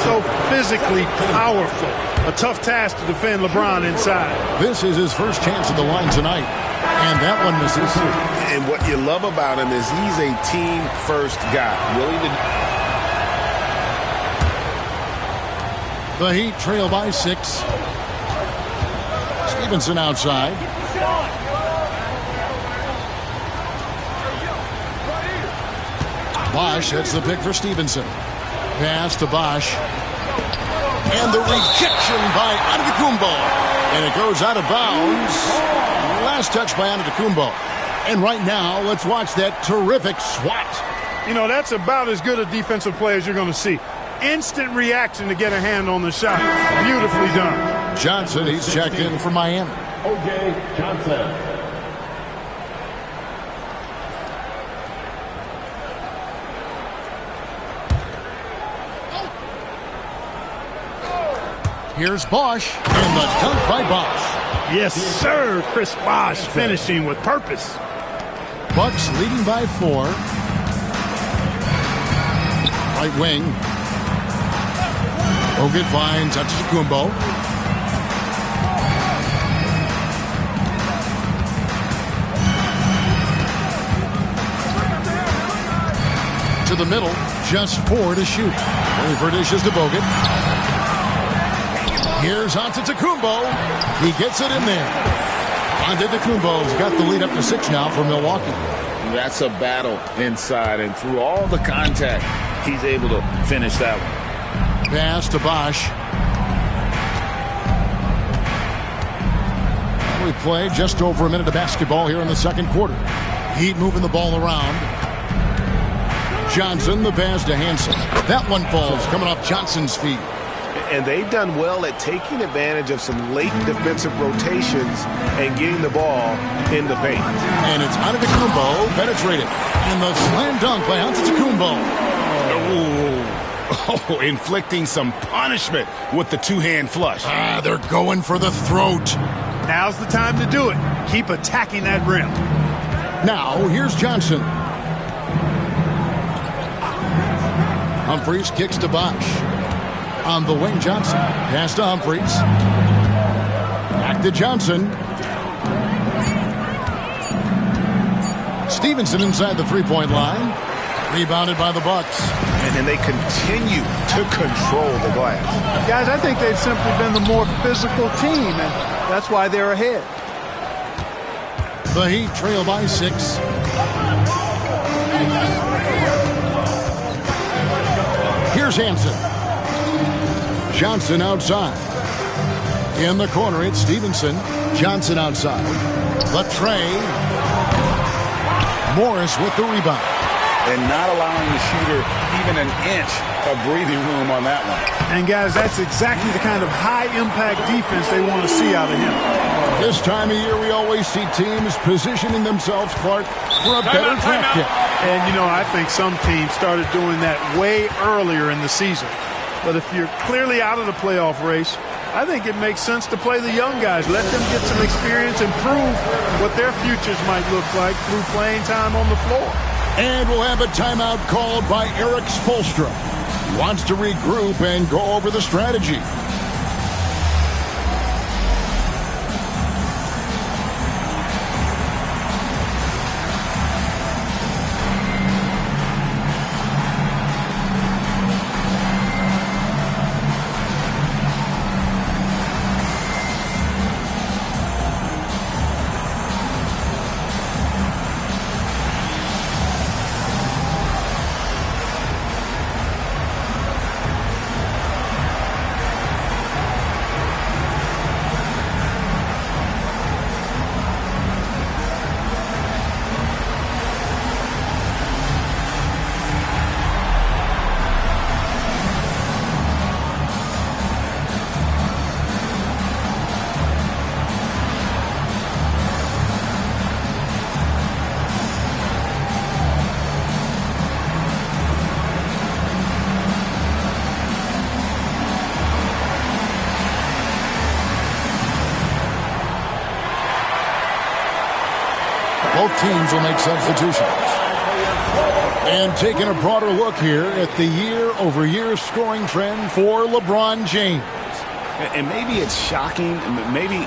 So physically powerful. A tough task to defend LeBron inside. This is his first chance at the line tonight. And that one misses. And what you love about him is he's a team-first guy. Willing to... The Heat trail by 6. Stevenson outside. Bosch, that's the pick for Stevenson. Pass to Bosch. And the rejection by Antetokounmpo. And it goes out of bounds. Last touch by Antetokounmpo. And right now, let's watch that terrific swat. You know, that's about as good a defensive play as you're going to see. Instant reaction to get a hand on the shot. Beautifully done. Johnson, he's checked in for Miami. O.J. Johnson. Here's Bosch, and the dunk by Bosch. Yes, sir. Chris Bosch finishing with purpose. Bucks leading by 4. Right wing. Bogut finds Antetokounmpo. To the middle, just 4 to shoot. Waiting for dishes to Bogut. Here's Antetokounmpo. He gets it in there. Antetokounmpo's got the lead up to 6 now for Milwaukee. That's a battle inside, and through all the contact, he's able to finish that one. Pass to Bosch. We played just over a minute of basketball here in the second quarter. Heat moving the ball around. Johnson, the pass to Hansen. That one falls, coming off Johnson's feet. And they've done well at taking advantage of some late defensive rotations and getting the ball in the paint. And it's Antetokounmpo penetrated. And the slam dunk by Antetokounmpo. Oh, inflicting some punishment with the two-hand flush. They're going for the throat. Now's the time to do it. Keep attacking that rim. Now, here's Johnson. Humphries kicks to Bosch. On the wing, Johnson. Pass to Humphries. Back to Johnson. Stevenson inside the three-point line. Rebounded by the Bucks. And they continue to control the glass. Guys, I think they've simply been the more physical team, and that's why they're ahead. The Heat trail by 6. Here's Hansen. Johnson outside. In the corner, it's Stevenson. Johnson outside. Latrey. Morris with the rebound. And not allowing the shooter even an inch of breathing room on that one. And, guys, that's exactly the kind of high-impact defense they want to see out of him. This time of year, we always see teams positioning themselves, Clark, for a better draft pick. And, you know, I think some teams started doing that way earlier in the season. But if you're clearly out of the playoff race, I think it makes sense to play the young guys. Let them get some experience and prove what their futures might look like through playing time on the floor. And we'll have a timeout called by Eric Spoelstra. He wants to regroup and go over the strategy. Both teams will make substitutions. And taking a broader look here at the year-over-year scoring trend for LeBron James. And maybe it's shocking, maybe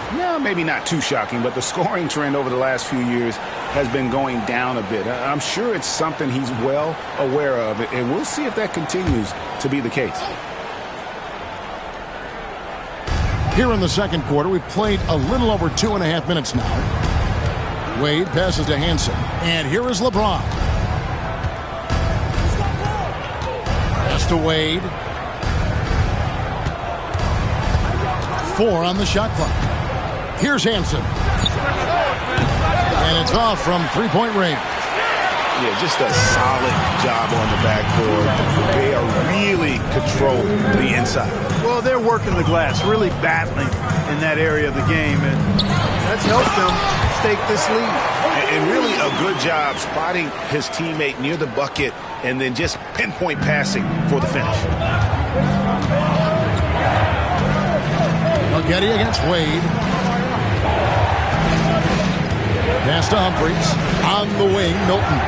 not too shocking, but the scoring trend over the last few years has been going down a bit. I'm sure it's something he's well aware of, and we'll see if that continues to be the case. Here in the second quarter, we've played a little over 2.5 minutes now. Wade passes to Hansen, and here is LeBron. Pass to Wade. 4 on the shot clock. Here's Hansen. And it's off from three-point range. Yeah, just a solid job on the backboard. They are really controlling the inside. Well, they're working the glass, really battling in that area of the game, and that's helped them stake this lead. And really a good job spotting his teammate near the bucket and then just pinpoint passing for the finish. Getty against Wade. Pass to Humphries. On the wing, Milton.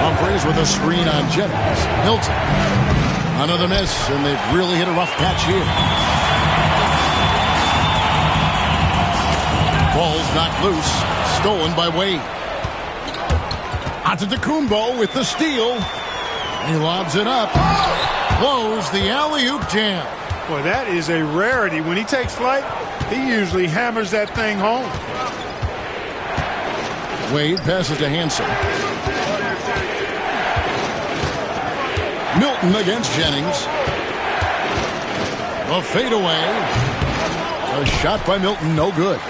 Humphries with a screen on Jennings. Milton. Another miss, and they've really hit a rough patch here. Ball's knocked loose. Stolen by Wade. Antetokounmpo with the steal. He lobs it up. Blows the alley-oop jam. Boy, that is a rarity. When he takes flight, he usually hammers that thing home. Wade passes to Hansen. Milton against Jennings. A fadeaway. A shot by Milton, no good.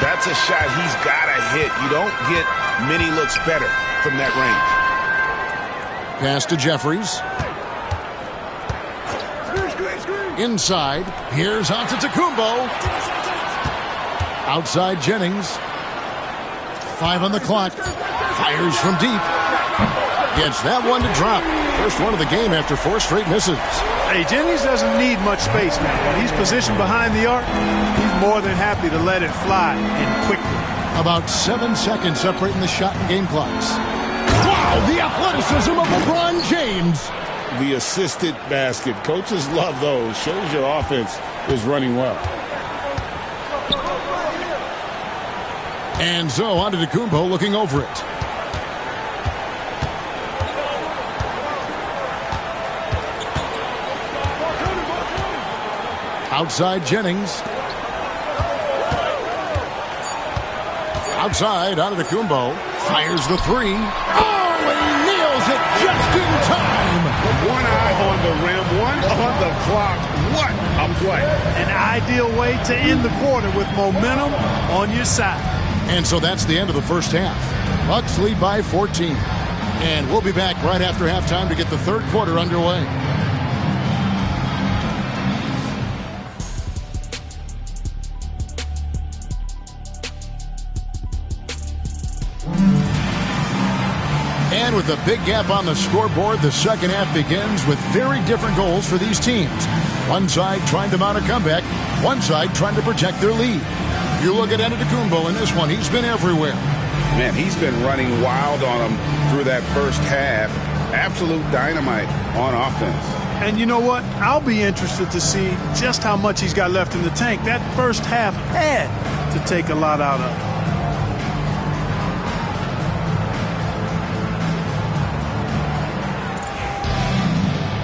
That's a shot he's got to hit. You don't get many looks better from that range. Pass to Jeffries. Inside, here's Antetokounmpo. Outside Jennings. 5 on the clock. Fires from deep. Gets that one to drop. First one of the game after 4 straight misses. Hey, Jennings doesn't need much space now. When he's positioned behind the arc, he's more than happy to let it fly and quickly. About 7 seconds separating the shot and game clocks. Wow, the athleticism of LeBron James. The assisted basket. Coaches love those. Shows your offense is running well. And so Antetokounmpo looking over it. Outside Jennings. Outside Antetokounmpo. Fires the 3. Oh, and he nails it just in time. One eye on the rim, one on the clock. What a play. An ideal way to end the quarter with momentum on your side. And so that's the end of the first half. Bucks lead by 14. And we'll be back right after halftime to get the third quarter underway. And with a big gap on the scoreboard, the second half begins with very different goals for these teams. One side trying to mount a comeback, one side trying to protect their lead. You look at Antetokounmpo in this one, he's been everywhere. Man, he's been running wild on them through that first half. Absolute dynamite on offense. And you know what? I'll be interested to see just how much he's got left in the tank. That first half had to take a lot out of him.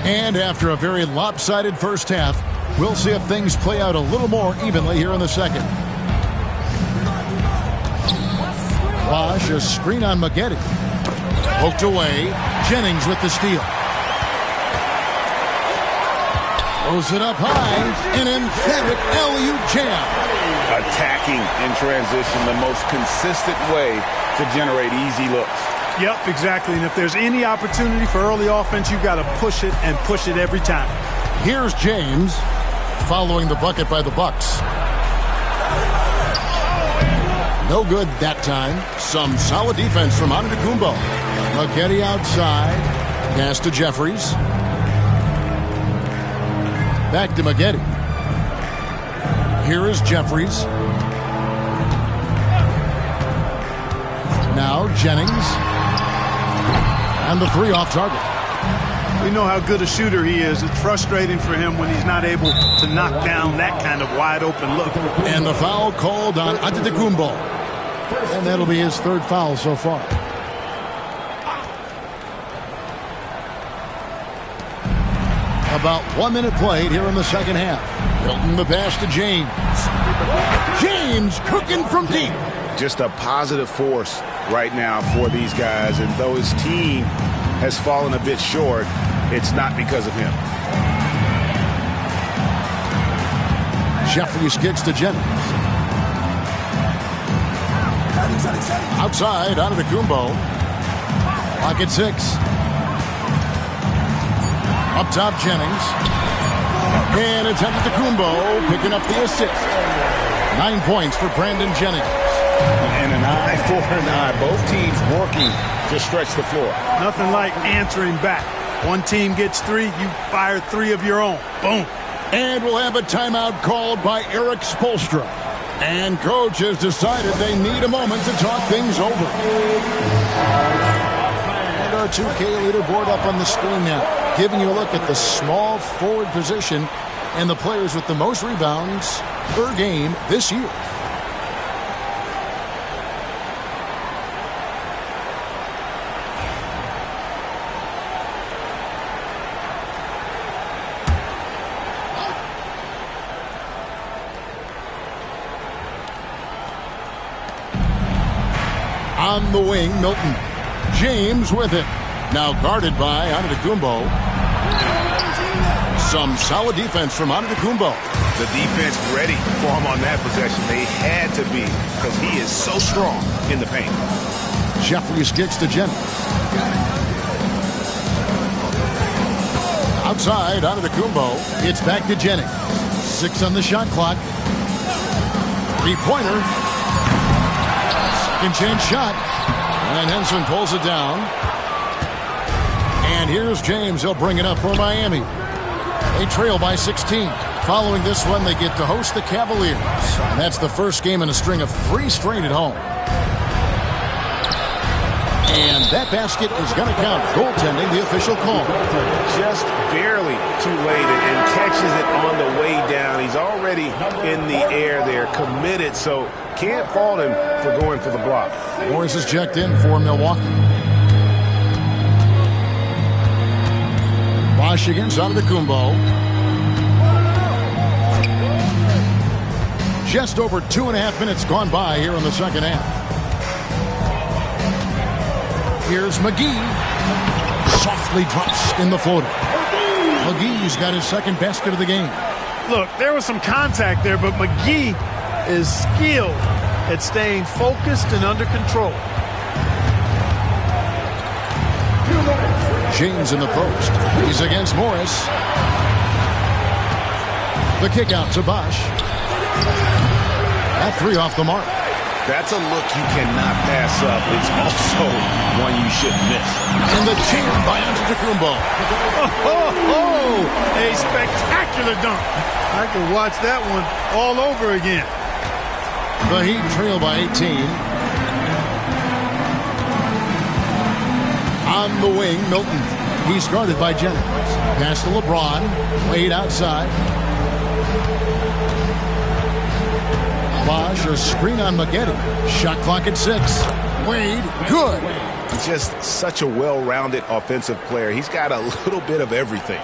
And after a very lopsided first half, we'll see if things play out a little more evenly here in the second. Bosch, a screen on Maggette. Poked away. Jennings with the steal. Throws it up high. An emphatic alley-oop jam. Attacking in transition, the most consistent way to generate easy looks. Yep, exactly. And if there's any opportunity for early offense, you've got to push it and push it every time. Here's James following the bucket by the Bucks. No good that time. Some solid defense from Antetokounmpo. Maggette outside. Pass to Jeffries. Back to Maggette. Here is Jeffries. Now Jennings. And the three off target. We know how good a shooter he is. It's frustrating for him when he's not able to knock down that kind of wide open look. And the foul called on Antetokounmpo. And that'll be his third foul so far. About 1 minute played here in the second half. Milton the pass to James. James cooking from deep. Just a positive force right now for these guys. And though his team has fallen a bit short, it's not because of him. Jeffries kicks to Jennings. Outside, Antetokounmpo. Clock at 6. Up top, Jennings. And it's Antetokounmpo picking up the assist. 9 points for Brandon Jennings. And an eye for an eye. Both teams working to stretch the floor. Nothing like answering back. One team gets 3, you fire 3 of your own. Boom. And we'll have a timeout called by Eric Spoelstra. And coach has decided they need a moment to talk things over. And our 2K leaderboard up on the screen now, giving you a look at the small forward position and the players with the most rebounds per game this year. On the wing, Milton. James with it. Now guarded by Antetokounmpo. Some solid defense from Antetokounmpo. The defense ready for him on that possession. They had to be, because he is so strong in the paint. Jeffries kicks to Jennings. Outside, Antetokounmpo. It's back to Jennings. 6 on the shot clock. 3-pointer. Second chance shot. And Henson pulls it down. And here's James. He'll bring it up for Miami. They trail by 16. Following this one, they get to host the Cavaliers. And that's the first game in a string of 3 straight at home. And that basket is going to count. Goaltending, the official call. Just barely too late and catches it on the way down. He's already in the air there, committed, so can't fault him for going for the block. Morris is checked in for Milwaukee. Bosch against Antetokounmpo. Just over 2.5 minutes gone by here in the second half. Here's McGee. Softly drops in the floater. McGee's got his second basket of the game. Look, there was some contact there, but McGee is skilled at staying focused and under control. James in the post. He's against Morris. The kick out to Bosch. That 3 off the mark. That's a look you cannot pass up. It's also one you shouldn't miss. And the jam by Antetokounmpo. A spectacular dunk. I could watch that one all over again. The Heat trail by 18. On the wing, Milton. He's guarded by Jennings. Pass to LeBron. Wade outside. Bosch, a screen on Maggette. Shot clock at 6. Wade, good. He's just such a well-rounded offensive player. He's got a little bit of everything.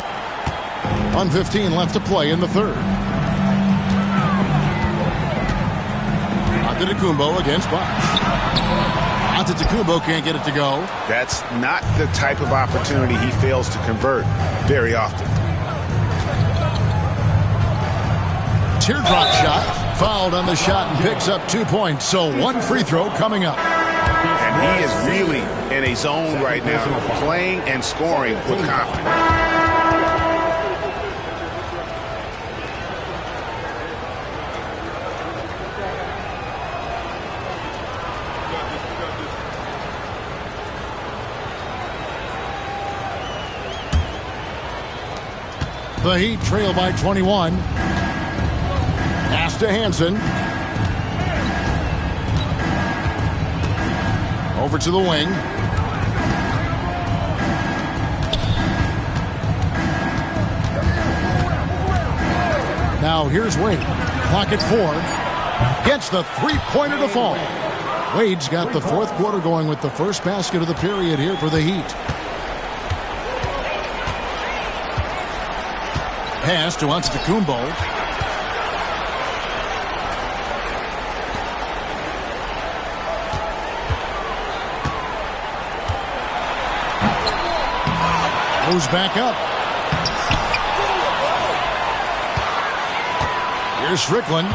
1:15 left to play in the third. Antetokounmpo against Bosch. Antetokounmpo can't get it to go. That's not the type of opportunity he fails to convert very often. Teardrop shot. Fouled on the shot and picks up 2 points. So 1 free throw coming up. And he is really in a zone right now, playing and scoring with confidence. The Heat trail by 21. Pass to Hansen. Over to the wing. Now here's Wade. Clock at 4. Gets the three-pointer to fall. Wade's got the fourth quarter going with the first basket of the period here for the Heat. Pass to Antetokounmpo. Goes back up. Here's Strickland.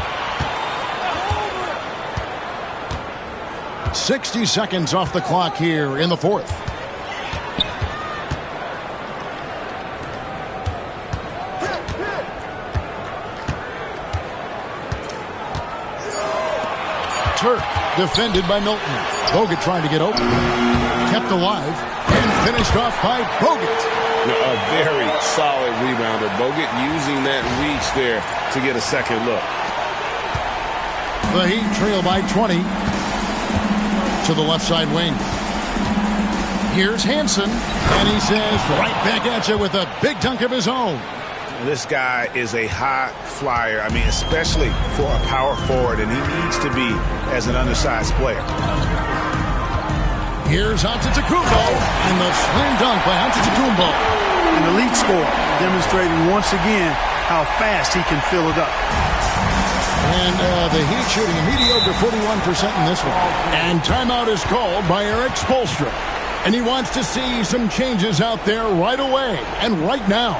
60 seconds off the clock here in the fourth. Turk defended by Milton. Bogut trying to get open. Kept alive and finished off by Bogut. A very solid rebounder. Bogut using that reach there to get a second look. The Heat trail by 20 to the left side wing. Here's Hansen, and he says right back at you with a big dunk of his own. This guy is a high flyer. I mean, especially for a power forward, and he needs to be as an undersized player. Here's Antetokounmpo, and the slam dunk by Antetokounmpo. An elite scorer, demonstrating once again how fast he can fill it up. And the Heat shooting a mediocre 41% in this one. And timeout is called by Eric Spoelstra. And he wants to see some changes out there right away and right now.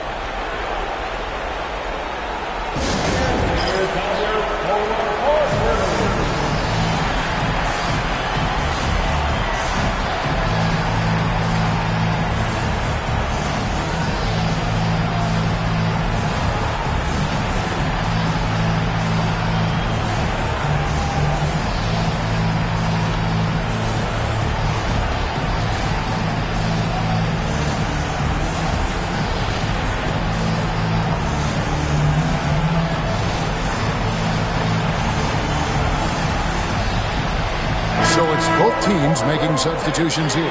So it's both teams making substitutions here.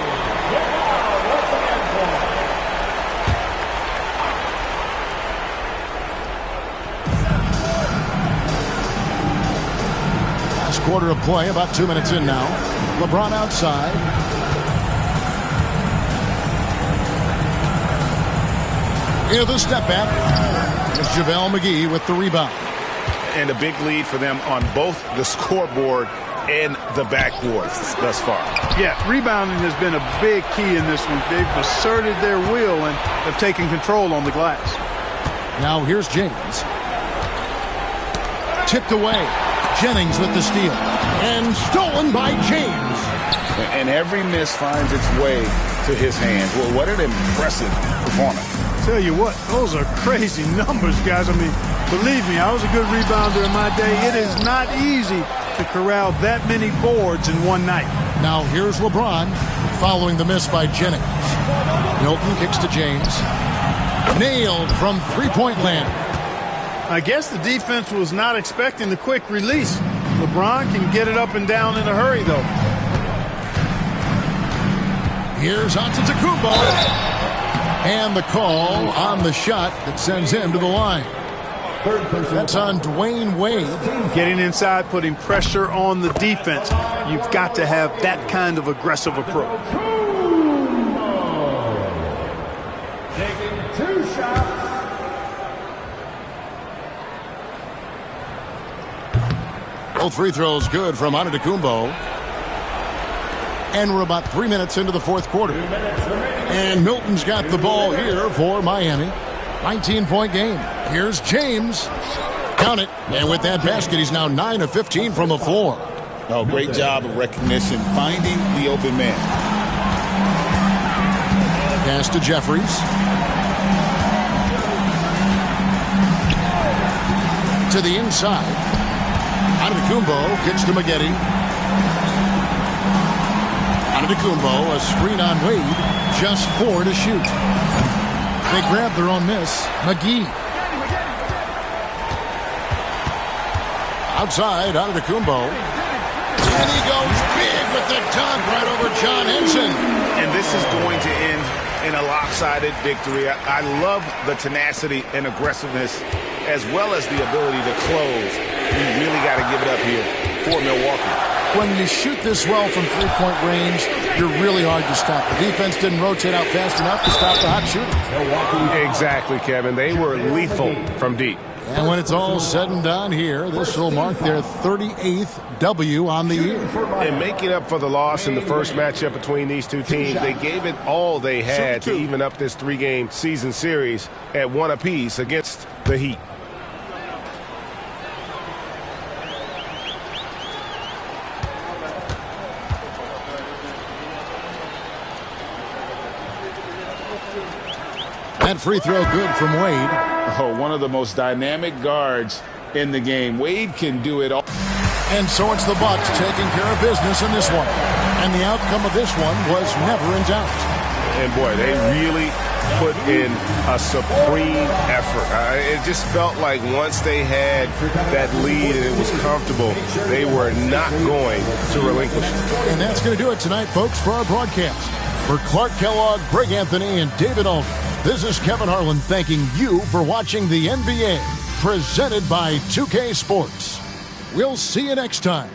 Last quarter of play, about 2 minutes in now. LeBron outside. Here's the step back. It's JaVale McGee with the rebound. And a big lead for them on both the scoreboard and the backboards thus far. Yeah, rebounding has been a big key in this one. They've asserted their will and have taken control on the glass. Now here's James. Tipped away. Jennings with the steal. And stolen by James. And every miss finds its way to his hands. Well, what an impressive performance. Tell you what, those are crazy numbers, guys. I mean, believe me, I was a good rebounder in my day. It is not easy to corral that many boards in one night. Now here's LeBron following the miss by Jennings. Milton kicks to James. Nailed from three-point land. I guess the defense was not expecting the quick release. LeBron can get it up and down in a hurry, though. Here's Antetokounmpo. And the call on the shot that sends him to the line. That's on Dwayne Wade. Getting inside, putting pressure on the defense. You've got to have that kind of aggressive approach. Taking 2 shots. Both free throws good from Antetokounmpo. And we're about 3 minutes into the fourth quarter. And Milton's got the ball here for Miami. 19-point game. Here's James. Count it. And with that basket, he's now 9 of 15 from the floor. Oh, great job of recognition, finding the open man. Pass to Jeffries. To the inside. Antetokounmpo kicks to Maggette. Antetokounmpo, a screen on Wade. Just 4 to shoot. They grab their own miss. McGee. Outside, Antetokounmpo. And he goes big with the dunk right over John Henson. And this is going to end in a lopsided victory. I love the tenacity and aggressiveness as well as the ability to close. You really got to give it up here for Milwaukee. When you shoot this well from three-point range, you're really hard to stop. The defense didn't rotate out fast enough to stop the hot shooter. Exactly, Kevin. They were lethal from deep. And when it's all said and done here, this will mark their 38th W on the year. And making up for the loss in the first matchup between these two teams, they gave it all they had to even up this three-game season series at one apiece against the Heat. That free throw good from Wade. Oh, one of the most dynamic guards in the game. Wade can do it all. And so it's the Bucks taking care of business in this one. And the outcome of this one was never in doubt. And boy, they really put in a supreme effort. It just felt like once they had that lead and it was comfortable, they were not going to relinquish it. And that's going to do it tonight, folks, for our broadcast. For Clark Kellogg, Greg Anthony, and David Aldridge, this is Kevin Harlan thanking you for watching the NBA, presented by 2K Sports. We'll see you next time.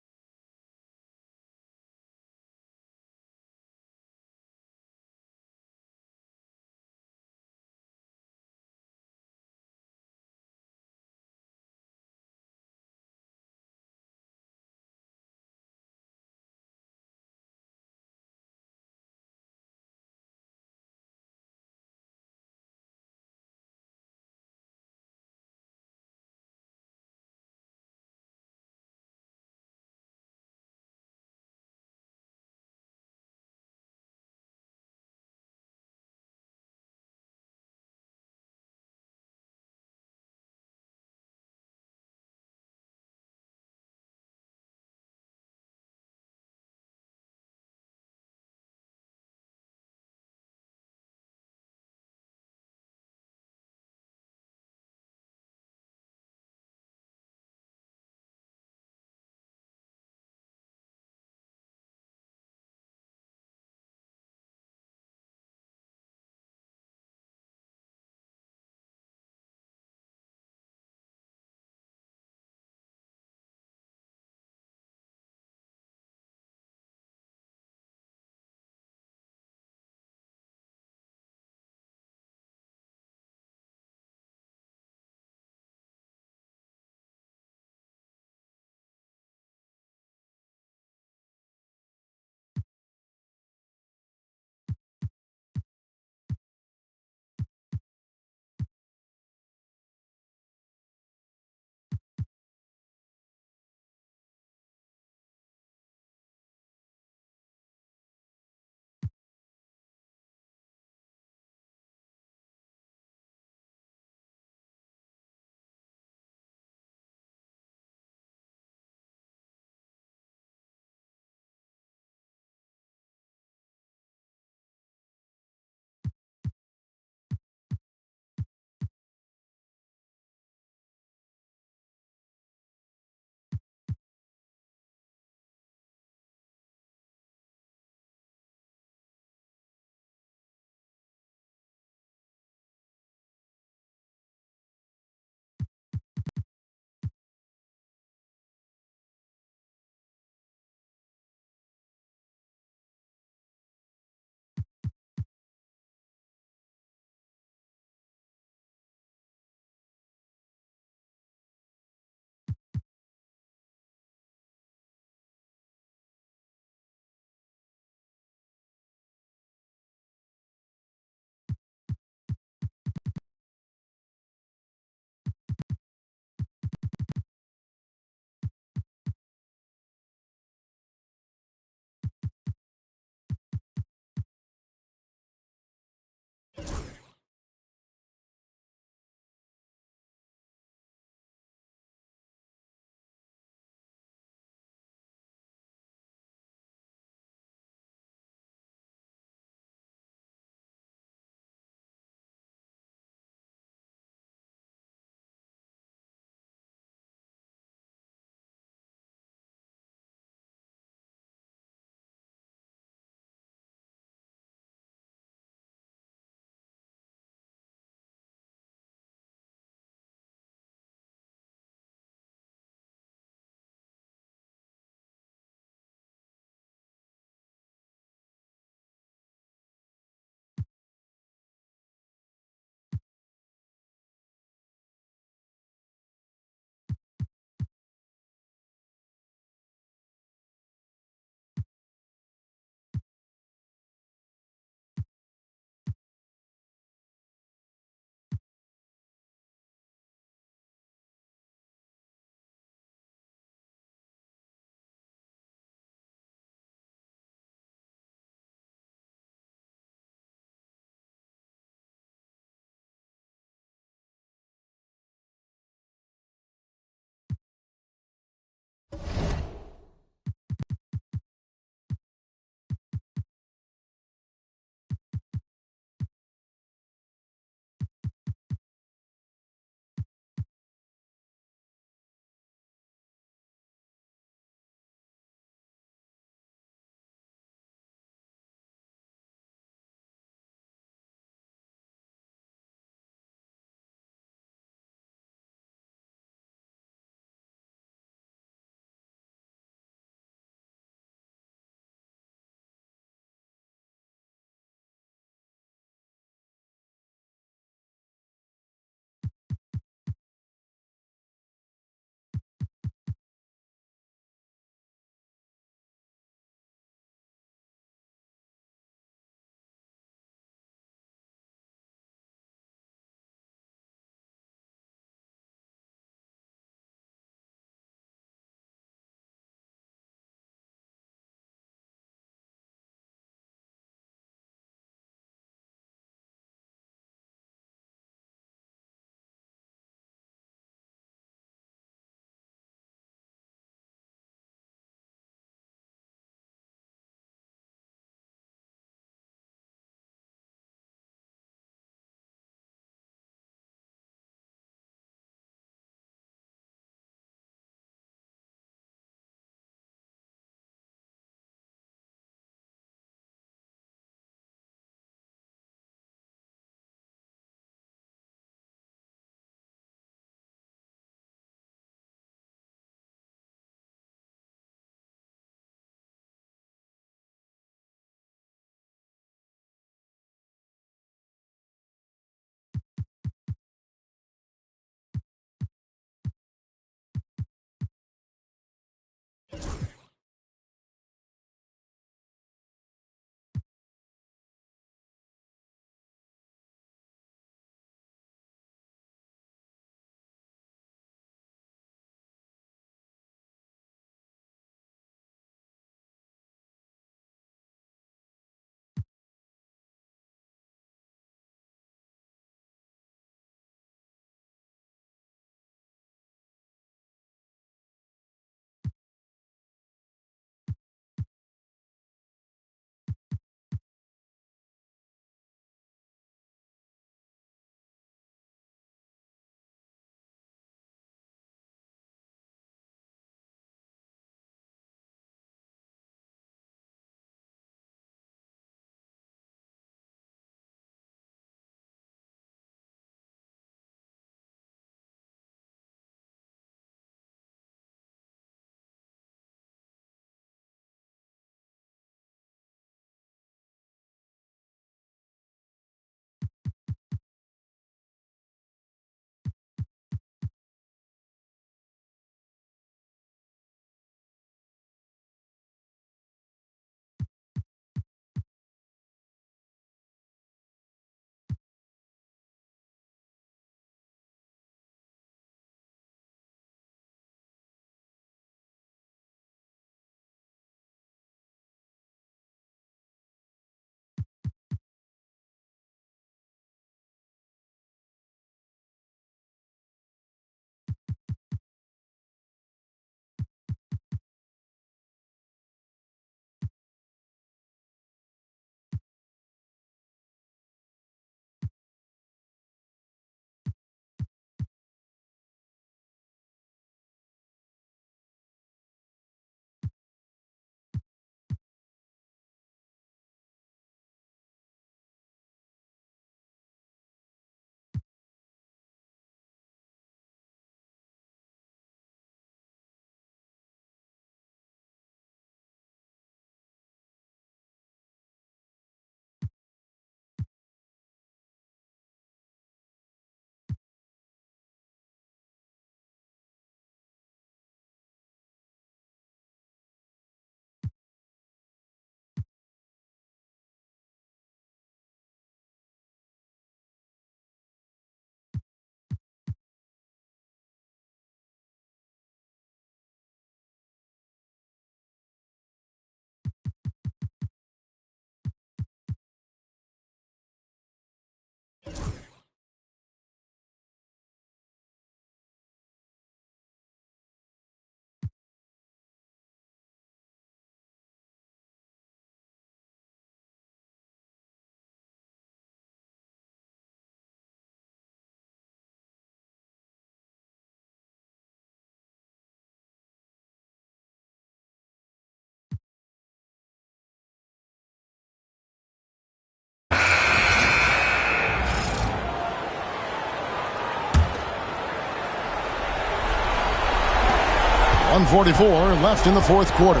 1:44 left in the fourth quarter.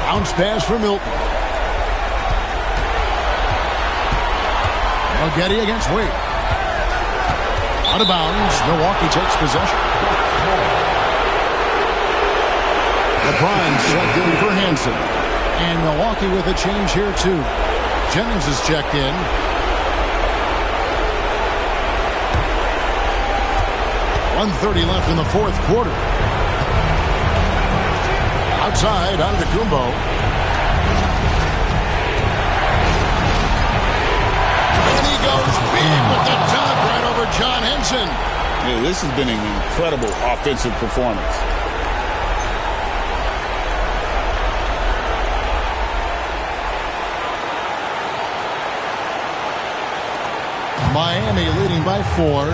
Bounce pass for Milton. Getty against Wade. Out of bounds. Milwaukee takes possession. LeBron checked in for Hansen. And Milwaukee with a change here too. Jennings is checked in. .130 left in the fourth quarter. Outside, Antetokounmpo. And he goes big with the dunk right over John Henson. Yeah, this has been an incredible offensive performance. Miami leading by 4.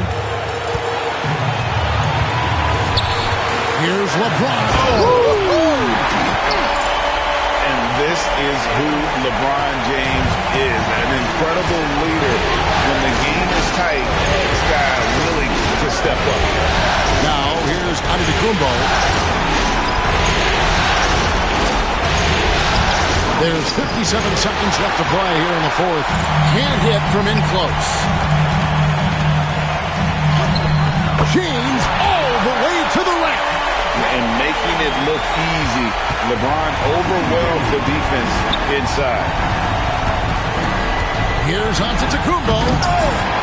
Here's LeBron. And this is who LeBron James is. An incredible leader. When the game is tight, this guy willing to step up. Now here's Antetokounmpo. There's 57 seconds left to play here in the fourth. Can't hit from in close. James all the way to the rack. And making it look easy. LeBron overwhelms the defense inside. Here's Antetokounmpo.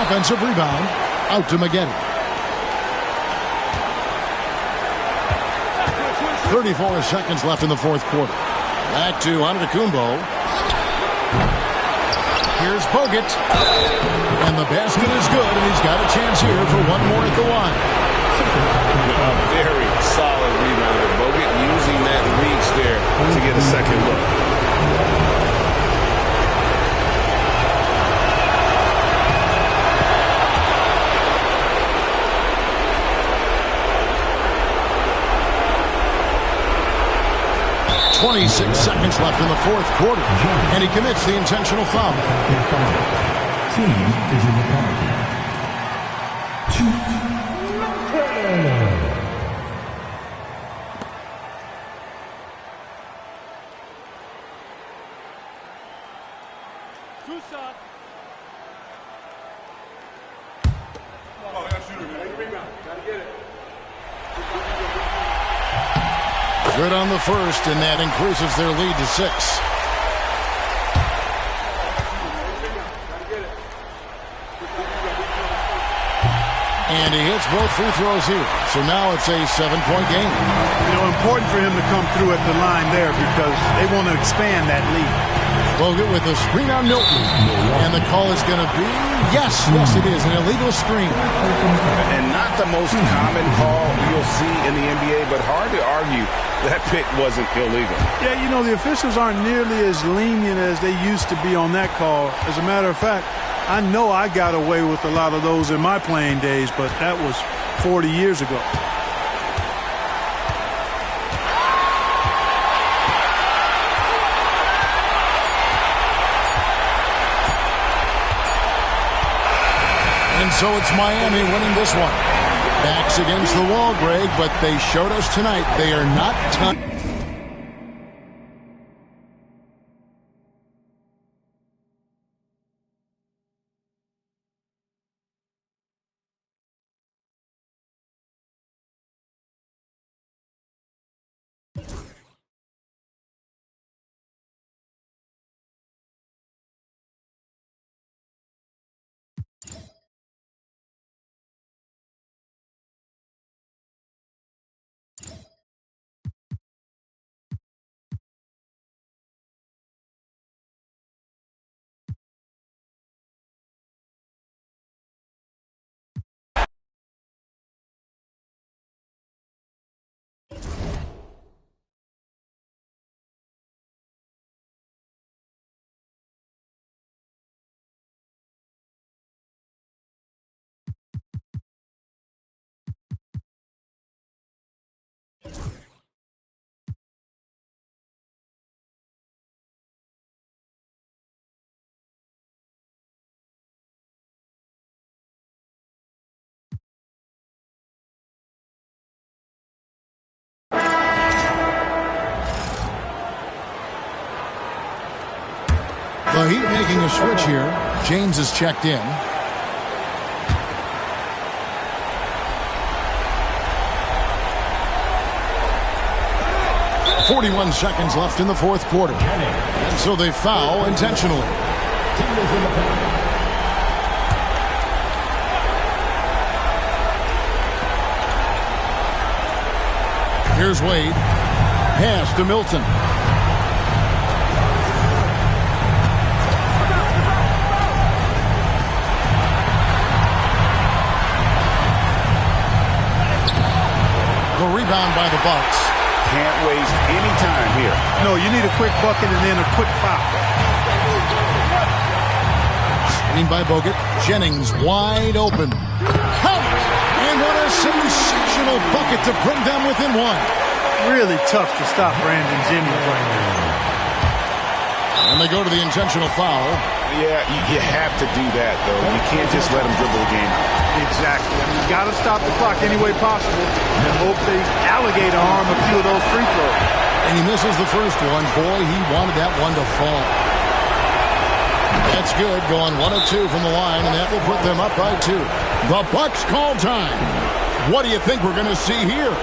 Offensive rebound. Out to Maggette. 34 seconds left in the fourth quarter. Back to Antetokounmpo. Here's Bogut. And the basket is good, and he's got a chance here for one more at the line. A very solid rebounder. Bogut using that reach there to get a second look. .26 seconds left in the fourth quarter, and he commits the intentional foul. Team is in the penalty. Two shots. Good on the first, and that increases their lead to 6. And he hits both free throws here. So now it's a 7-point game. You know, important for him to come through at the line there because they want to expand that lead. Bogut with a screen on Milton. And the call is going to be, yes, it is, an illegal screen. And not the most common call you'll see in the NBA, but hard to argue that pick wasn't illegal. Yeah, you know, the officials aren't nearly as lenient as they used to be on that call. As a matter of fact, I know I got away with a lot of those in my playing days, but that was 40 years ago. And so it's Miami winning this one. Backs against the wall, Greg, but they showed us tonight they are not done. The Heat making a switch here. James is checked in. .41 seconds left in the fourth quarter. And so they foul intentionally. Here's Wade. Pass to Milton. The rebound by the Bucks. Can't waste any time here. No, you need a quick bucket and then a quick foul. Screen by Bogut. Jennings wide open. Count! And what a sensational bucket to bring them within one. Really tough to stop Brandon Jennings right now. And they go to the intentional foul. Yeah, you have to do that, though. You can't just let him dribble the game out. Exactly. You got to stop the clock any way possible and hope they alligator arm a few of those free throws. And he misses the first one. Boy, he wanted that one to fall. That's good. Going 1 of 2 from the line, and that will put them up by 2. The Bucks call time. What do you think we're going to see here?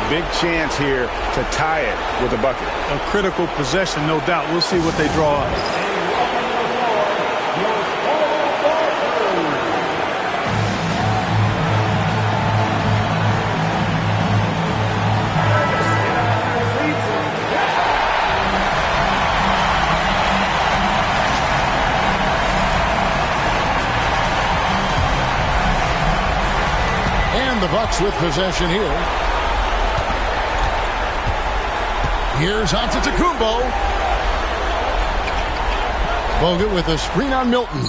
Big chance here to tie it with a bucket. A critical possession, no doubt. We'll see what they draw up. Bucks with possession here. Here's Antetokounmpo. Bogut with a screen on Milton.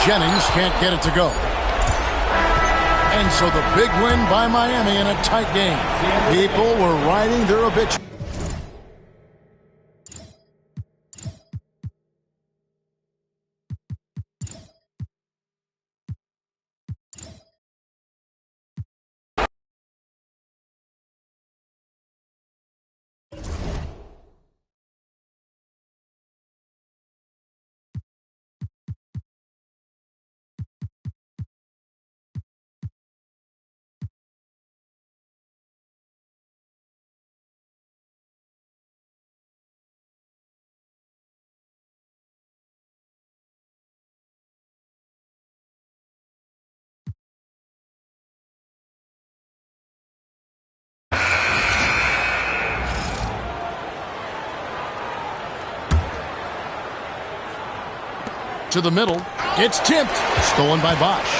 Jennings can't get it to go. And so the big win by Miami in a tight game. People were riding their obituary. To the middle. It's tipped. Stolen by Bosch.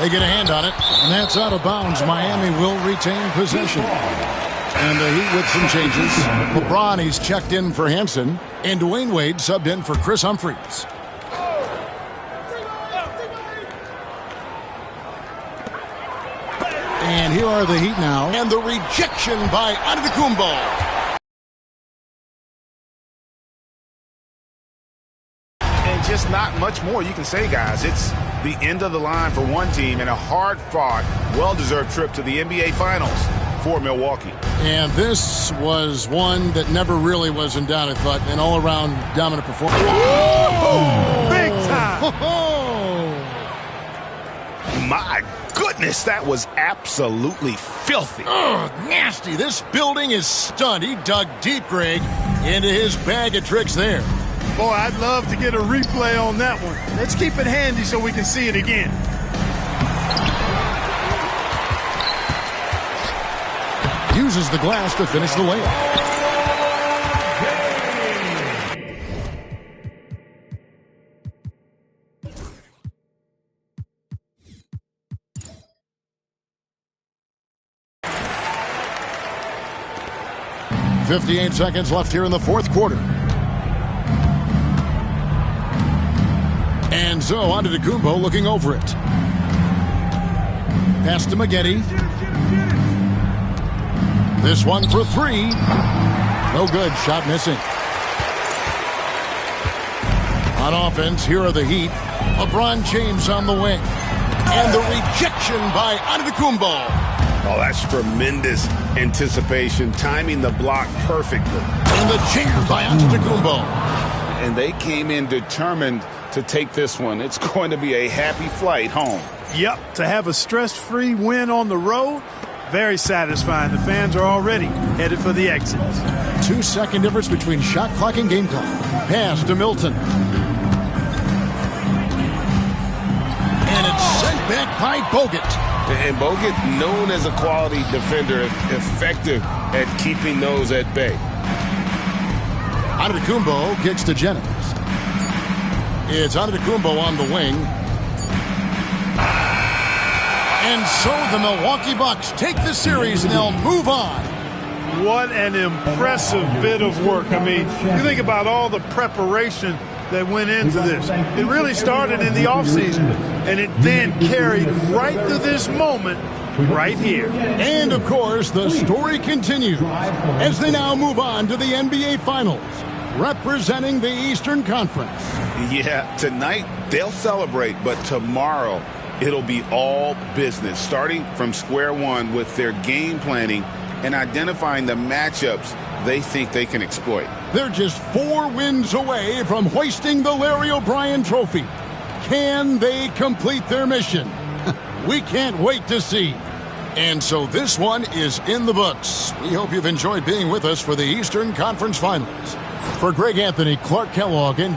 They get a hand on it, and that's out of bounds. Miami will retain possession. And the Heat with some changes. LeBron, he's checked in for Hansen, and Dwayne Wade subbed in for Chris Humphries. And here are the Heat now, and the rejection by Antetokounmpo. Just not much more you can say, guys. It's the end of the line for one team and a hard-fought, well-deserved trip to the NBA Finals for Milwaukee. And this was one that never really was in doubt, I thought. An all-around dominant performance. Big time! My goodness, that was absolutely filthy. Oh, nasty. This building is stunned. He dug deep, Greg, into his bag of tricks there. Boy, I'd love to get a replay on that one. Let's keep it handy so we can see it again. Uses the glass to finish the layup. 58 seconds left here in the fourth quarter. And so Antetokounmpo looking over it. Pass to Maggette. This one for three. No good. Shot missing. On offense, here are the Heat. LeBron James on the wing. And the rejection by Antetokounmpo. Oh, that's tremendous anticipation, timing the block perfectly. And the jam by Antetokounmpo. And they came in determined to take this one. It's going to be a happy flight home. Yep, to have a stress-free win on the road, very satisfying. The fans are already headed for the exits. 2-second difference between shot clock and game clock. Pass to Milton. And it's sent back by Bogut. And Bogut, known as a quality defender, effective at keeping those at bay. Antetokounmpo kicks to Jennings. It's Antetokounmpo on the wing. And so the Milwaukee Bucks take the series and they'll move on. What an impressive bit of work. I mean, you think about all the preparation that went into this. It really started in the offseason, and it then carried right to this moment right here. And, of course, the story continues as they now move on to the NBA Finals, representing the Eastern Conference. Yeah, tonight they'll celebrate, but tomorrow it'll be all business, starting from square one with their game planning and identifying the matchups they think they can exploit. They're just 4 wins away from hoisting the Larry O'Brien Trophy. Can they complete their mission? We can't wait to see. And so this one is in the books. We hope you've enjoyed being with us for the Eastern Conference Finals. For Greg Anthony, Clark Kellogg, and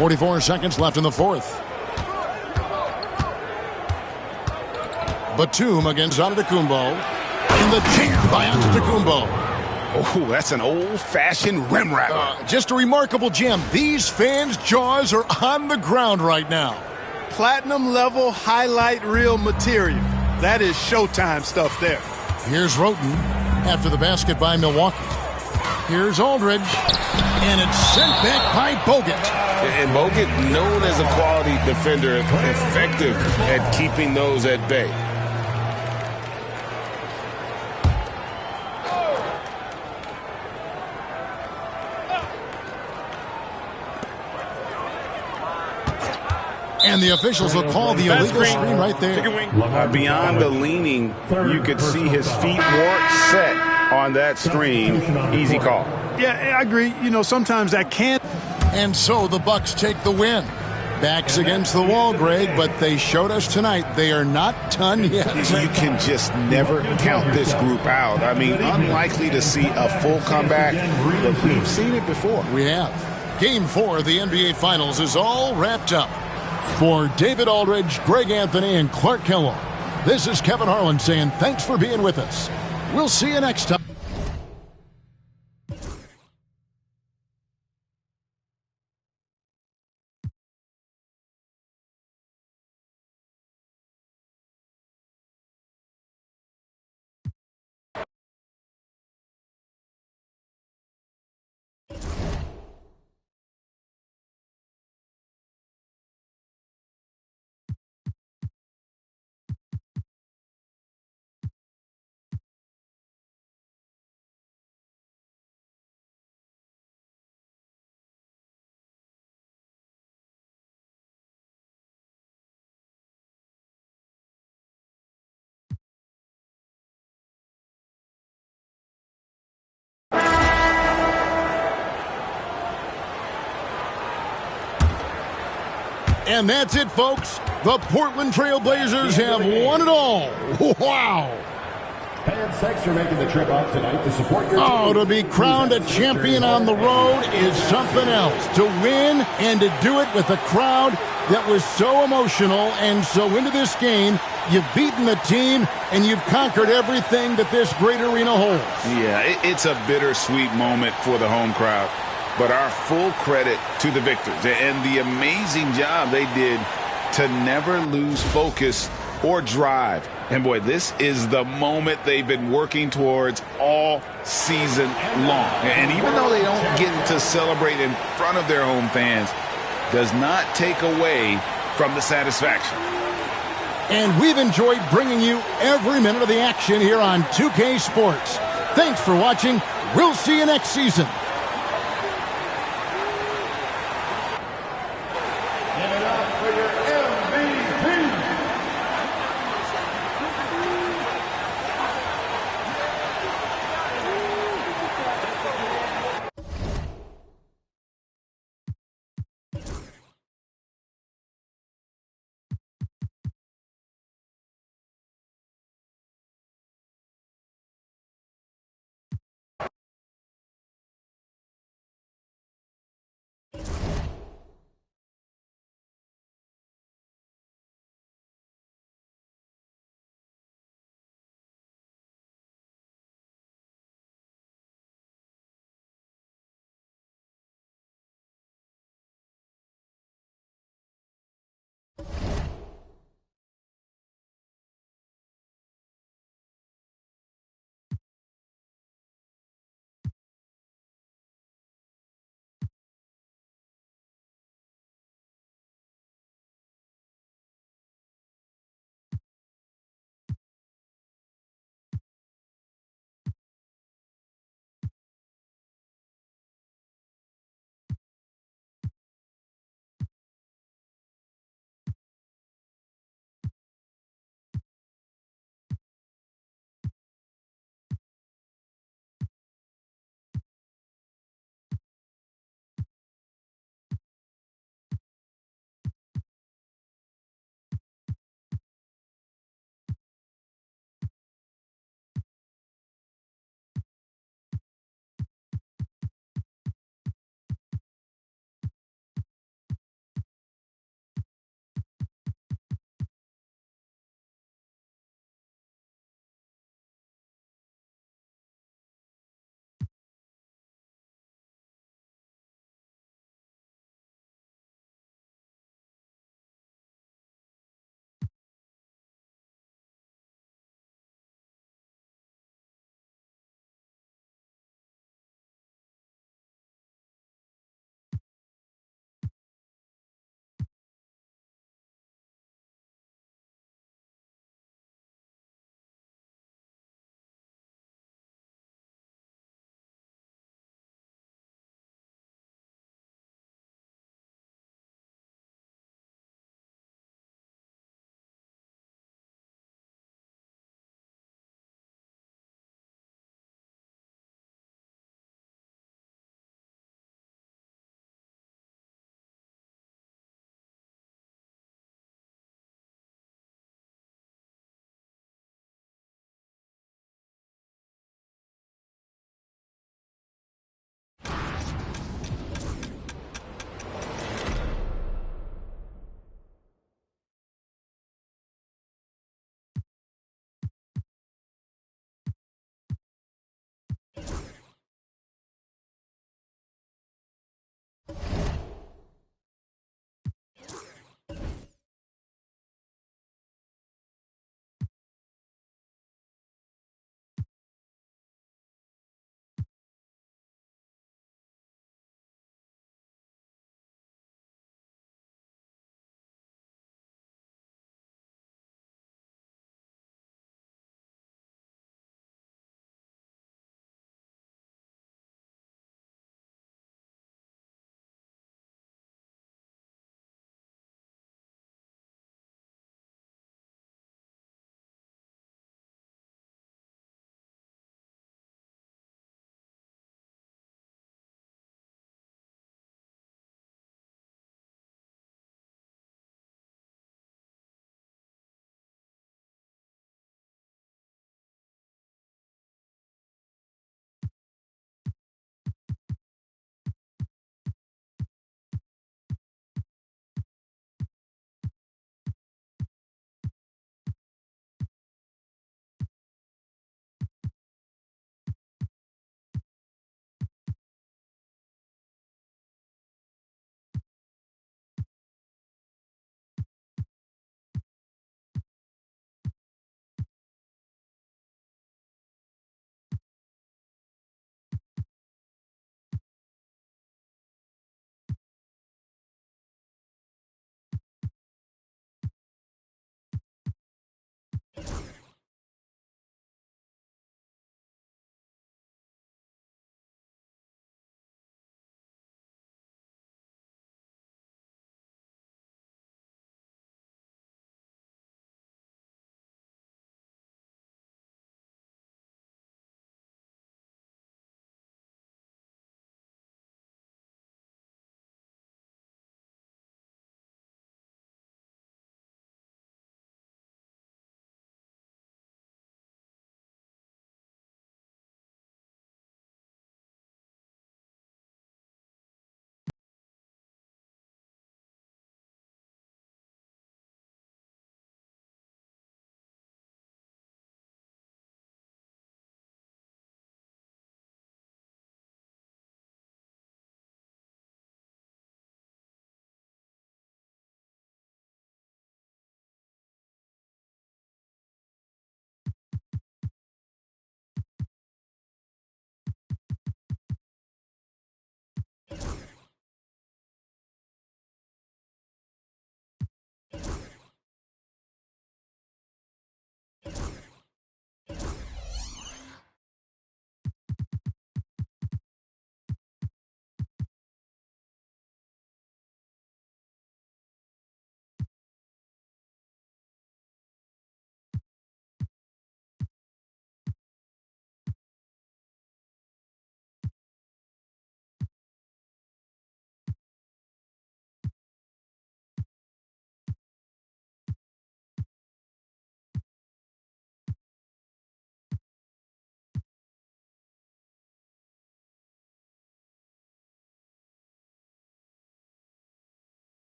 44 seconds left in the fourth. Batum against Antetokounmpo. In the jam by Antetokounmpo. Oh, that's an old-fashioned rim rattler. Just a remarkable jam. These fans' jaws are on the ground right now. Platinum-level highlight reel material. That is Showtime stuff there. Here's Roten after the basket by Milwaukee. Here's Aldridge. And it's sent back by Bogut. And Bogut, known as a quality defender, effective at keeping those at bay. And the officials will call the illegal screen right there. Beyond the leaning, you could see his feet weren't set on that screen. Easy call. Yeah, I agree. You know, sometimes that can. And so the Bucks take the win. Backs against the wall, Greg, but they showed us tonight they are not done yet. You can just never count this group out. I mean, unlikely to see a full comeback, but we've seen it before. We have. Game 4 of the NBA Finals is all wrapped up. For David Aldridge, Greg Anthony, and Clark Kellogg, this is Kevin Harlan saying thanks for being with us. We'll see you next time. And that's it, folks. The Portland Trail Blazers have won it all. Wow. Fans, thanks for making the trip out tonight to support your Oh, team. to be crowned a champion on the road is something else. To win and to do it with a crowd that was so emotional and so into this game, you've beaten the team and you've conquered everything that this great arena holds. Yeah, it's a bittersweet moment for the home crowd. But our full credit to the victors and the amazing job they did to never lose focus or drive. And boy, this is the moment they've been working towards all season long. And even though they don't get to celebrate in front of their home fans, does not take away from the satisfaction. And we've enjoyed bringing you every minute of the action here on 2K Sports. Thanks for watching. We'll see you next season.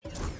you